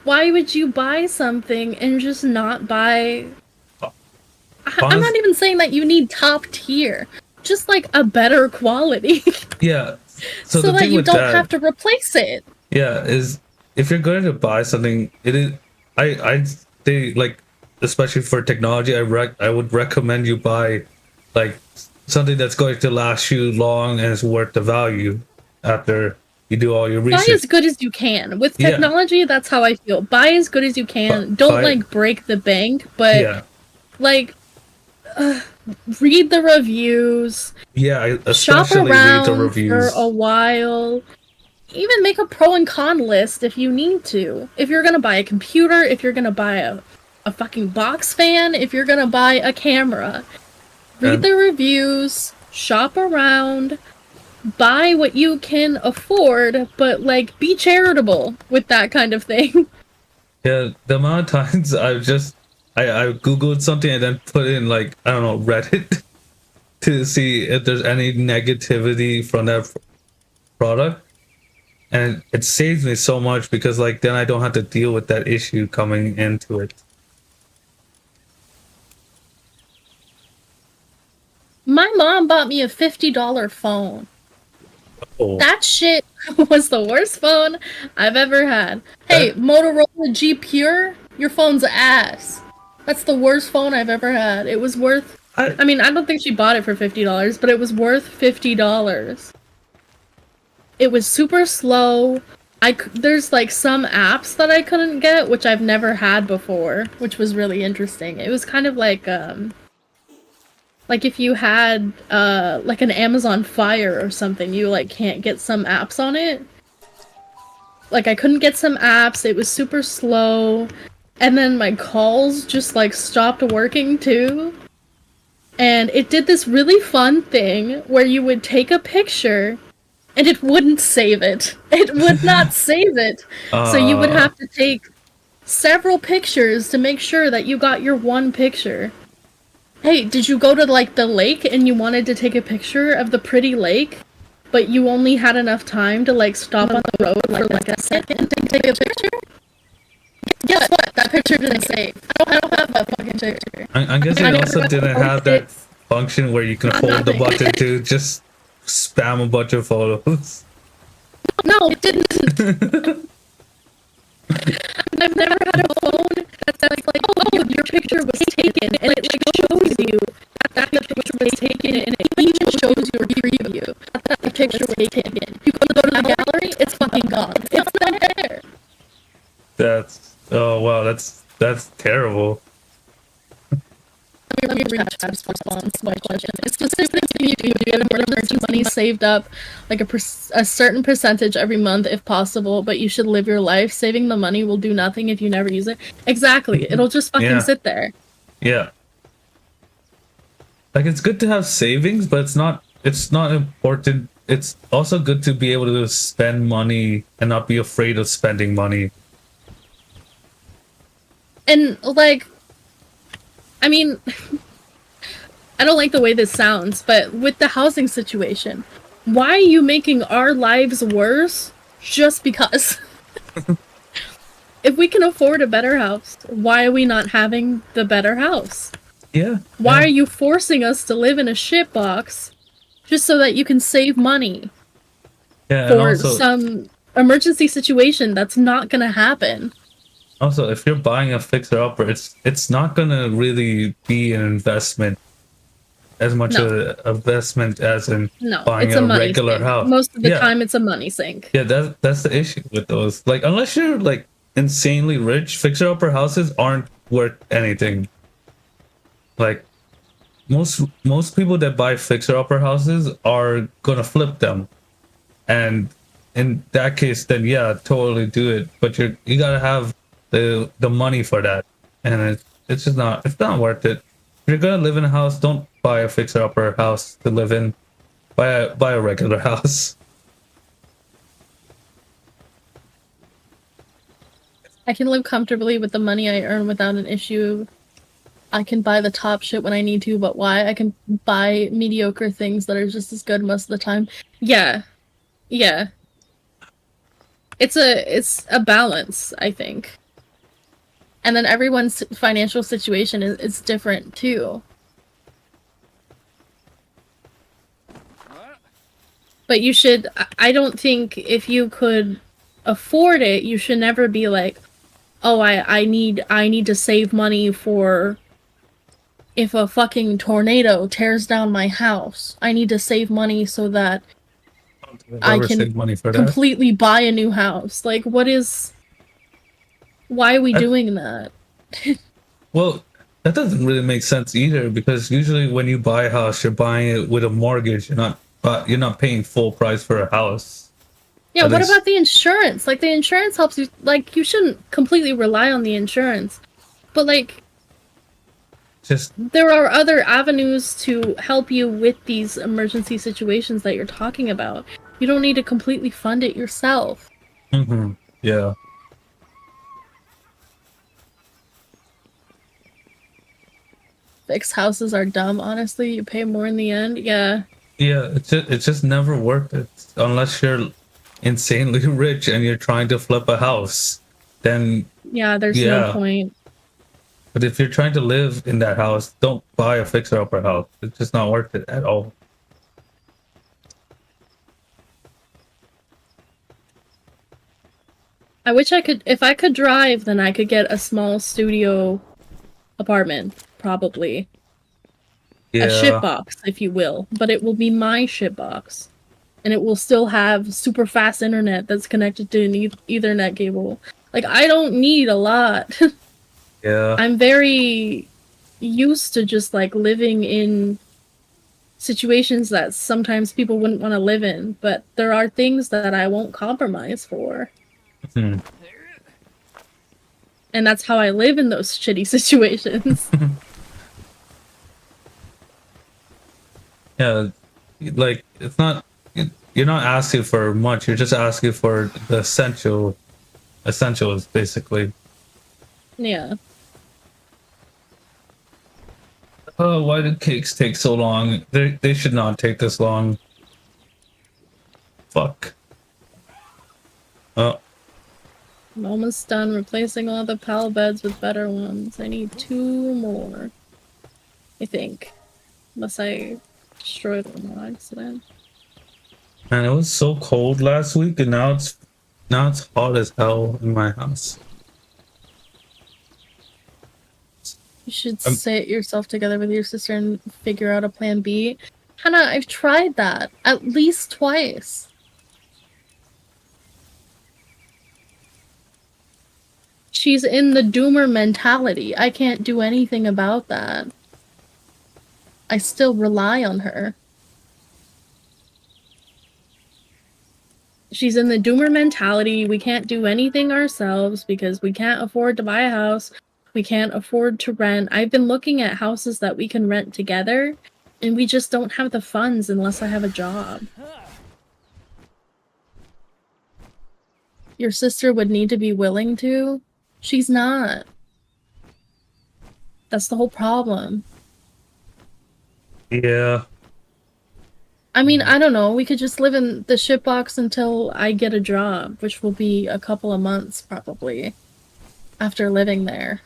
why would you buy something and just not buy? I'm not even saying that you need top tier, just like a better quality. Yeah. So that you don't have to replace it. Yeah, is if you're going to buy something, it is. I'd say, like, especially for technology, I would recommend you buy like something that's going to last you long and is worth the value after you do all your Buy research. as good as you can. With technology, that's how I feel. Buy as good as you can. Don't like break the bank, but like read the reviews. Yeah, shop especially around read the reviews for a while. Even make a pro and con list if you need to. If you're gonna buy a computer, if you're gonna buy a fucking box fan, if you're gonna buy a camera, read the reviews, shop around, buy what you can afford, but like be charitable with that kind of thing. Yeah, the amount of times I googled something and then put in like, I don't know, Reddit to see if there's any negativity from that product, and it saves me so much because like then I don't have to deal with that issue coming into it. My mom bought me a $50 phone. Oh. That shit was the worst phone I've ever had. Hey, Motorola G Pure, your phone's ass. That's the worst phone I've ever had. It was worth... I mean, I don't think she bought it for $50, but it was worth $50. It was super slow. There's like some apps that I couldn't get, which I've never had before, which was really interesting. It was kind of like if you had like an Amazon Fire or something, you like can't get some apps on it. Like I couldn't get some apps. It was super slow. And then my calls just like stopped working too. And it did this really fun thing where you would take a picture and it wouldn't save it. It would not save it. So you would have to take several pictures to make sure that you got your one picture. Hey, did you go to like the lake and you wanted to take a picture of the pretty lake, but you only had enough time to like stop on the road for like a second and take a picture? Guess what? That picture didn't save. I don't have that fucking picture. I guess it also didn't have that function where you can hold the button to just spam a bunch of photos. No, it didn't. I've never had a phone that's like, oh, your picture was taken, and it like shows you that the picture was taken, and it even shows your preview that the picture was taken. You go to the gallery, it's fucking gone. It's not there. That's terrible. Let me read Chab's response to my question. It's the same thing you do. You have emergency money saved up, like a certain percentage every month if possible, but you should live your life. Saving the money will do nothing if you never use it. Exactly. It'll just fucking sit there. Yeah. Like, it's good to have savings, but it's not important. It's also good to be able to spend money and not be afraid of spending money. And, like, I mean, I don't like the way this sounds, but with the housing situation, why are you making our lives worse just because? If we can afford a better house, why are we not having the better house? Yeah. Why are you forcing us to live in a shitbox just so that you can save money for some emergency situation that's not gonna happen? Also, if you're buying a fixer-upper, it's not gonna really be an investment as much an investment as in buying a regular sink. house. Most of the time, it's a money sink. Yeah, that's the issue with those. Like, unless you're like insanely rich, fixer-upper houses aren't worth anything. Like, most people that buy fixer-upper houses are gonna flip them, and in that case, then yeah, totally do it. But you gotta have the money for that, and it's just not worth it. If you're gonna live in a house, don't buy a fixer-upper house to live in. Buy a regular house. I can live comfortably with the money I earn without an issue. I can buy the top shit when I need to, but why? I can buy mediocre things that are just as good most of the time. Yeah. It's a balance, I think. And then everyone's financial situation is different too. But you should, I don't think if you could afford it, you should never be like, oh, I need to save money for if a fucking tornado tears down my house. I need to save money so that I've I ever can saved money for that. completely buy a new house. Like, why are we doing that? Well, that doesn't really make sense either, because usually when you buy a house, you're buying it with a mortgage. You're not paying full price for a house. Yeah, At what least about the insurance? Like, the insurance helps you. Like, you shouldn't completely rely on the insurance. But, like, just there are other avenues to help you with these emergency situations that you're talking about. You don't need to completely fund it yourself. yeah. Fixed houses are dumb, honestly. You pay more in the end. Yeah. Yeah, it's just never worth it unless you're insanely rich and you're trying to flip a house. Then Yeah, there's no yeah. point. But if you're trying to live in that house, don't buy a fixer-upper house. It's just not worth it at all. I wish I could, if I could drive, then I could get a small studio apartment, probably. Yeah. A shitbox, if you will. But it will be my shitbox. And it will still have super fast internet that's connected to an Ethernet cable. Like, I don't need a lot. Yeah. I'm very used to just, like, living in situations that sometimes people wouldn't want to live in. But there are things that I won't compromise for. And that's how I live in those shitty situations. Yeah, like it's not, you're not asking for much, you're just asking for the essentials basically. Yeah. Oh, why did cakes take so long? They should not take this long. Fuck. Oh. I'm almost done replacing all the pal beds with better ones. I need 2 more. I think. Unless I destroyed them on accident. Man, it was so cold last week, and now it's hot as hell in my house. You should sit yourself together with your sister and figure out a plan B. Hannah, I've tried that at least twice. She's in the doomer mentality. I can't do anything about that. I still rely on her. She's in the doomer mentality. We can't do anything ourselves because we can't afford to buy a house. We can't afford to rent. I've been looking at houses that we can rent together, and we just don't have the funds unless I have a job. Your sister would need to be willing to. She's not. That's the whole problem. Yeah. I mean, I don't know. We could just live in the shitbox until I get a job, which will be a couple of months, probably, after living there.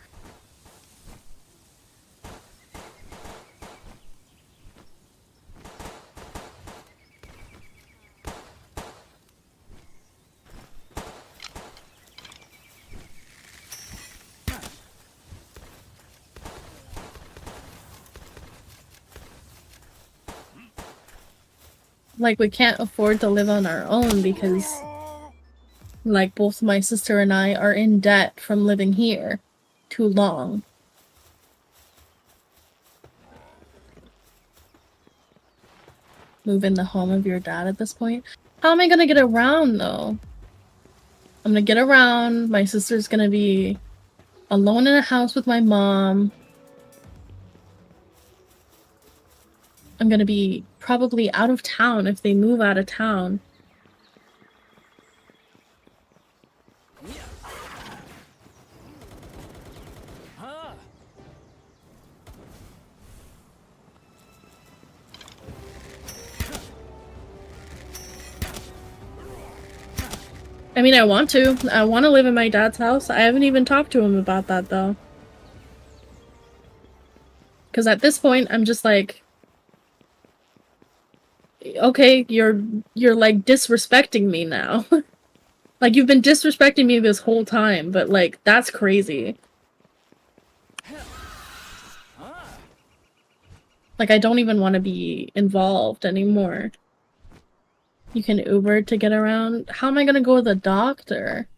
Like, we can't afford to live on our own because, like, both my sister and I are in debt from living here too long. Move in the home of your dad at this point? How am I gonna get around, though? I'm gonna get around. My sister's gonna be alone in a house with my mom. I'm gonna be probably out of town if they move out of town. I mean, I want to. I want to live in my dad's house. I haven't even talked to him about that, though. Because at this point, I'm just like, okay, you're like disrespecting me now. Like, you've been disrespecting me this whole time, but like, that's crazy. Like, I don't even want to be involved anymore. You can Uber to get around. How am I gonna go to the doctor?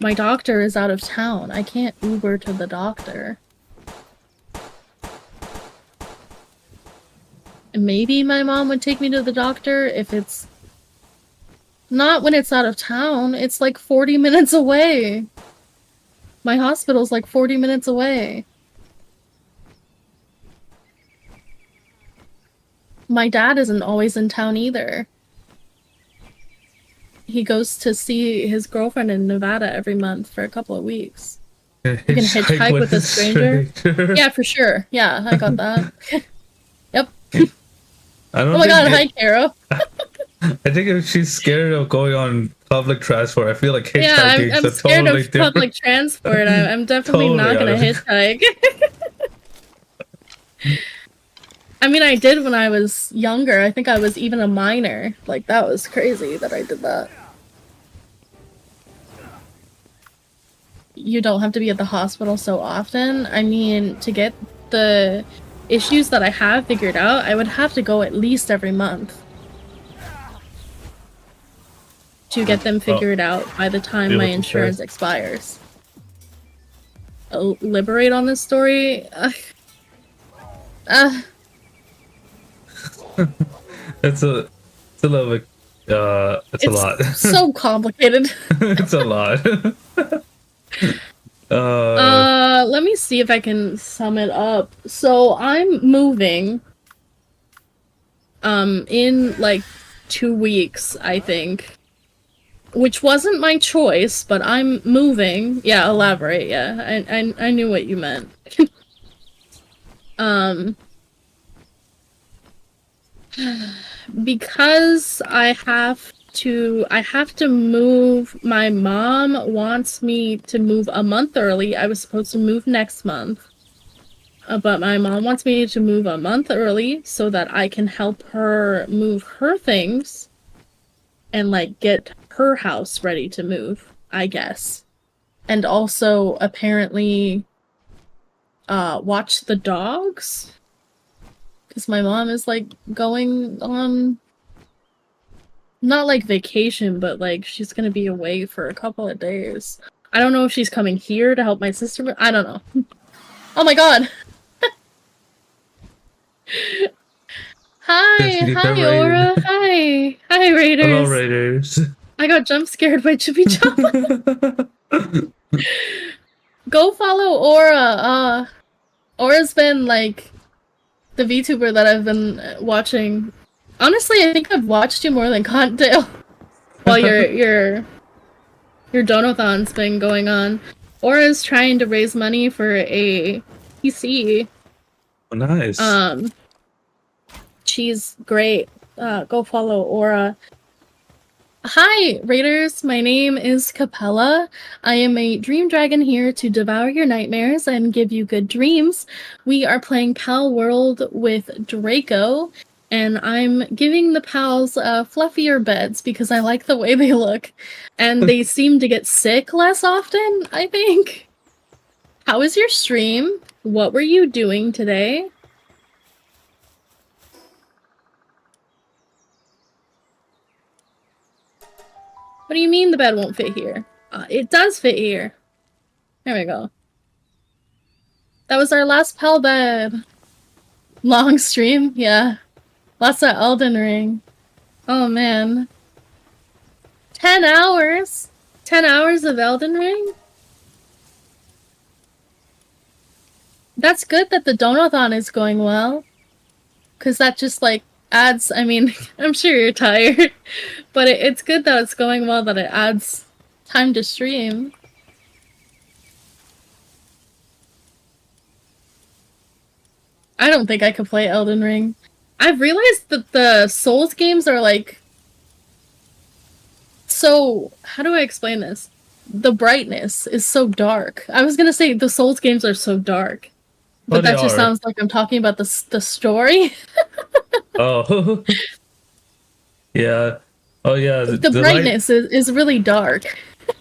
My doctor is out of town. I can't Uber to the doctor. Maybe my mom would take me to the doctor if it's... Not when it's out of town. It's like 40 minutes away. My hospital's like 40 minutes away. My dad isn't always in town either. He goes to see his girlfriend in Nevada every month for a couple of weeks. You can hitchhike with a stranger. Yeah, for sure. Yeah, I got that. Yep. Oh my god, hi, Caro. I think if she's scared of going on public transport, I feel like hitchhiking yeah, I'm is scared totally of public transport. I'm definitely Totally not gonna hitchhike. I mean, I did when I was younger. I think I was even a minor. Like, that was crazy that I did that. You don't have to be at the hospital so often. I mean, to get the issues that I have figured out, I would have to go at least every month to get them figured out by the time my insurance expires. Elaborate on this story? It's a little bit, it's a lot. So complicated. It's a lot. Let me see if I can sum it up. So I'm moving in like 2 weeks, I think. Which wasn't my choice, but I'm moving. Yeah, elaborate, yeah. I knew what you meant. Because I have to move. My mom wants me to move a month early. I was supposed to move next month. But my mom wants me to move a month early so that I can help her move her things and like get her house ready to move, I guess. And also apparently watch the dogs. Because my mom is like going on, not like vacation, but like she's gonna be away for a couple of days. I don't know if she's coming here to help my sister. I don't know. Oh my god. Hi, Aura. Hi, Raiders. Hello, Raiders. I got jump scared by Chibi Chop. Go follow Aura. Aura's been like the VTuber that I've been watching. Honestly, I think I've watched you more than Cottontail while your donathon's been going on. Aura's trying to raise money for a PC. Oh, nice. She's great. Go follow Aura. Hi, Raiders. My name is Capella. I am a dream dragon here to devour your nightmares and give you good dreams. We are playing Pal World with Draco, and I'm giving the pals fluffier beds because I like the way they look. And they seem to get sick less often, I think. How was your stream? What were you doing today? What do you mean the bed won't fit here? It does fit here. There we go. That was our last pal bed. Long stream? Yeah. Lots of Elden Ring. Oh man. 10 hours? 10 hours of Elden Ring? That's good that the donathon is going well. Because that just like adds, I mean, I'm sure you're tired, but it's good that it's going well, that it adds time to stream. I don't think I could play Elden Ring. I've realized that the Souls games are like... So, how do I explain this? The brightness is so dark. I was gonna say the Souls games are so dark. But that just sounds like I'm talking about the story. Oh. Yeah. Oh yeah. The brightness is really dark.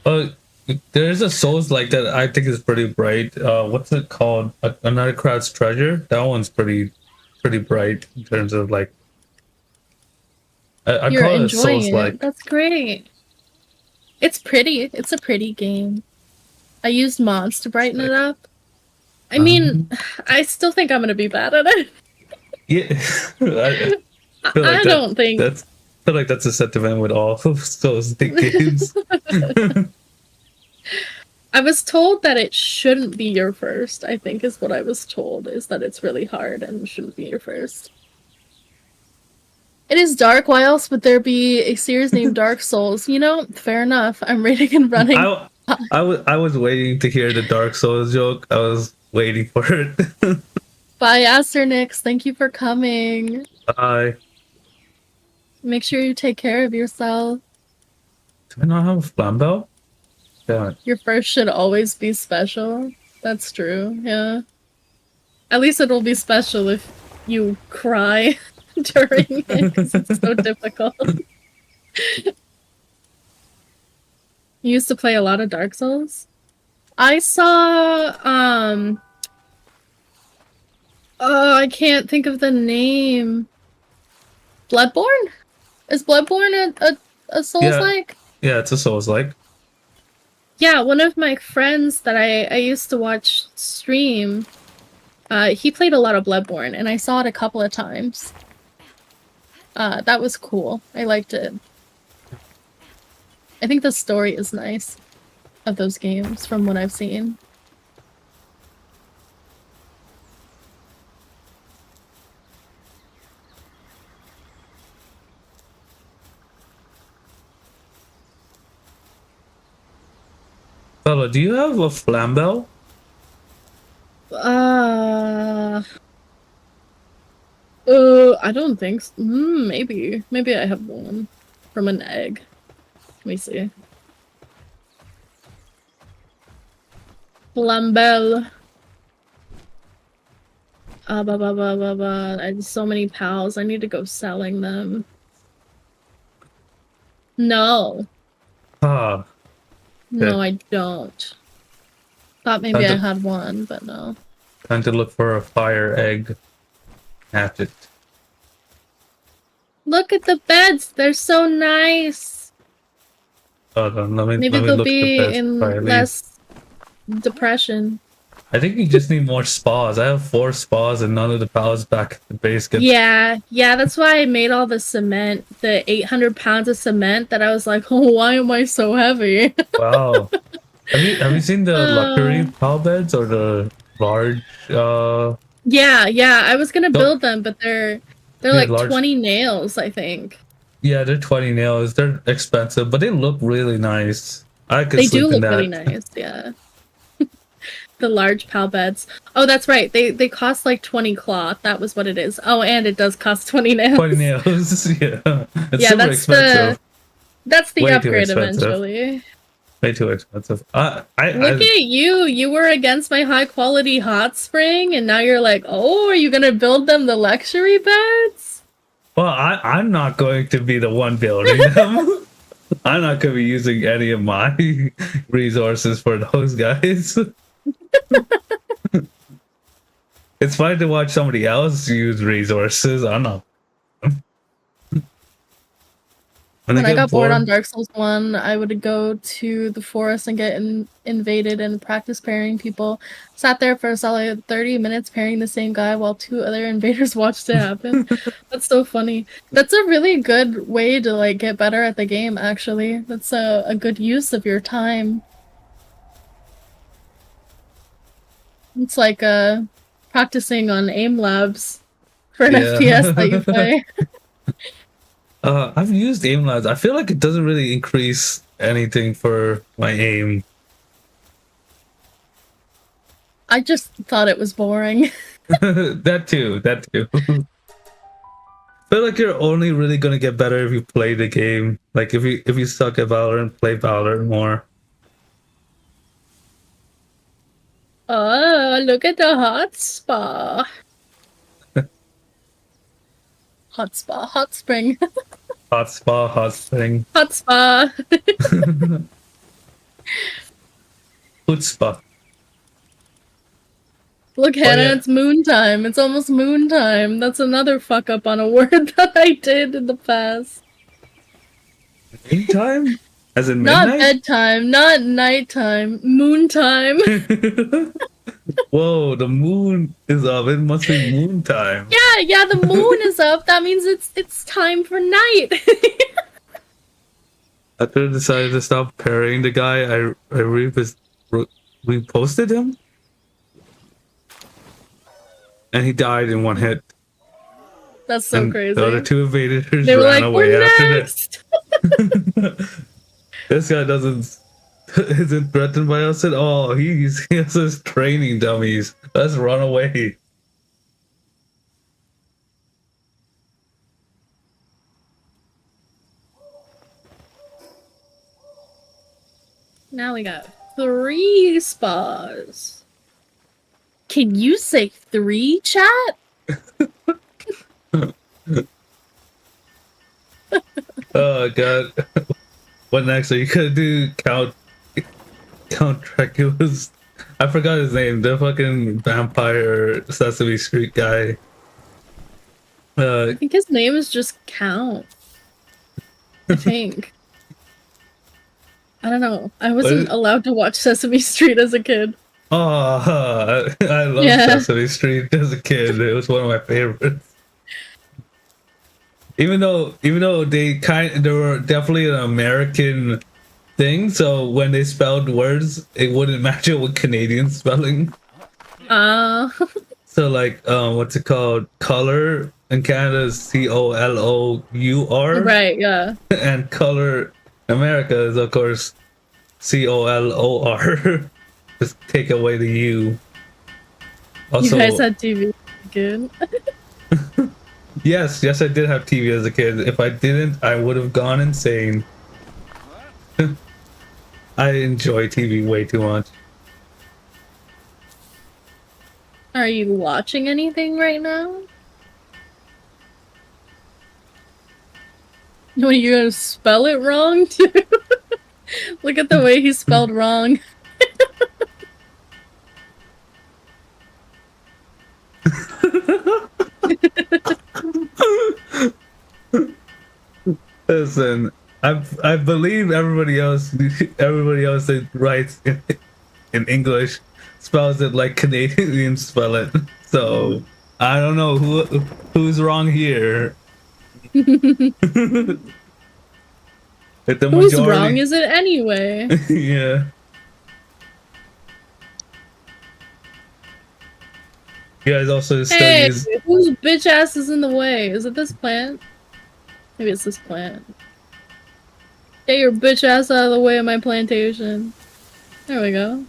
Oh, there's a Souls like that I think is pretty bright. What's it called? Another Crowd's Treasure? That one's pretty bright in terms of like I You're call it enjoying Souls it. like. That's great. It's pretty. It's a pretty game. I used mods to brighten it up. I mean, I still think I'm gonna be bad at it. Yeah, I feel like I don't think. I feel like that's a sentiment with all Souls games. I was told that it shouldn't be your first, I think is what I was told, is that it's really hard and shouldn't be your first. It is dark, why else would there be a series named Dark Souls? You know, fair enough. I'm reading and running. I was waiting to hear the Dark Souls joke. I was waiting for it. Bye, Asternix. Thank you for coming. Bye. Make sure you take care of yourself. Do I not have a flambeau? Yeah. Your first should always be special. That's true, yeah. At least it'll be special if you cry during it, because it's so difficult. You used to play a lot of Dark Souls? I saw, oh, I can't think of the name. Bloodborne? Is Bloodborne a Souls-like? Yeah, it's a Souls-like. Yeah, one of my friends that I used to watch stream, he played a lot of Bloodborne, and I saw it a couple of times. That was cool. I liked it. I think the story is nice of those games, from what I've seen. Bella, do you have a flambeau? I don't think so. Maybe. Maybe I have one. From an egg. Let me see. Flambelle. I have so many pals. I need to go selling them. No. Ah. No, I don't. Thought maybe I had one, but no. Time to look for a fire egg. Hatchet. Look at the beds. They're so nice. Hold on, Maybe they'll be in less depression. I think you just need more spas. I have 4 spas and none of the pals back at the base get. Yeah, that's why I made all the cement, the 800 pounds of cement that I was like, oh, why am I so heavy? Wow. Have you seen the luxury pal beds or the large Yeah, I was gonna build them, but they're like large... 20 nails, I think. Yeah, they're 20 nails. They're expensive, but they look really nice. They do look really nice, yeah. The large pal beds. Oh, that's right. They cost like 20 cloth. That was what it is. Oh, and it does cost 20 nails. 20 nails, yeah. It's yeah, super expensive. That's the upgrade eventually. Way too expensive. Look at you. You were against my high quality hot spring, and now you're like, oh, are you gonna build them the luxury beds? Well, I'm not going to be the one building them. I'm not going to be using any of my resources for those guys. It's fine to watch somebody else use resources. I'm not. When I got bored on Dark Souls 1, I would go to the forest and get invaded and practice parrying people. Sat there for a solid 30 minutes parrying the same guy while 2 other invaders watched it happen. That's so funny. That's a really good way to like get better at the game, actually. That's a good use of your time. It's like practicing on aim labs for an FPS that you play. I've used aim labs. I feel like it doesn't really increase anything for my aim. I just thought it was boring. That too. I feel like you're only really gonna get better if you play the game. Like if you suck at Valorant, play Valorant more. Oh, look at the hot spa. Hot spa, hot spring. Hot spa, hot spring. Hot spa. Food spa. Look, Hannah, it's moon time. It's almost moon time. That's another fuck up on a word that I did in the past. Meantime? As in Not midnight? bedtime, not nighttime, moon time. Whoa, the moon is up. It must be moon time. Yeah, the moon is up. That means it's time for night. After I decided to stop parrying the guy, I reposted him, and he died in one hit. That's so and crazy. The other two invaders They were ran like, away "We're after next." This guy isn't threatened by us at all. He has his training dummies. Let's run away. Now we got 3 spas. Can you say 3, chat? Oh god. What next? Are you gonna do Count Dracula's? I forgot his name. The fucking vampire Sesame Street guy. I think his name is just Count. I think. I don't know. I wasn't allowed to watch Sesame Street as a kid. Oh, I love Sesame Street as a kid. It was one of my favorites. Even though they were definitely an American thing, so when they spelled words, it wouldn't match up with Canadian spelling. So like, what's it called? Color in Canada is COLOUR. Right, yeah. And color in America is of course COLOR. Just take away the U. Also, you guys had TV again. Yes, I did have TV as a kid. If I didn't, I would have gone insane. I enjoy TV way too much. Are you watching anything right now? No, you're gonna spell it wrong too? Look at the way he spelled wrong. Listen, I believe everybody else that writes in English spells it like Canadians spell it. So I don't know who's wrong here. Whose wrong is it anyway? Yeah. You guys also still use. Whose bitch ass is in the way? Is it this plant? Maybe it's this plant. Get your bitch ass out of the way of my plantation. There we go.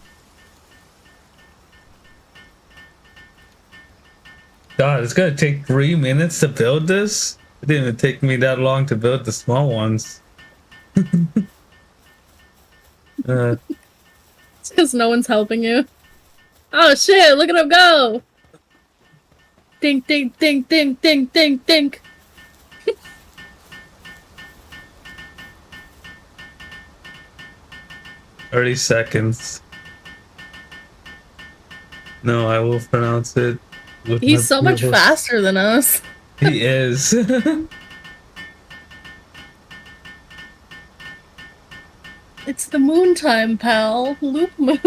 God, it's gonna take 3 minutes to build this? It didn't even take me that long to build the small ones. It's because no one's helping you. Oh shit, look at him go! Dink, dink, dink, dink, dink, dink, dink. 30 seconds. No, I will pronounce it. He's so much faster than us. He is. It's the moon time, pal. Loop moon.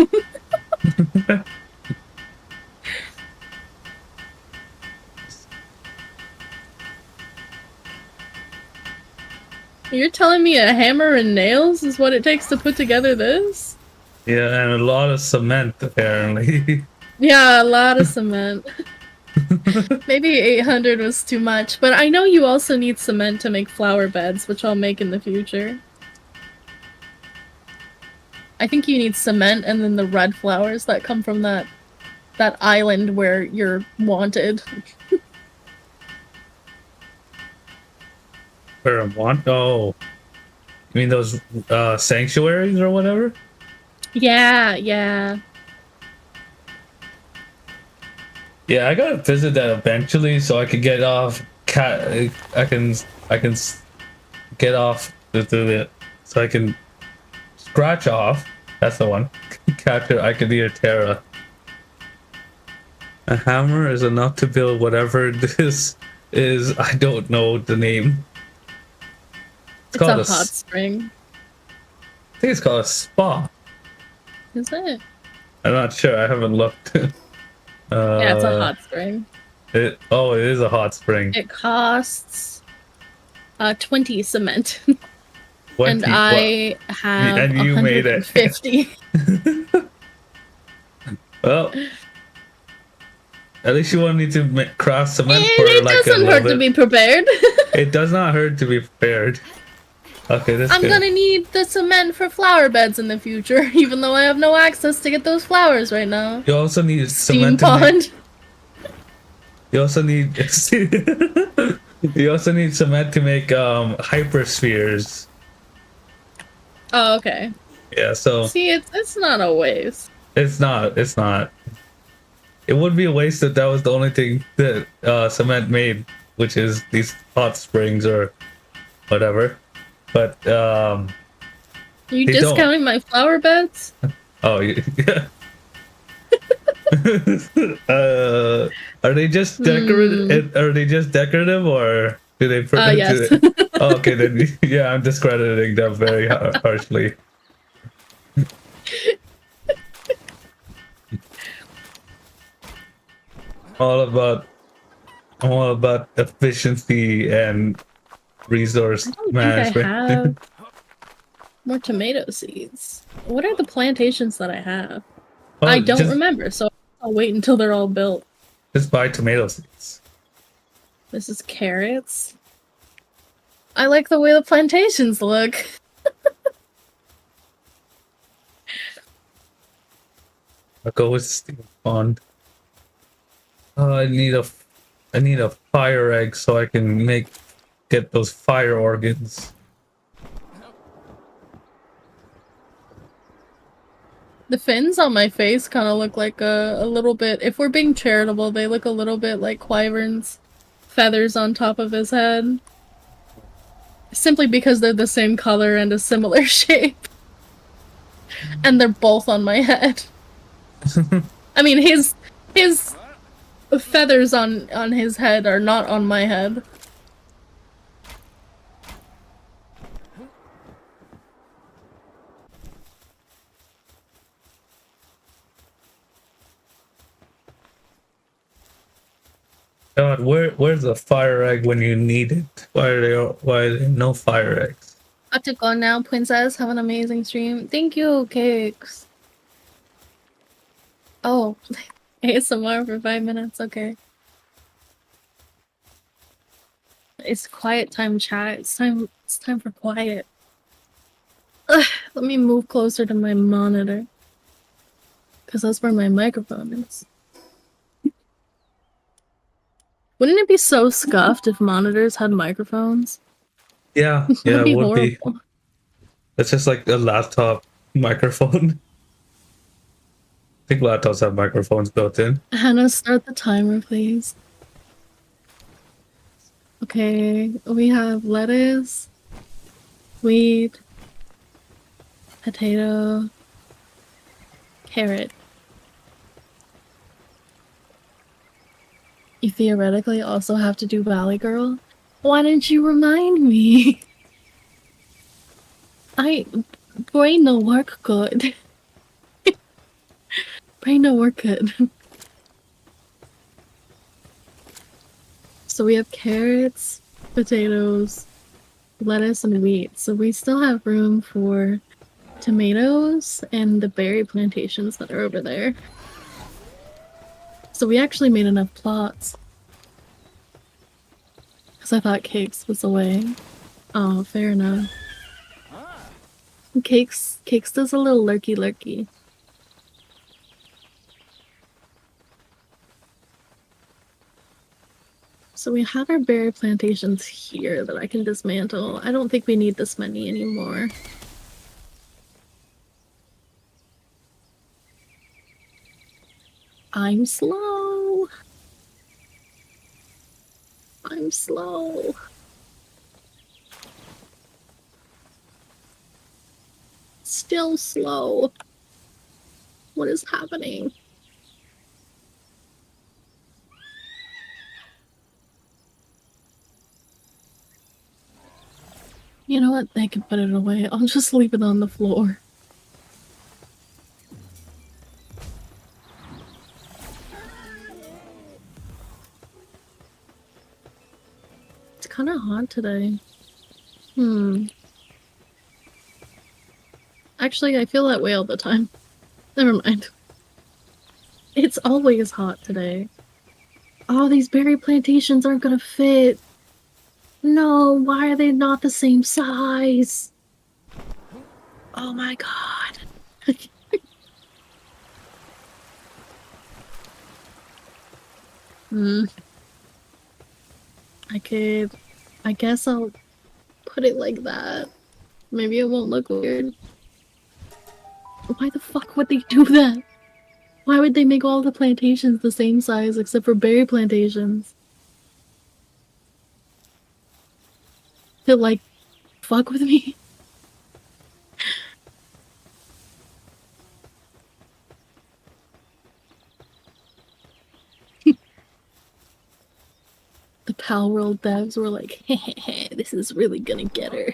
You're telling me a hammer and nails is what it takes to put together this? Yeah, and a lot of cement, apparently. Yeah, a lot of cement. Maybe 800 was too much, but I know you also need cement to make flower beds, which I'll make in the future. I think you need cement and then the red flowers that come from that island where you're wanted. Where I'm want? Oh. You mean those sanctuaries or whatever? Yeah, yeah. Yeah, I gotta visit that eventually so I can get off I can get off so I can scratch off. That's the one. Capture Terra. A hammer is enough to build whatever this is. I don't know the name. It's It's called a hot spring. I think it's called a spa. Is it? I'm not sure. I haven't looked. Yeah, it's a hot spring. It is a hot spring. It costs 20 cement. 20. And I have And you made it. 150. Well, at least you won't need to craft cement And for it like a doesn't little hurt bit. to be prepared. It does not hurt to be prepared. Okay, that's I'm good. gonna need the cement for flower beds in the future, even though I have no access to get those flowers right now. You also need Steam cement to make. pond. You also need. You also need cement to make hyperspheres. Oh, okay. Yeah, so See, it's not a waste. it's not. It's not. It would be a waste if that was the only thing that cement made, which is these hot springs or whatever. But Are you they don't. discounting my flower beds? Oh yeah. Are they just decorative? Are they just decorative, or do they? Yes. Oh, okay, then yeah, I'm discrediting them very harshly. I'm all about efficiency and resource I don't management. think I have more tomato seeds. What are the plantations that I have? Oh, I don't remember, so I'll wait until they're all built. Just buy tomato seeds. This is carrots. I like the way the plantations look. I'll go with Steel Pond. I need a fire egg so I can get those fire organs. The fins on my face kind of look like a little bit, if we're being charitable, they look a little bit like Wyvern's feathers on top of his head. Simply because they're the same color and a similar shape. And they're both on my head. I mean, his feathers on his head are not on my head. God, where's the fire egg when you need it? Why are there no fire eggs? I have to go now, princess. Have an amazing stream. Thank you, cakes. Oh, ASMR for 5 minutes. Okay. It's quiet time, chat. It's time for quiet. Ugh, let me move closer to my monitor. Because that's where my microphone is. Wouldn't it be so scuffed if monitors had microphones? Yeah, That'd be it would horrible. be. It's just like a laptop microphone. I think laptops have microphones built in. Hannah, start the timer, please. Okay, we have lettuce, wheat, potato, carrot. You theoretically also have to do Valley Girl. Why didn't you remind me? Brain no work good. Brain no work good. So we have carrots, potatoes, lettuce, and wheat. So we still have room for tomatoes and the berry plantations that are over there. So we actually made enough plots. Because I thought Cakes was away. Oh, fair enough. Cakes does a little lurky. So we have our berry plantations here that I can dismantle. I don't think we need this many anymore. I'm slow. Still slow. What is happening? You know what? They can put it away. I'll just leave it on the floor. It's kind of hot today. Actually, I feel that way all the time. Never mind. It's always hot today. Oh, these berry plantations aren't gonna fit. No, why are they not the same size? Oh my god. I guess I'll put it like that. Maybe it won't look weird. Why the fuck would they do that? Why would they make all the plantations the same size except for berry plantations? To like, fuck with me? The Pal World devs were like, hehehe, this is really gonna get her.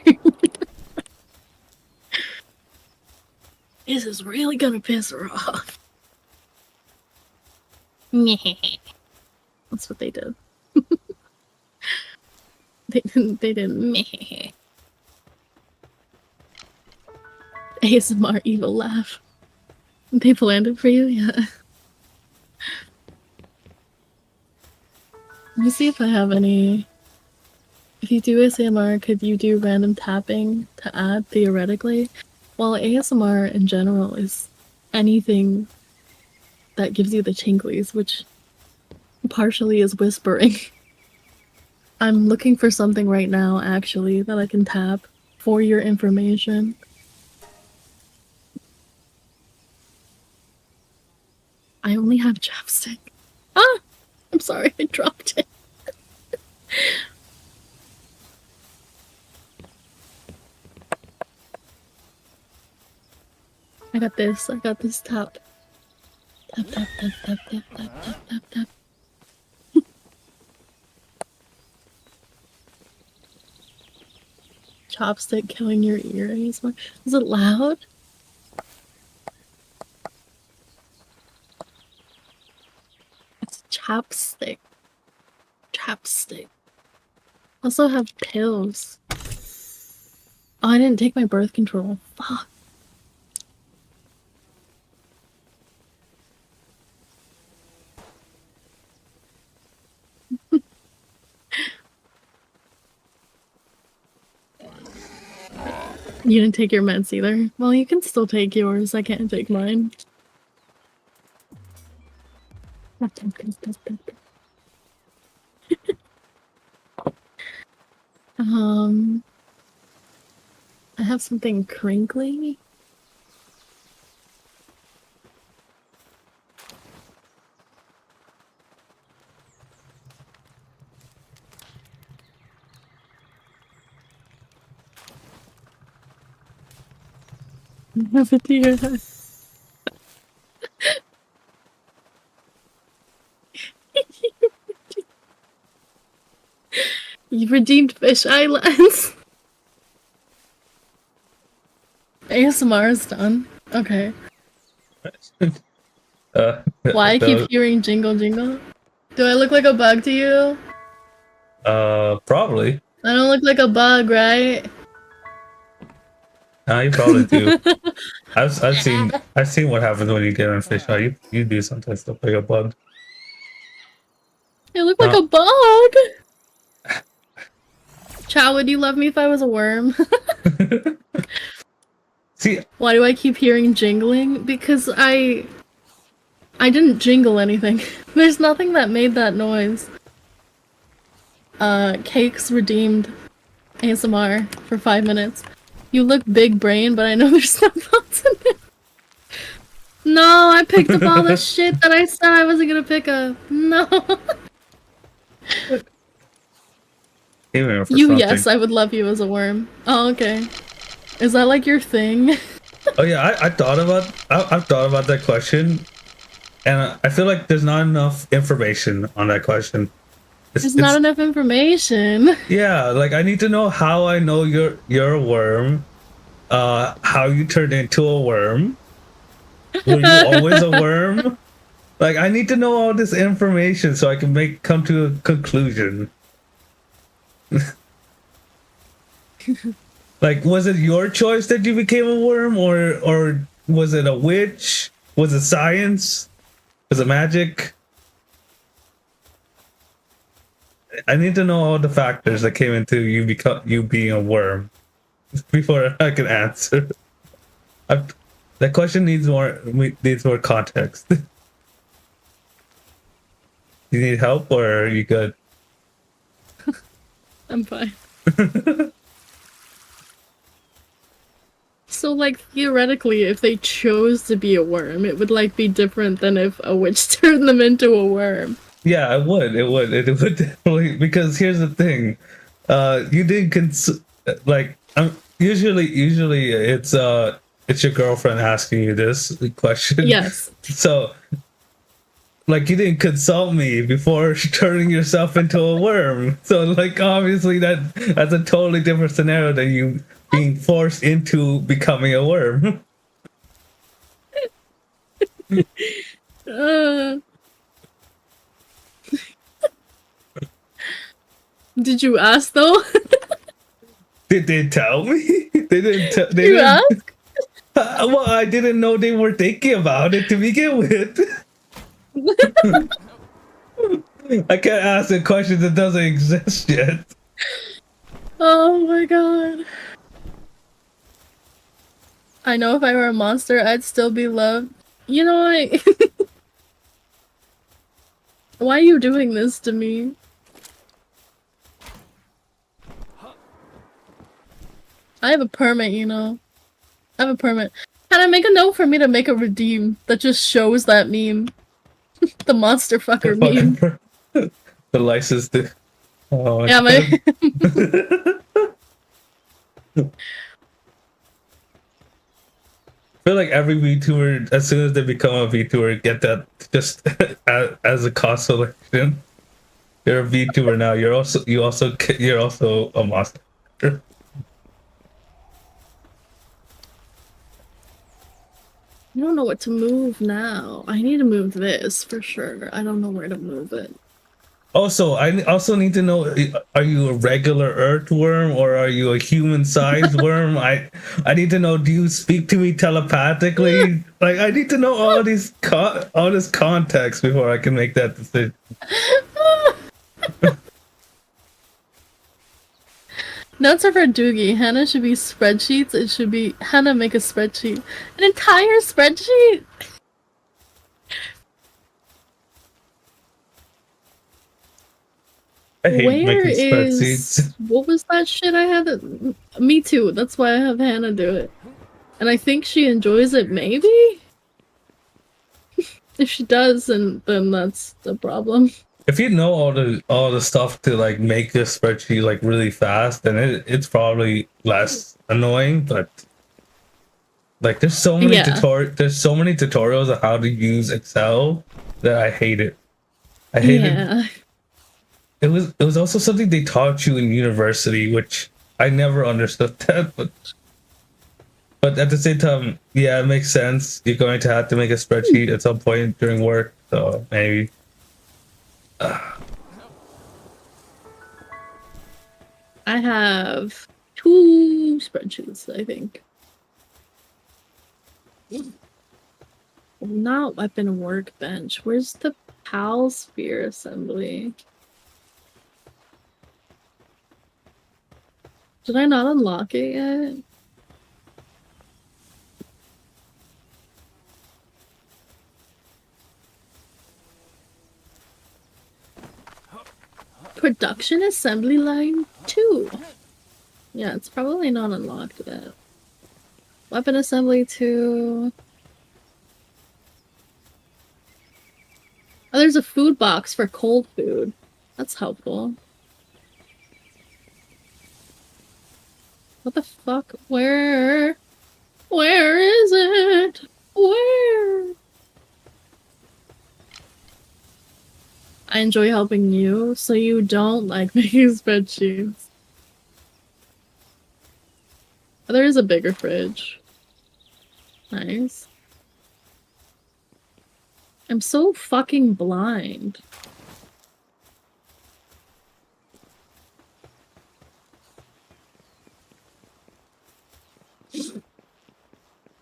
This is really gonna piss her off. That's what they did. They didn't. ASMR evil laugh. They planned it for you? Yeah. Let me see if I have any. If you do ASMR, could you do random tapping to add theoretically? Well, ASMR in general is anything that gives you the tinglies, which partially is whispering. I'm looking for something right now, actually, that I can tap for your information. I only have chapstick. Ah! I'm sorry, I dropped it. I got this tap. Tap, tap, tap, tap, tap, tap, tap, tap, tap. Chopstick killing your ears. Is it loud? It's chapstick. Chapstick. Also have pills. Oh, I didn't take my birth control. Fuck. You didn't take your meds either? Well, you can still take yours. I can't take mine. I have something crinkly. Have a deer. You've redeemed Fish Islands. ASMR is done. Okay. Why I keep hearing jingle jingle? Do I look like a bug to you? Probably. I don't look like a bug, right? You probably do. I've seen what happens when you get on Fish Eye. You do sometimes look like a bug. I look like a bug. Chow, would you love me if I was a worm? See, why do I keep hearing jingling? Because I didn't jingle anything. There's nothing that made that noise. Cakes redeemed ASMR for 5 minutes. You look big brain, but I know there's no thoughts in it. No, I picked up all the shit that I said I wasn't gonna pick up. No. Yes, I would love you as a worm. Oh, okay. Is that like your thing? Oh yeah, I've thought about that question, and I feel like there's not enough information on that question. There's not enough information. Yeah, like I need to know how I know you're a worm, how you turned into a worm. Were you always a worm? Like I need to know all this information so I can come to a conclusion. Like, was it your choice that you became a worm, or was it a witch? Was it science? Was it magic? I need to know all the factors that came into you being a worm before I can answer. That question needs more context. You need help, or are you good? I'm fine. So, like, theoretically, if they chose to be a worm, it would, like, be different than if a witch turned them into a worm. Yeah, it would. It would definitely, because here's the thing. You didn't usually it's your girlfriend asking you this question. Yes. So, like, you didn't consult me before turning yourself into a worm. So, like, obviously that's a totally different scenario than you being forced into becoming a worm. Did you ask though? Did they tell me? They didn't. Did you ask? Well, I didn't know they were thinking about it to begin with. I can't ask a question that doesn't exist yet. Oh my god. I know if I were a monster, I'd still be loved. You know what? Why are you doing this to me? I have a permit, you know. I have a permit. Can I make a note for me to make a redeem that just shows that meme? The monster fucker meme. The license to... Oh, yeah, my... I feel like every VTuber, as soon as they become a VTuber, get that just as a consolation. You're a VTuber now. You're also a monster. I don't know what to move now. I need to move this for sure. I don't know where to move it. Also, I also need to know, are you a regular earthworm or are you a human-sized worm? I need to know, do you speak to me telepathically? Like, I need to know all this context before I can make that decision. Notes are for Doogie. Hannah should be spreadsheets. It should be Hannah make a spreadsheet. An entire spreadsheet? I hate making spreadsheets. What was that shit I had? Me too. That's why I have Hannah do it. And I think she enjoys it, maybe? If she does, then that's the problem. If you know all the stuff to like make a spreadsheet like really fast, then it's probably less annoying. But like, there's so many tutorials on how to use Excel that I hate it. I hate it. It was also something they taught you in university, which I never understood that. But at the same time, yeah, it makes sense. You're going to have to make a spreadsheet at some point during work, so maybe. I have 2 spreadsheets, I think. Not weapon workbench. Where's the PAL sphere assembly? Did I not unlock it yet? Production assembly line 2. Yeah, it's probably not unlocked yet. Weapon assembly 2. Oh, there's a food box for cold food. That's helpful. What the fuck? Where is it? Where? I enjoy helping you, so you don't like making spreadsheets. Oh, there is a bigger fridge. Nice. I'm so fucking blind.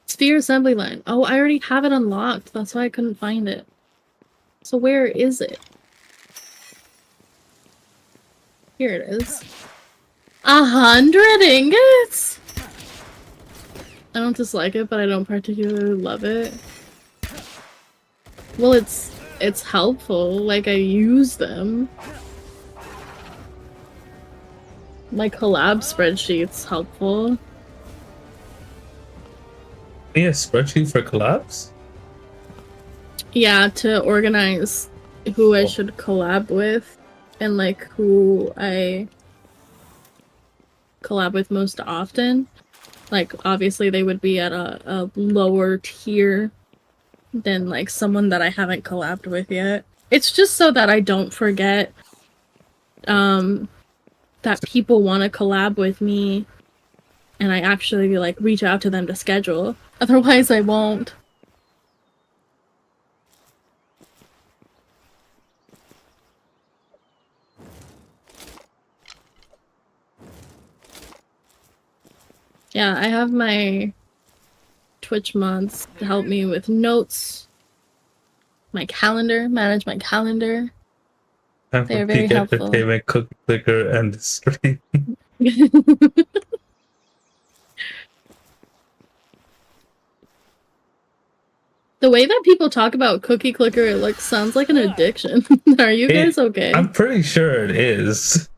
Sphere assembly line. Oh, I already have it unlocked. That's why I couldn't find it. So where is it? Here it is. 100 ingots? I don't dislike it, but I don't particularly love it. Well, it's helpful. Like, I use them. My collab spreadsheet's helpful. Yeah, spreadsheet for collabs? Yeah, to organize who I should collab with and like who I collab with most often. Like, obviously they would be at a lower tier than like someone that I haven't collabed with yet. It's just so that I don't forget that people want to collab with me and I actually like reach out to them to schedule. Otherwise I won't. Yeah, I have my Twitch mods to help me with notes, my calendar, manage my calendar. They are very helpful. Entertainment, cookie clicker, and stream. The way that people talk about cookie clicker, it like sounds like an addiction. Are you guys okay? I'm pretty sure it is.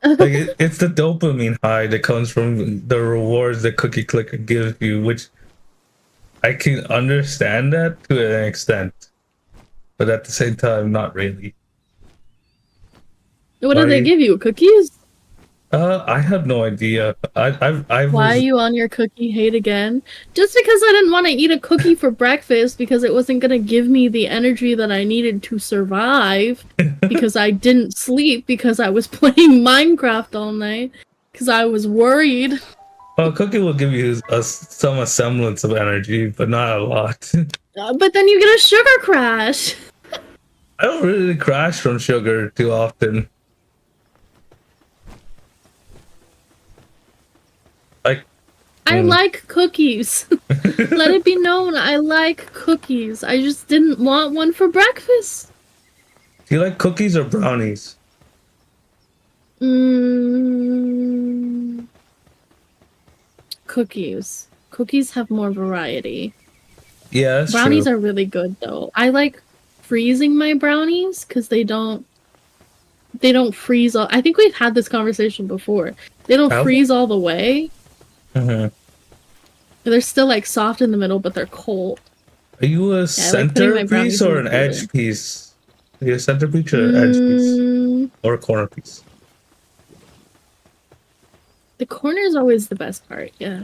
Like it's the dopamine high that comes from the rewards that cookie clicker gives you, which I can understand that to an extent, but at the same time, not really. What do they give you? Cookies? I have no idea. Why are you on your cookie hate again? Just because I didn't want to eat a cookie for breakfast because it wasn't gonna give me the energy that I needed to survive. Because I didn't sleep because I was playing Minecraft all night. Because I was worried. Well, cookie will give you some semblance of energy, but not a lot. But then you get a sugar crash. I don't really crash from sugar too often. I like cookies. Let it be known, I like cookies. I just didn't want one for breakfast. Do you like cookies or brownies? Cookies. Cookies have more variety. Yeah, that's brownies true. Are really good though. I like freezing my brownies because they don't freeze all. I think we've had this conversation before. They don't freeze all the way. Mm-hmm. They're still like soft in the middle, but they're cold. Are you a center piece or an edge piece? Are you a center piece or an edge piece? Or a corner piece? The corner is always the best part, yeah.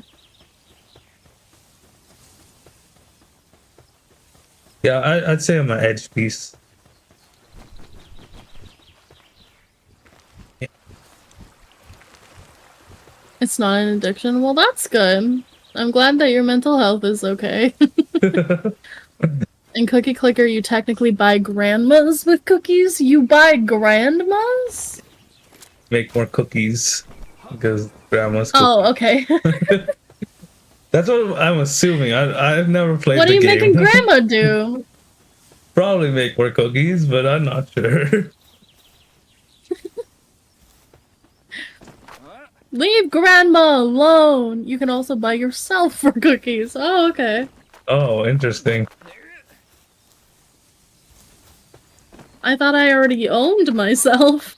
Yeah, I'd say I'm an edge piece. Yeah. It's not an addiction? Well, that's good. I'm glad that your mental health is okay. In Cookie Clicker, you technically buy grandmas with cookies? You buy grandmas? Make more cookies. Because grandma's cookies. Oh, okay. That's what I'm assuming. I've never played the game. What are you making grandma do? Probably make more cookies, but I'm not sure. Leave grandma alone! You can also buy yourself for cookies. Oh, okay. Oh, interesting. I thought I already owned myself.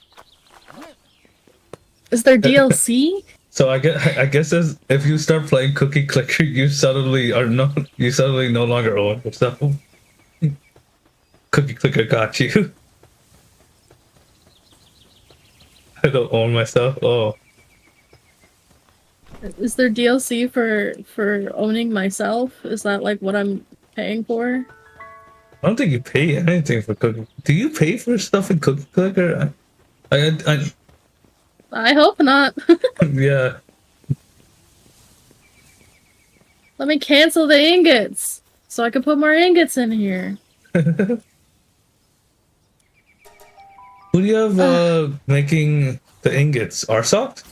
Is there DLC? So I guess if you start playing Cookie Clicker, you suddenly no longer own yourself. Cookie Clicker got you. I don't own myself. Oh. Is there DLC for owning myself? Is that like what I'm paying for? I don't think you pay anything for cooking. Do you pay for stuff in Cookie Clicker? I hope not. Yeah. Let me cancel the ingots so I can put more ingots in here. Who do you have making the ingots? Arsoft?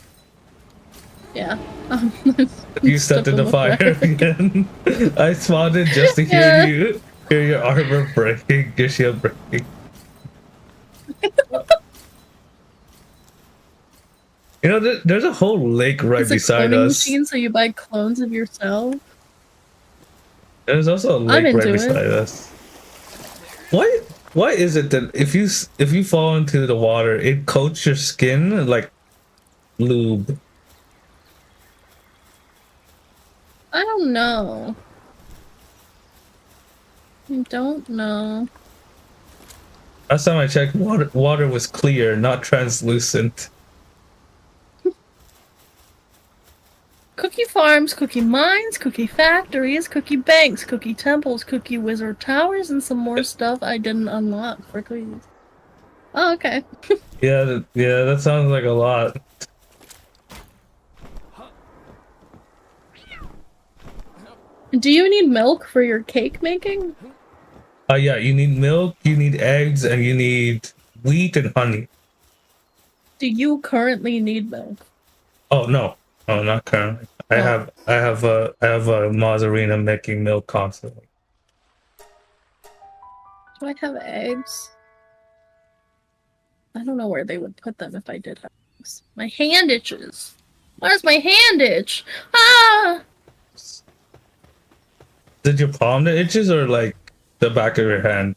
Yeah. You stepped in the fire again. I spawned in just to hear your armor breaking, your shield breaking. You know, there's a whole lake right beside us. Machine, so you buy clones of yourself. There's also a lake right beside us. Why is it that if you fall into the water, it coats your skin like lube? I don't know. I don't know. Last time I checked, water was clear, not translucent. Cookie farms, cookie mines, cookie factories, cookie banks, cookie temples, cookie wizard towers, and some more stuff I didn't unlock for cookies. Oh, okay. Yeah, that sounds like a lot. Do you need milk for your cake making? Yeah, you need milk, you need eggs, and you need wheat and honey. Do you currently need milk? Oh no, not currently. I have a Mazzarina making milk constantly. Do I have eggs? I don't know where they would put them if I did have eggs. My hand itches. Why does my hand itch? Ah! Is it your palm that itches or like the back of your hand?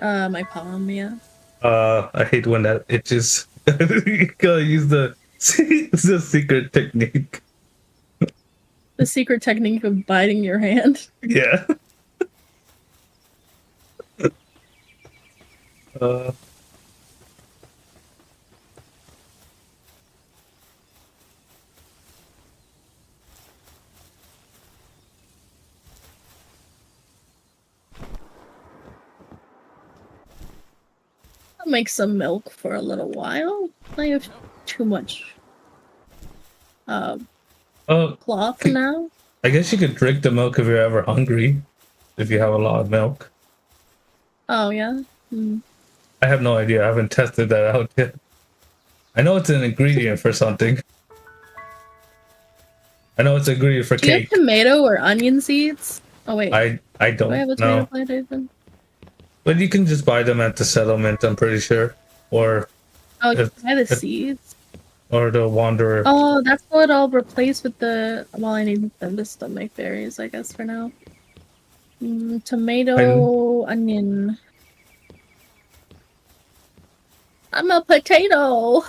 My palm, yeah. I hate when that itches. You gotta use the secret technique. The secret technique of biting your hand. Yeah. I'll make some milk for a little while. I have too much cloth now. I guess you could drink the milk if you're ever hungry. If you have a lot of milk. Oh, yeah? Mm. I have no idea. I haven't tested that out yet. I know it's an ingredient for something. I know it's an ingredient for cake. Do you have tomato or onion seeds? Oh, wait. I don't Do I have a tomato plant even? But you can just buy them at the settlement, I'm pretty sure. Or... Oh, you can buy the seeds? Or the Wanderer. Oh, that's what I'll replace with the... Well, I need them to still make berries, I guess, for now. Tomato, onion. I'm a potato!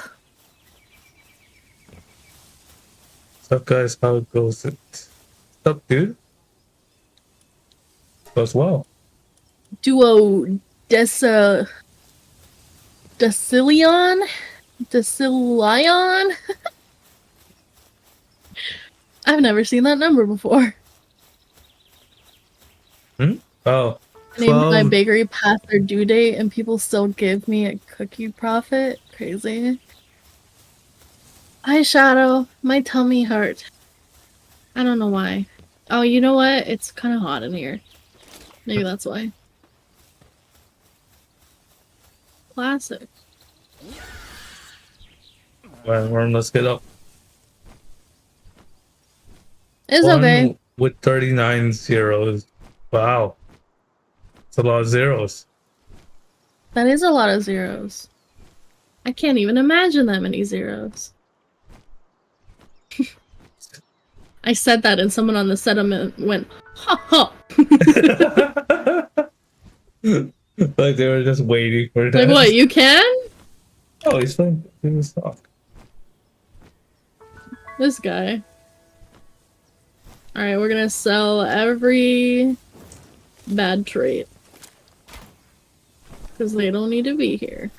What's up, guys? How it goes? What's up, dude? Goes well. Duo Decilion? I've never seen that number before. Oh. I named my bakery past their due date and people still give me a cookie profit. Crazy. Eyeshadow. My tummy hurt. I don't know why. Oh, you know what? It's kind of hot in here. Maybe that's why. Classic. Well, Worm, let's get up. It's okay. With 39 zeros. Wow. It's a lot of zeros. That is a lot of zeros. I can't even imagine that many zeros. I said that and someone on the settlement went, ha ha! Like they were just waiting for that. Like what, you can? Oh, he's playing his talk. This guy. Alright, we're gonna sell every bad trait. Because they don't need to be here.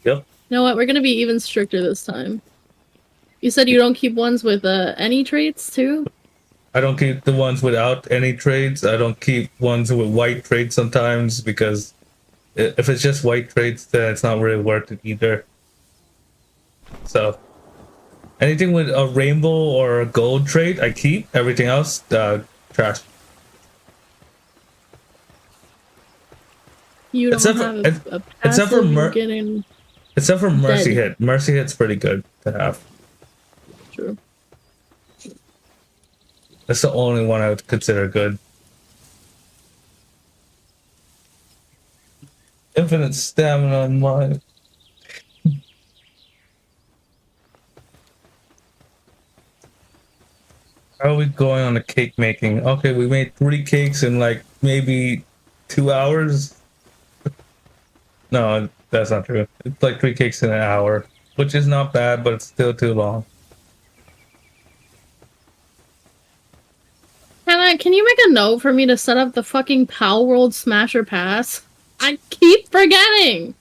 Yep. You know what? We're gonna be even stricter this time. You said you don't keep ones with any traits too? I don't keep the ones without any trades. I don't keep ones with white trades sometimes because if it's just white trades, then it's not really worth it either. So anything with a rainbow or a gold trade, I keep. Everything else, trash. You don't Except have for, a passive, you're getting except for Mercy dead. Hit. Mercy Hit's pretty good to have. True. That's the only one I would consider good. Infinite stamina on mine. How are we going on the cake making? Okay, we made 3 cakes in like maybe 2 hours. No, that's not true. It's like 3 cakes in an hour, which is not bad, but it's still too long. Hannah, can you make a note for me to set up the fucking Pal World Smasher Pass? I keep forgetting!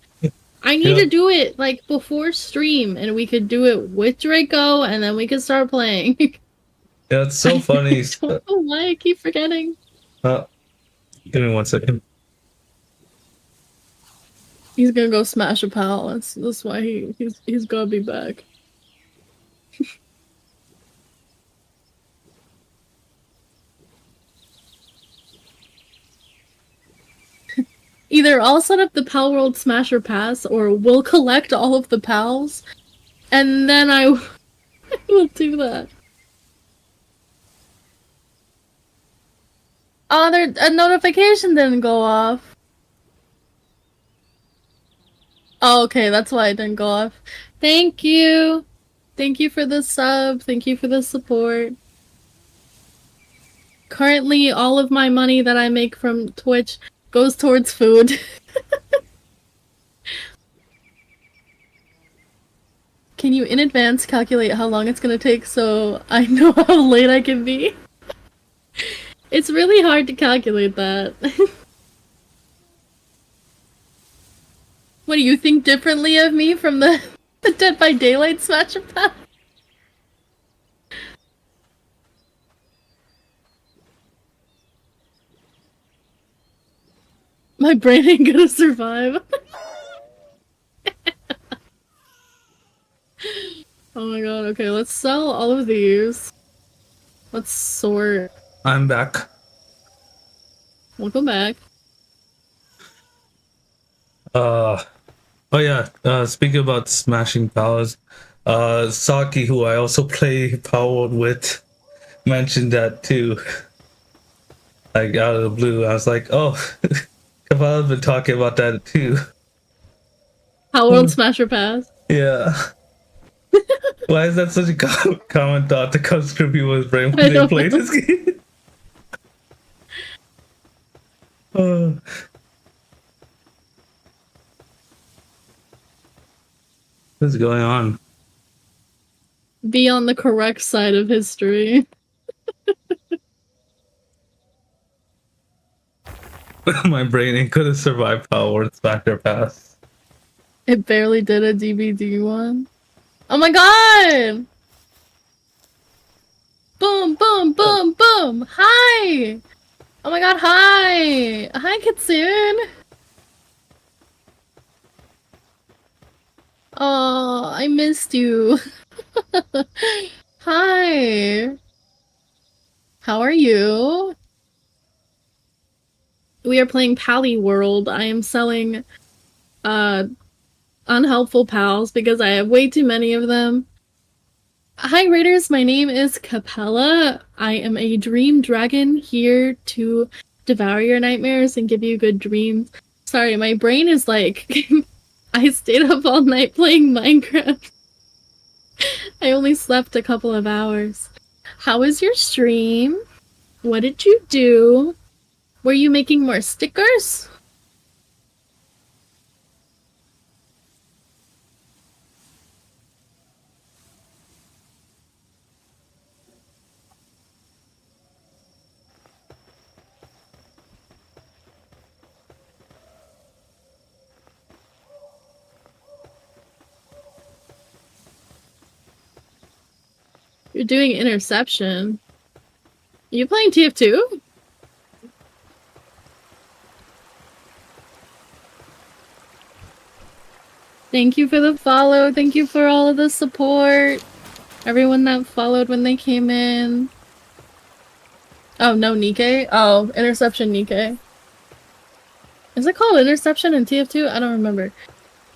I need to do it, like, before stream, and we could do it with Draco, and then we could start playing. Yeah, it's so funny. I don't know why I keep forgetting. Give me 1 second. He's gonna go smash a pal. That's why he's gotta be back. Either I'll set up the Pal World Smasher Pass, or we'll collect all of the pals, and then I will do that. Oh, a notification didn't go off. Oh, okay, that's why it didn't go off. Thank you! Thank you for the sub, thank you for the support. Currently, all of my money that I make from Twitch goes towards food. Can you in advance calculate how long it's gonna take so I know how late I can be? It's really hard to calculate that. What, do you think differently of me from the Dead by Daylight Smasher Pass? My brain ain't gonna survive. Oh my god, okay, let's sell all of these. Let's sort. I'm back. Welcome back. Oh yeah, speaking about smashing powers, Saki, who I also play Power with, mentioned that too. Like out of the blue, I was like, oh, Capella's been talking about that too. Power World Smasher Pass. Yeah. Why is that such a common thought that comes through people's brain when they play this game? What's going on? Be on the correct side of history. My brain ain't gonna survive Power Smasher Pass. It barely did a DVD one. Oh my god! Boom, boom, boom, boom! Hi! Oh my god, hi! Hi, Kitsune! Oh, I missed you. Hi! How are you? We are playing Pally World. I am selling, unhelpful pals because I have way too many of them. Hi Raiders, my name is Capella. I am a dream dragon here to devour your nightmares and give you good dreams. Sorry, my brain is like... I stayed up all night playing Minecraft. I only slept a couple of hours. How was your stream? What did you do? Were you making more stickers? You're doing interception. You playing TF2? Thank you for the follow. Thank you for all of the support. Everyone that followed when they came in. Oh, no, Nikkei? Oh, Interception Nikkei. Is it called Interception in TF2? I don't remember.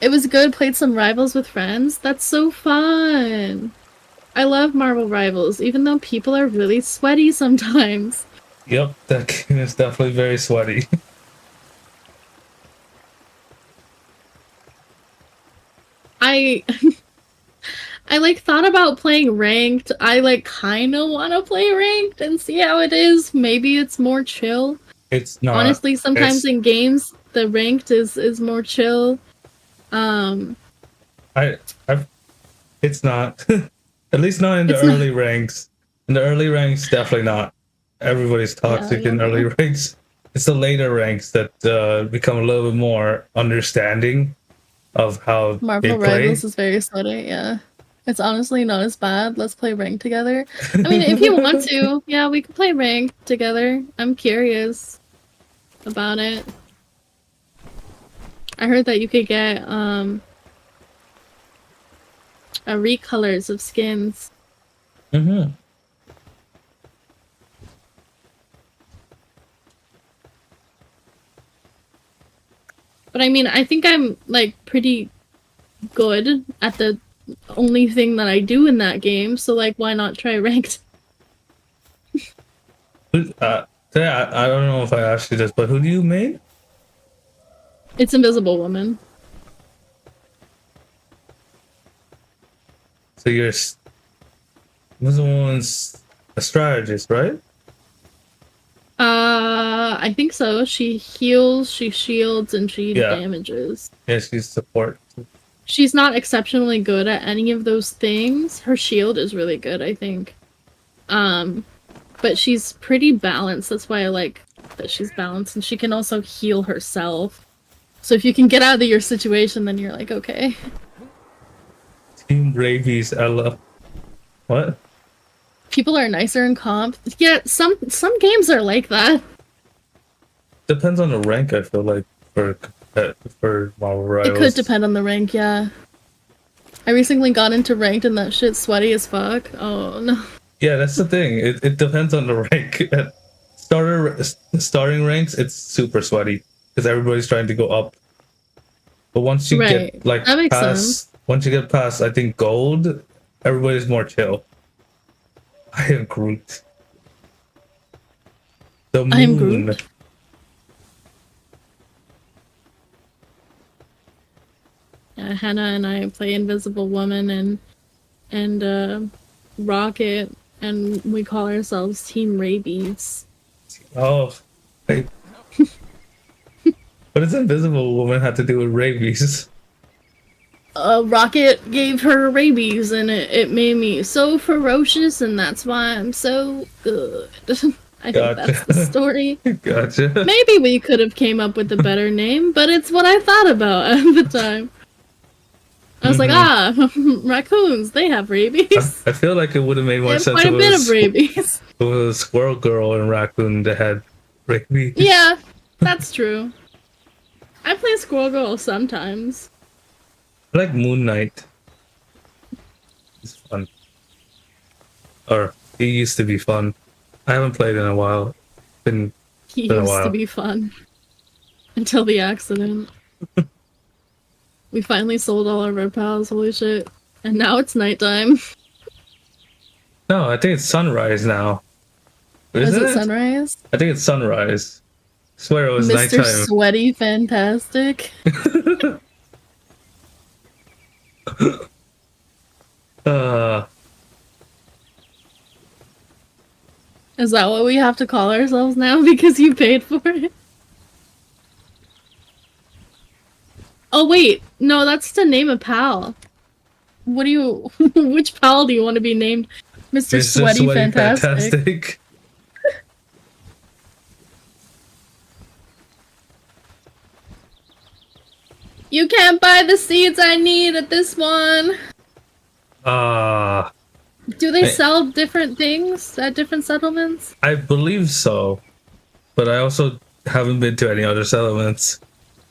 It was good. Played some Rivals with friends. That's so fun. I love Marvel Rivals, even though people are really sweaty sometimes. Yep, that game is definitely very sweaty. I like thought about playing ranked. I like kind of want to play ranked and see how it is. Maybe it's more chill. It's not. Honestly, sometimes in games the ranked is more chill. It's not. At least not in the early ranks. In the early ranks, definitely not. Everybody's toxic in early ranks. It's the later ranks that become a little bit more understanding of how Marvel they play. Rivals is very sweaty, yeah. It's honestly not as bad. Let's play ranked together. I mean, if you want to, yeah, we can play ranked together. I'm curious about it. I heard that you could get recolors of skins. Mm-hmm. But I mean, I think I'm like pretty good at the only thing that I do in that game, so like why not try ranked? I don't know if I asked you this, but who do you main? It's Invisible Woman. So you're Invisible Woman's a strategist, right? I think so. She heals, she shields, and she damages. Yeah, she's support. She's not exceptionally good at any of those things. Her shield is really good, I think. But she's pretty balanced. That's why I like that she's balanced, and she can also heal herself. So if you can get out of your situation, then you're like, okay. Team Rabies, Ella. What? People are nicer in comp. Yeah, some games are like that. Depends on the rank, I feel like, for Marvel Rivals. It could depend on the rank, yeah. I recently got into ranked and that shit's sweaty as fuck. Oh no. Yeah, that's the thing. It depends on the rank. At starting ranks, it's super sweaty because everybody's trying to go up. But once you get like once you get past, I think gold, everybody's more chill. I am Groot. The moon. I am Groot. Yeah, Hannah and I play Invisible Woman and Rocket, and we call ourselves Team Rabies. Oh, hey. What does Invisible Woman have to do with rabies? Rocket gave her rabies, and it made me so ferocious, and that's why I'm so good. I think that's the story. Gotcha. Maybe we could have came up with a better name, but it's what I thought about at the time. I was like, raccoons, they have rabies. I feel like it would have made more sense. Quite a bit of rabies. It was a squirrel girl and raccoon that had rabies. Yeah, that's true. I play Squirrel Girl sometimes. I like Moon Knight. It's fun. Or he used to be fun. I haven't played in a while. He used to be fun. Until the accident. We finally sold all our red pals, holy shit. And now it's nighttime. No, I think it's sunrise now. Is it sunrise? I think it's sunrise. I swear it was nighttime. Mr. Sweaty Fantastic. Is that what we have to call ourselves now because you paid for it? Oh wait, no, that's to name a pal. What do you... Which pal do you want to be named? Mr. Sweaty Fantastic. You can't buy the seeds I need at this one. Do they sell different things at different settlements? I believe so, but I also haven't been to any other settlements.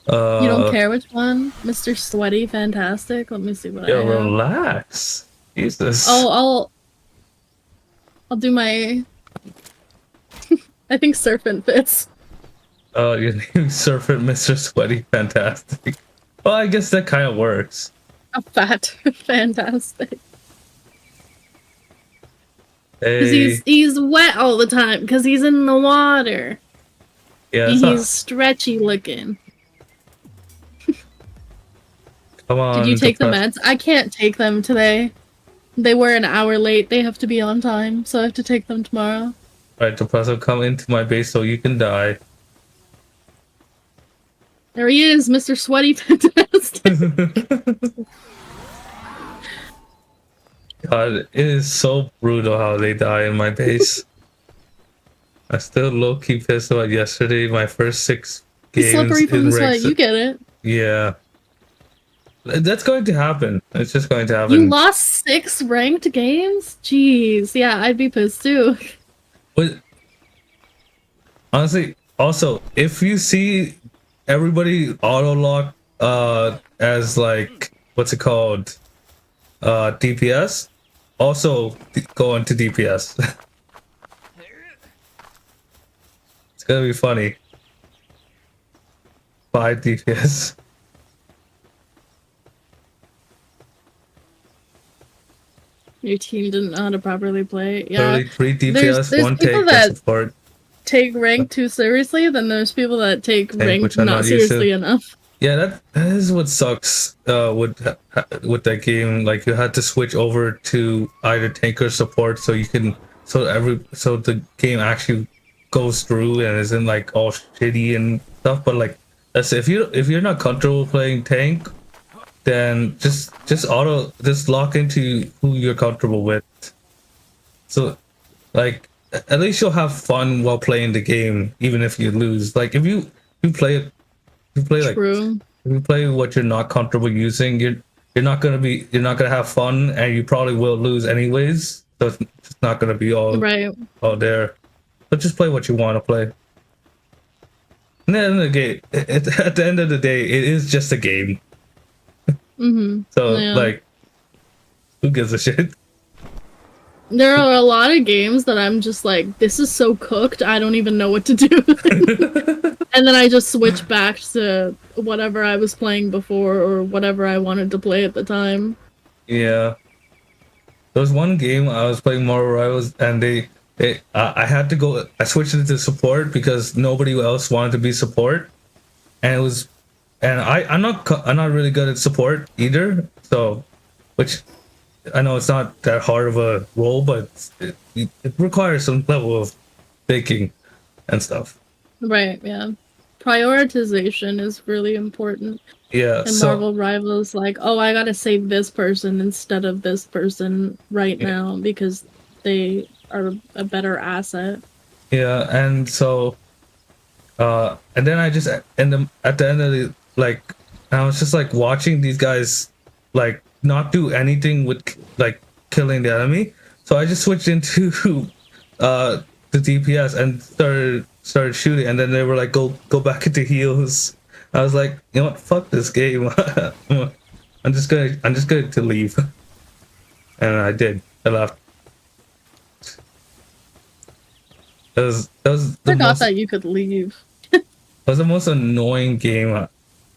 You don't care which one? Mr. Sweaty Fantastic? Let me see what I have. Relax. Jesus. Oh, I'll do my... I think Serpent fits. Oh, your name's Serpent Mr. Sweaty Fantastic. Well, I guess that kind of works. A fat fantastic. Hey. Because he's wet all the time, because he's in the water. Yeah, and he's stretchy looking. Come on. Did you take the meds? I can't take them today. They were an hour late. They have to be on time, so I have to take them tomorrow. Alright, Depresso, come into my base so you can die. There he is, Mr. Sweaty Fantastic. God, it is so brutal how they die in my base. I still low-key pissed about yesterday, my first 6 games. Slippery from the sweat, you get it. Yeah. That's going to happen. It's just going to happen. You lost 6 ranked games? Jeez, yeah, I'd be pissed too. But honestly, also, if you see everybody auto-lock as like, what's it called? DPS, also go into DPS. It's gonna be funny. 5 DPS. Your team didn't know how to properly play. Yeah, 3 DPS, there's 1 people tank, that support. take rank too seriously, then there's people that take rank I'm not seriously enough. Yeah, that is what sucks with that game. Like, you had to switch over to either tank or support so you can so the game actually goes through and isn't like all shitty and stuff. But like, that's if you're not comfortable playing tank, then just lock into who you're comfortable with. So like, at least you'll have fun while playing the game, even if you lose. Like, if you play it, True. if you play what you're not comfortable using, you're not gonna have fun, and you probably will lose anyways. So it's just not gonna be all there. But just play what you want to play. And then at the end of the day, it is just a game. So like, who gives a shit? There are a lot of games that I'm just like, this is so cooked, I don't even know what to do. And then I just switch back to whatever I was playing before or whatever I wanted to play at the time. Yeah. There was one game I was playing Marvel Rivals, and I had to go. I switched it to support because nobody else wanted to be support, and I'm not really good at support either. So, which I know it's not that hard of a role, but it requires some level of thinking and stuff. Right. Yeah. Prioritization is really important. Yeah. And Marvel Rivals, like, oh, I gotta save this person instead of this person right now because they are a better asset. Yeah, and so, and then I just at the end of the, like, I was just like watching these guys like not do anything with like killing the enemy. So I just switched into the DPS and started shooting, and then they were like, go back into heals. I was like, you know what, fuck this game. I'm just going to leave. And I did. I left. That was that you could leave. That was the most annoying game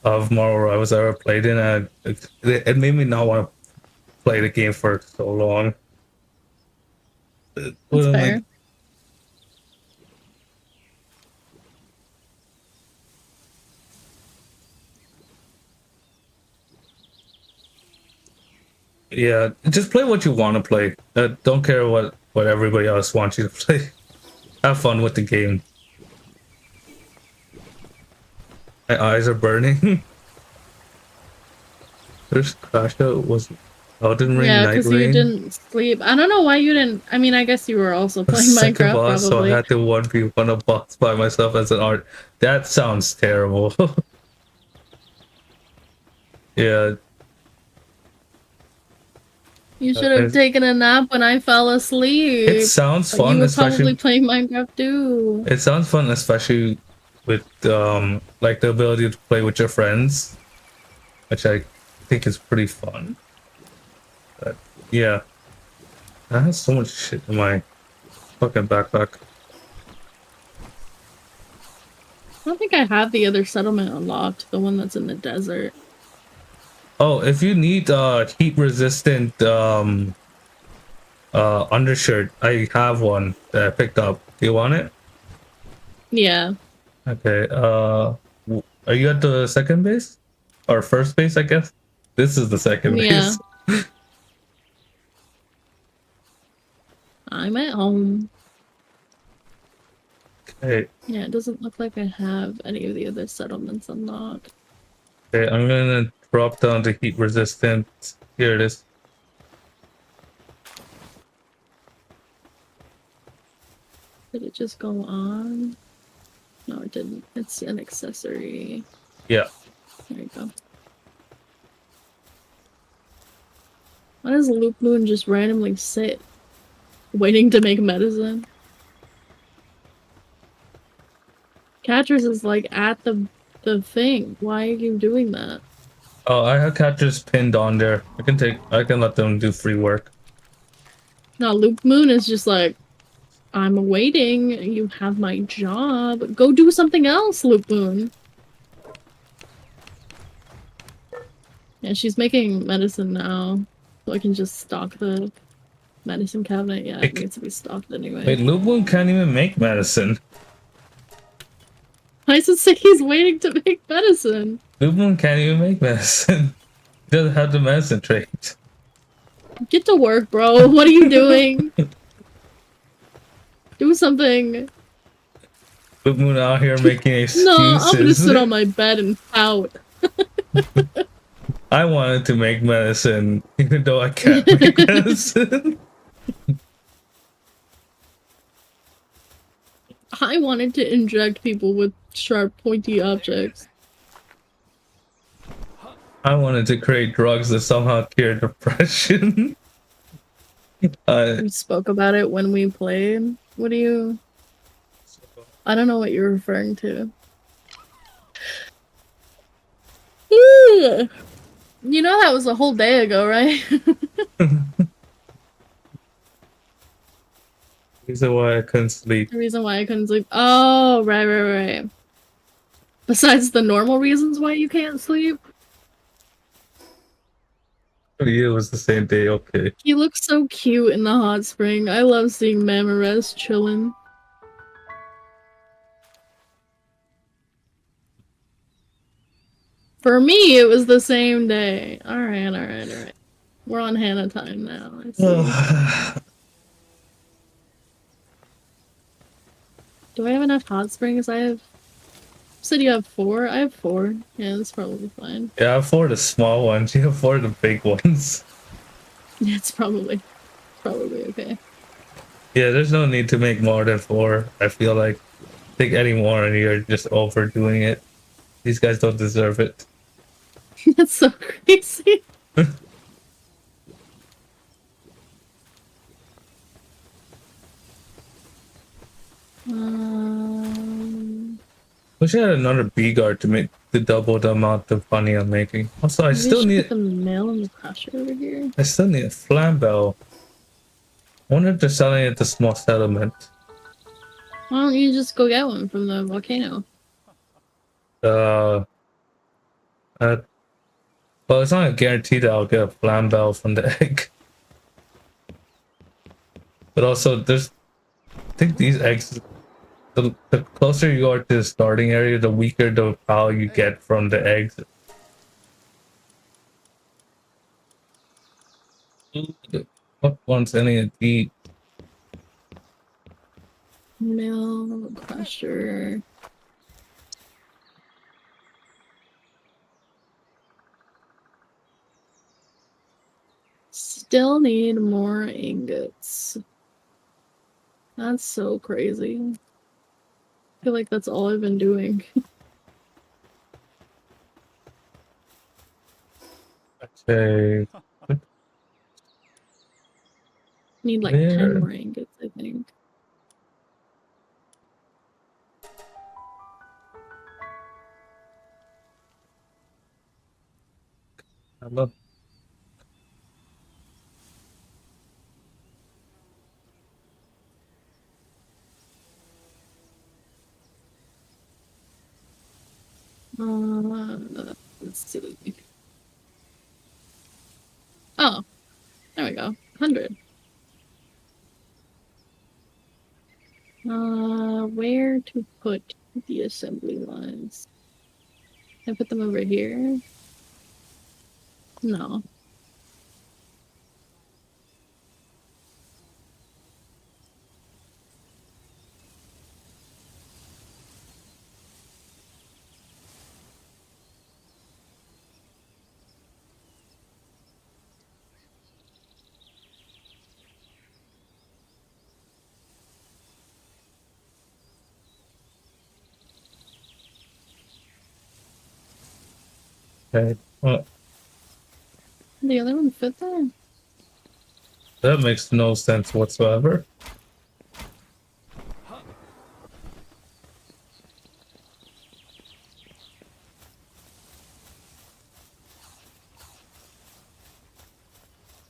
of Marvel Rivals I ever played in, and it made me not want to play the game for so long. That's fair. Like, yeah, just play what you want to play. Don't care what everybody else wants you to play. Have fun with the game. My eyes are burning. First crash out was Elden Ring Yeah, Night because Rain. you didn't sleep. I don't know why you didn't. I mean, I guess you were also playing Second Minecraft, boss, probably. so I had to 1v1 a boss by myself as an art. That sounds terrible. Yeah. You should have taken a nap when I fell asleep. It sounds fun. You were probably playing Minecraft too. It sounds fun, especially with like the ability to play with your friends, which I think is pretty fun. But yeah, I have so much shit in my fucking backpack. I don't think I have the other settlement unlocked, the one that's in the desert. Oh, if you need heat resistant undershirt, I have one that I picked up. Do you want it? Yeah. Okay. Are you at the second base or first base? I guess this is the second base. I'm at home. Okay. Yeah, it doesn't look like I have any of the other settlements unlocked. Okay, I'm gonna drop down to heat resistant. Here it is. Did it just go on? No, it didn't. It's an accessory. Yeah. There you go. Why does Loop Moon just randomly sit, waiting to make medicine? Catchers is like at the thing. Why are you doing that? Oh, I have catchers pinned on there. I can let them do free work. No, Loop Moon is just like, I'm waiting. You have my job. Go do something else, Loop Moon. Yeah, she's making medicine now. So I can just stock the medicine cabinet. Yeah, it needs to be stocked anyway. Wait, Loop Moon can't even make medicine. I just say he's waiting to make medicine. Loop Moon can't even make medicine. He doesn't have the medicine trait. Get to work, bro. What are you doing? Do something. Loop Moon out here making excuses. No, I'm gonna sit on my bed and pout. I wanted to make medicine, even though I can't make medicine. I wanted to inject people with sharp, pointy objects. I wanted to create drugs that somehow cure depression. We spoke about it when we played. What do you... I don't know what you're referring to. You know that was a whole day ago, right? Reason why I couldn't sleep. The reason why I couldn't sleep. Oh, right. Besides the normal reasons why you can't sleep. For you, it was the same day, okay. He looks so cute in the hot spring. I love seeing Mamarez chilling. For me, it was the same day. Alright. We're on Hannah time now. I see. Do I have enough hot springs? You said you have 4? I have 4. Yeah, that's probably fine. Yeah, I have 4 of the small ones. You have 4 of the big ones. Yeah, it's probably okay. Yeah, there's no need to make more than 4. I feel like take any more and you're just overdoing it. These guys don't deserve it. That's so crazy. Wish I had another B guard to double the amount of money I'm making. Also, I still need the mail and the crusher over here. I still need a flambeau. I wonder if they're selling it at the small settlement. Why don't you just go get one from the volcano? Well, it's not a guarantee that I'll get a flambeau from the egg. But also, I think these eggs, the closer you are to the starting area, the weaker the power you get from the eggs. What wants any of these? Mail crusher. Still need more ingots. That's so crazy. I feel like that's all I've been doing. Okay. Need like 10 more ingots, I think. I love. Let's see. Oh, there we go. 100. Where to put the assembly lines? Can I put them over here? No. Okay. Well, The other one fit there? that makes no sense whatsoever.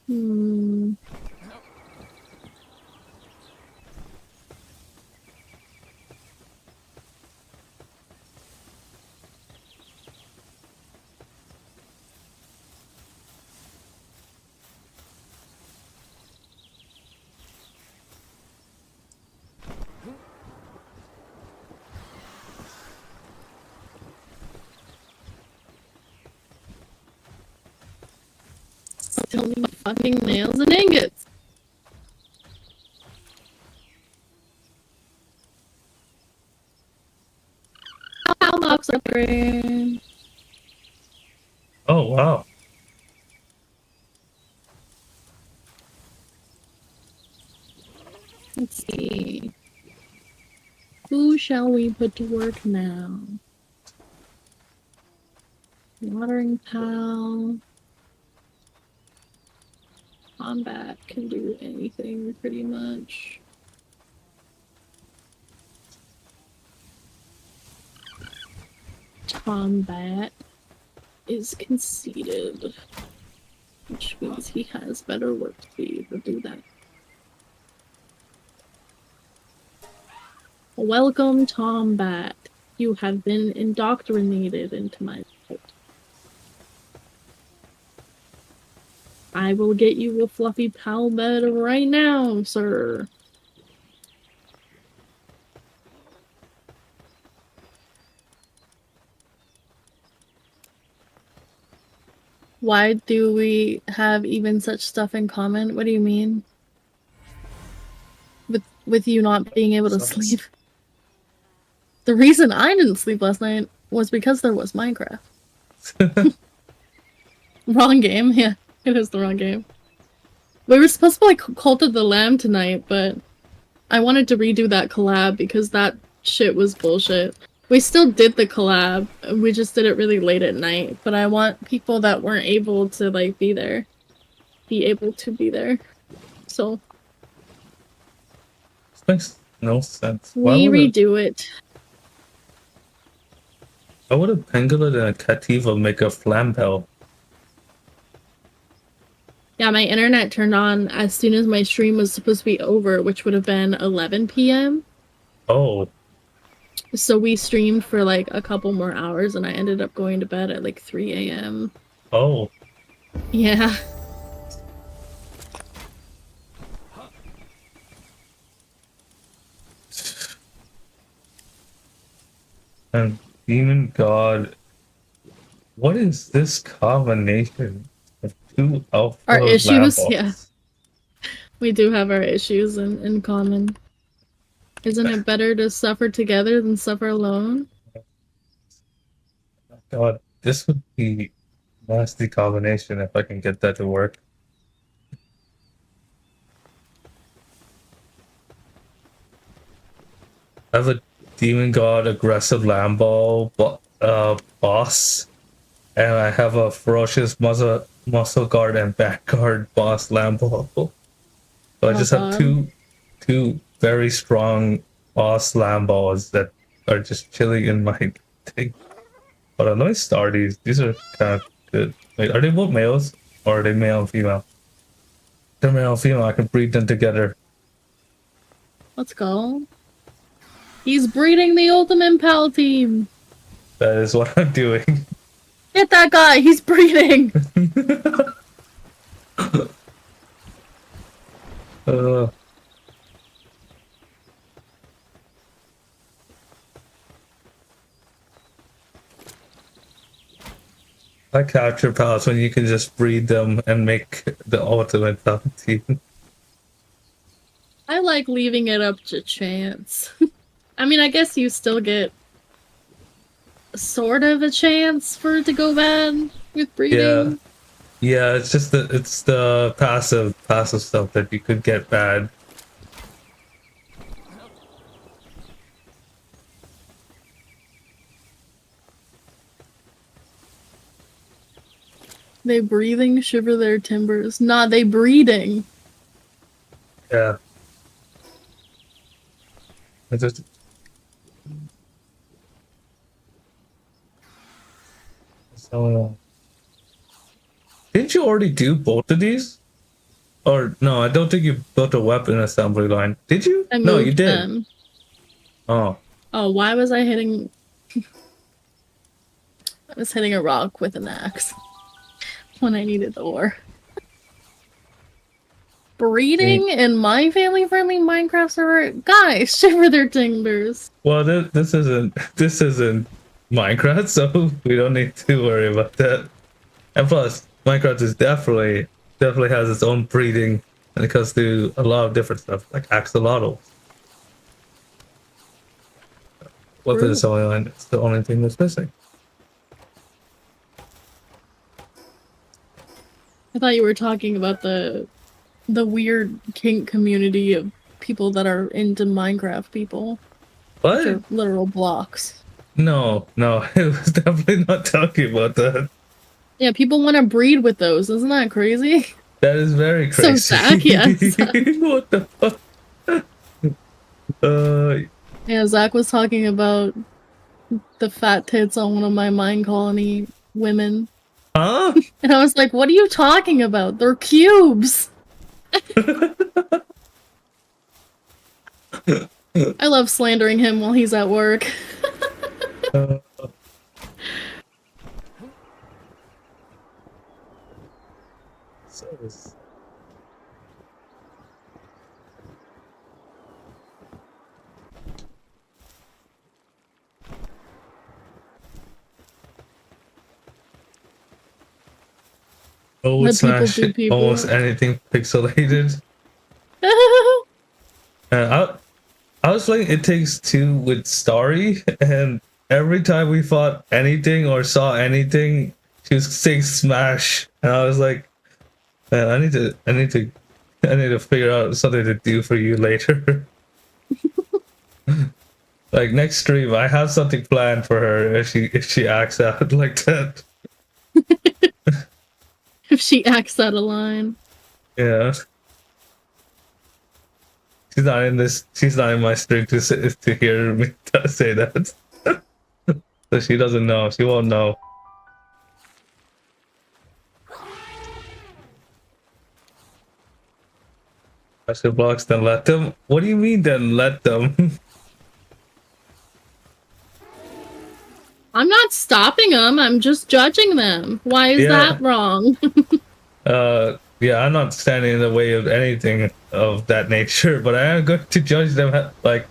Hmm. Tell me fucking nails and ingots. How box upgrade? Oh wow. Let's see. Who shall we put to work now? Watering pal. Combat can do anything pretty much. Combat is conceited, which means he has better work speed to do that. Welcome, Tombat. You have been indoctrinated into my cult. I will get you a fluffy pal bed right now, sir. Why do we have even such stuff in common? What do you mean? With you not being able to sleep? The reason I didn't sleep last night was because there was Minecraft. Wrong game, yeah. It is the wrong game. We were supposed to play Cult of the Lamb tonight, but I wanted to redo that collab because that shit was bullshit. We still did the collab, we just did it really late at night, but I want people that weren't able to, like, be able to be there. So... This makes no sense. We redo it. Why would a pangolin and a cativa make a flambell? Yeah, my internet turned on as soon as my stream was supposed to be over, which would have been 11 p.m. Oh. So we streamed for like a couple more hours and I ended up going to bed at like 3 a.m. Oh. Yeah. And Demon God, what is this combination of two alpha Our issues, Lambos? yeah. We do have our issues in common. Isn't it better to suffer together than suffer alone? God, this would be a nasty combination if I can get that to work. I have a Demon God aggressive Lambo boss, and I have a ferocious muscle guard and back guard boss Lambo. So I Oh just have god. two very strong slam balls that are just chilling in my thing. Hold on, let me start these. These are kind of good. Wait, are they both males or are they male and female? They're male and female. I can breed them together. Let's go. He's breeding the ultimate pal team. That is what I'm doing. Get that guy. He's breeding. uh, I capture pals when you can just breed them and make the ultimate pal team. I like leaving it up to chance. I mean, I guess you still get sort of a chance for it to go bad with breeding. Yeah, it's just the passive stuff that you could get bad. They breathing shiver their timbers. Nah, they breeding. Yeah. I just so didn't you already do both of these? Or no, I don't think you built a weapon assembly line. Did you? I No, you moved did. them. Oh. Oh, why was I hitting? I was hitting a rock with an axe when I needed the ore. Breeding in my family-friendly Minecraft server? Guys, shiver their timbers. Well, this isn't Minecraft, so we don't need to worry about that. And plus, Minecraft is definitely has its own breeding when it comes to a lot of different stuff, like axolotls. Weapon assembly line is the only thing that's missing. I thought you were talking about the weird kink community of people that are into Minecraft people. What? Which are literal blocks. No, it was definitely not talking about that. Yeah, people want to breed with those. Isn't that crazy? That is very crazy. So Zach, yes. What the fuck? Yeah, Zach was talking about the fat tits on one of my mine colony women. Huh? And I was like, what are you talking about? They're cubes! I love slandering him while he's at work. Oh, Let smash people do people. almost anything pixelated. I was playing It Takes Two with Starry, and every time we fought anything or saw anything, she was saying smash, and I was like, man, I need to figure out something to do for you later. Like next stream, I have something planned for her if she acts out like that. If she acts out of line. Yeah. She's not in my stream to hear me say that. So she doesn't know. She won't know. Special blocks, then let them? What do you mean then let them? I'm not stopping them, I'm just judging them. Why is that wrong? Yeah, I'm not standing in the way of anything of that nature, but I am going to judge them like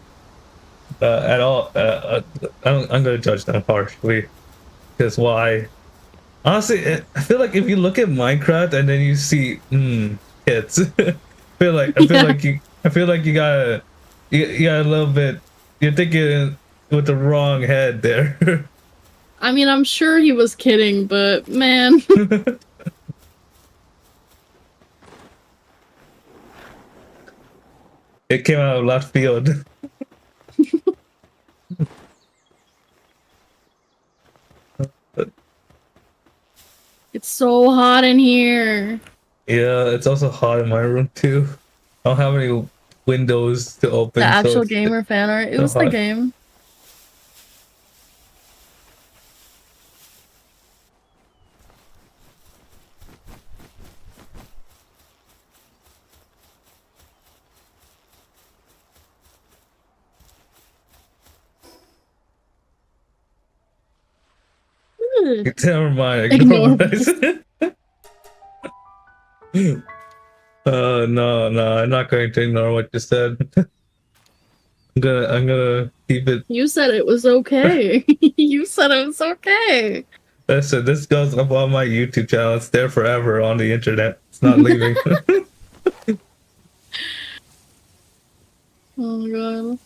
at all. I'm going to judge them harshly. Because why? Honestly, I feel like if you look at Minecraft and then you see kids, I feel like you got a little bit. You're thinking with the wrong head there. I mean, I'm sure he was kidding, but man. It came out of left field. It's so hot in here. Yeah, it's also hot in my room too. don't have any windows to open. The actual it's gamer fan art. It so was the hard. game. Never mind. Ignore Ignore it. No, I'm not going to ignore what you said. I'm gonna keep it. You said it was okay. You said it was okay. Listen, this goes up on my YouTube channel. It's there forever on the internet. It's not leaving. Oh my god.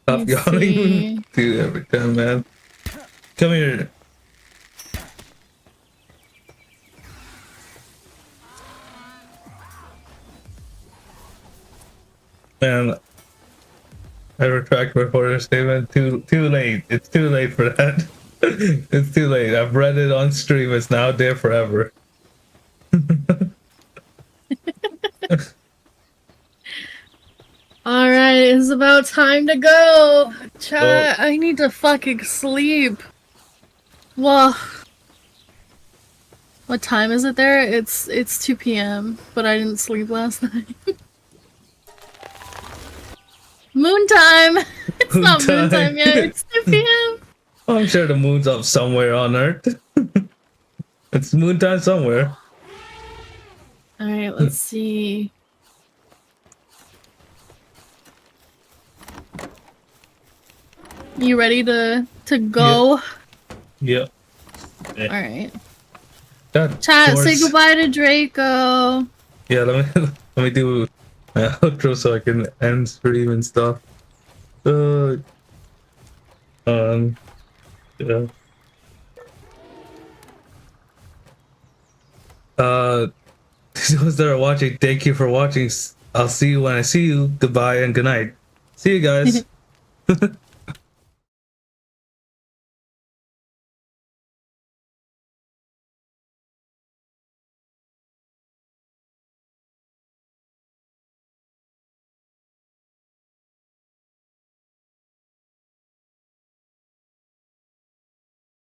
Stop Let's yawning. see. Dude, every time, man. Come here. Man, I retract my horror statement. Too late. It's too late for that. It's too late. I've read it on stream. It's now there forever. Alright, it's about time to go. Chat, I need to fucking sleep. Whoa. What time is it there? It's 2 p.m., but I didn't sleep last night. Moon time! It's Moon not moon time. time yet, it's 2 p.m. I'm sure the moon's up somewhere on Earth. It's moon time somewhere. Alright, let's see. You ready to go? Yeah. Alright. That Chat, say horse- goodbye to Draco. Yeah, let me do my outro so I can end stream and stuff. Yeah. Those that are watching, thank you for watching. I'll see you when I see you. Goodbye and good night. See you guys.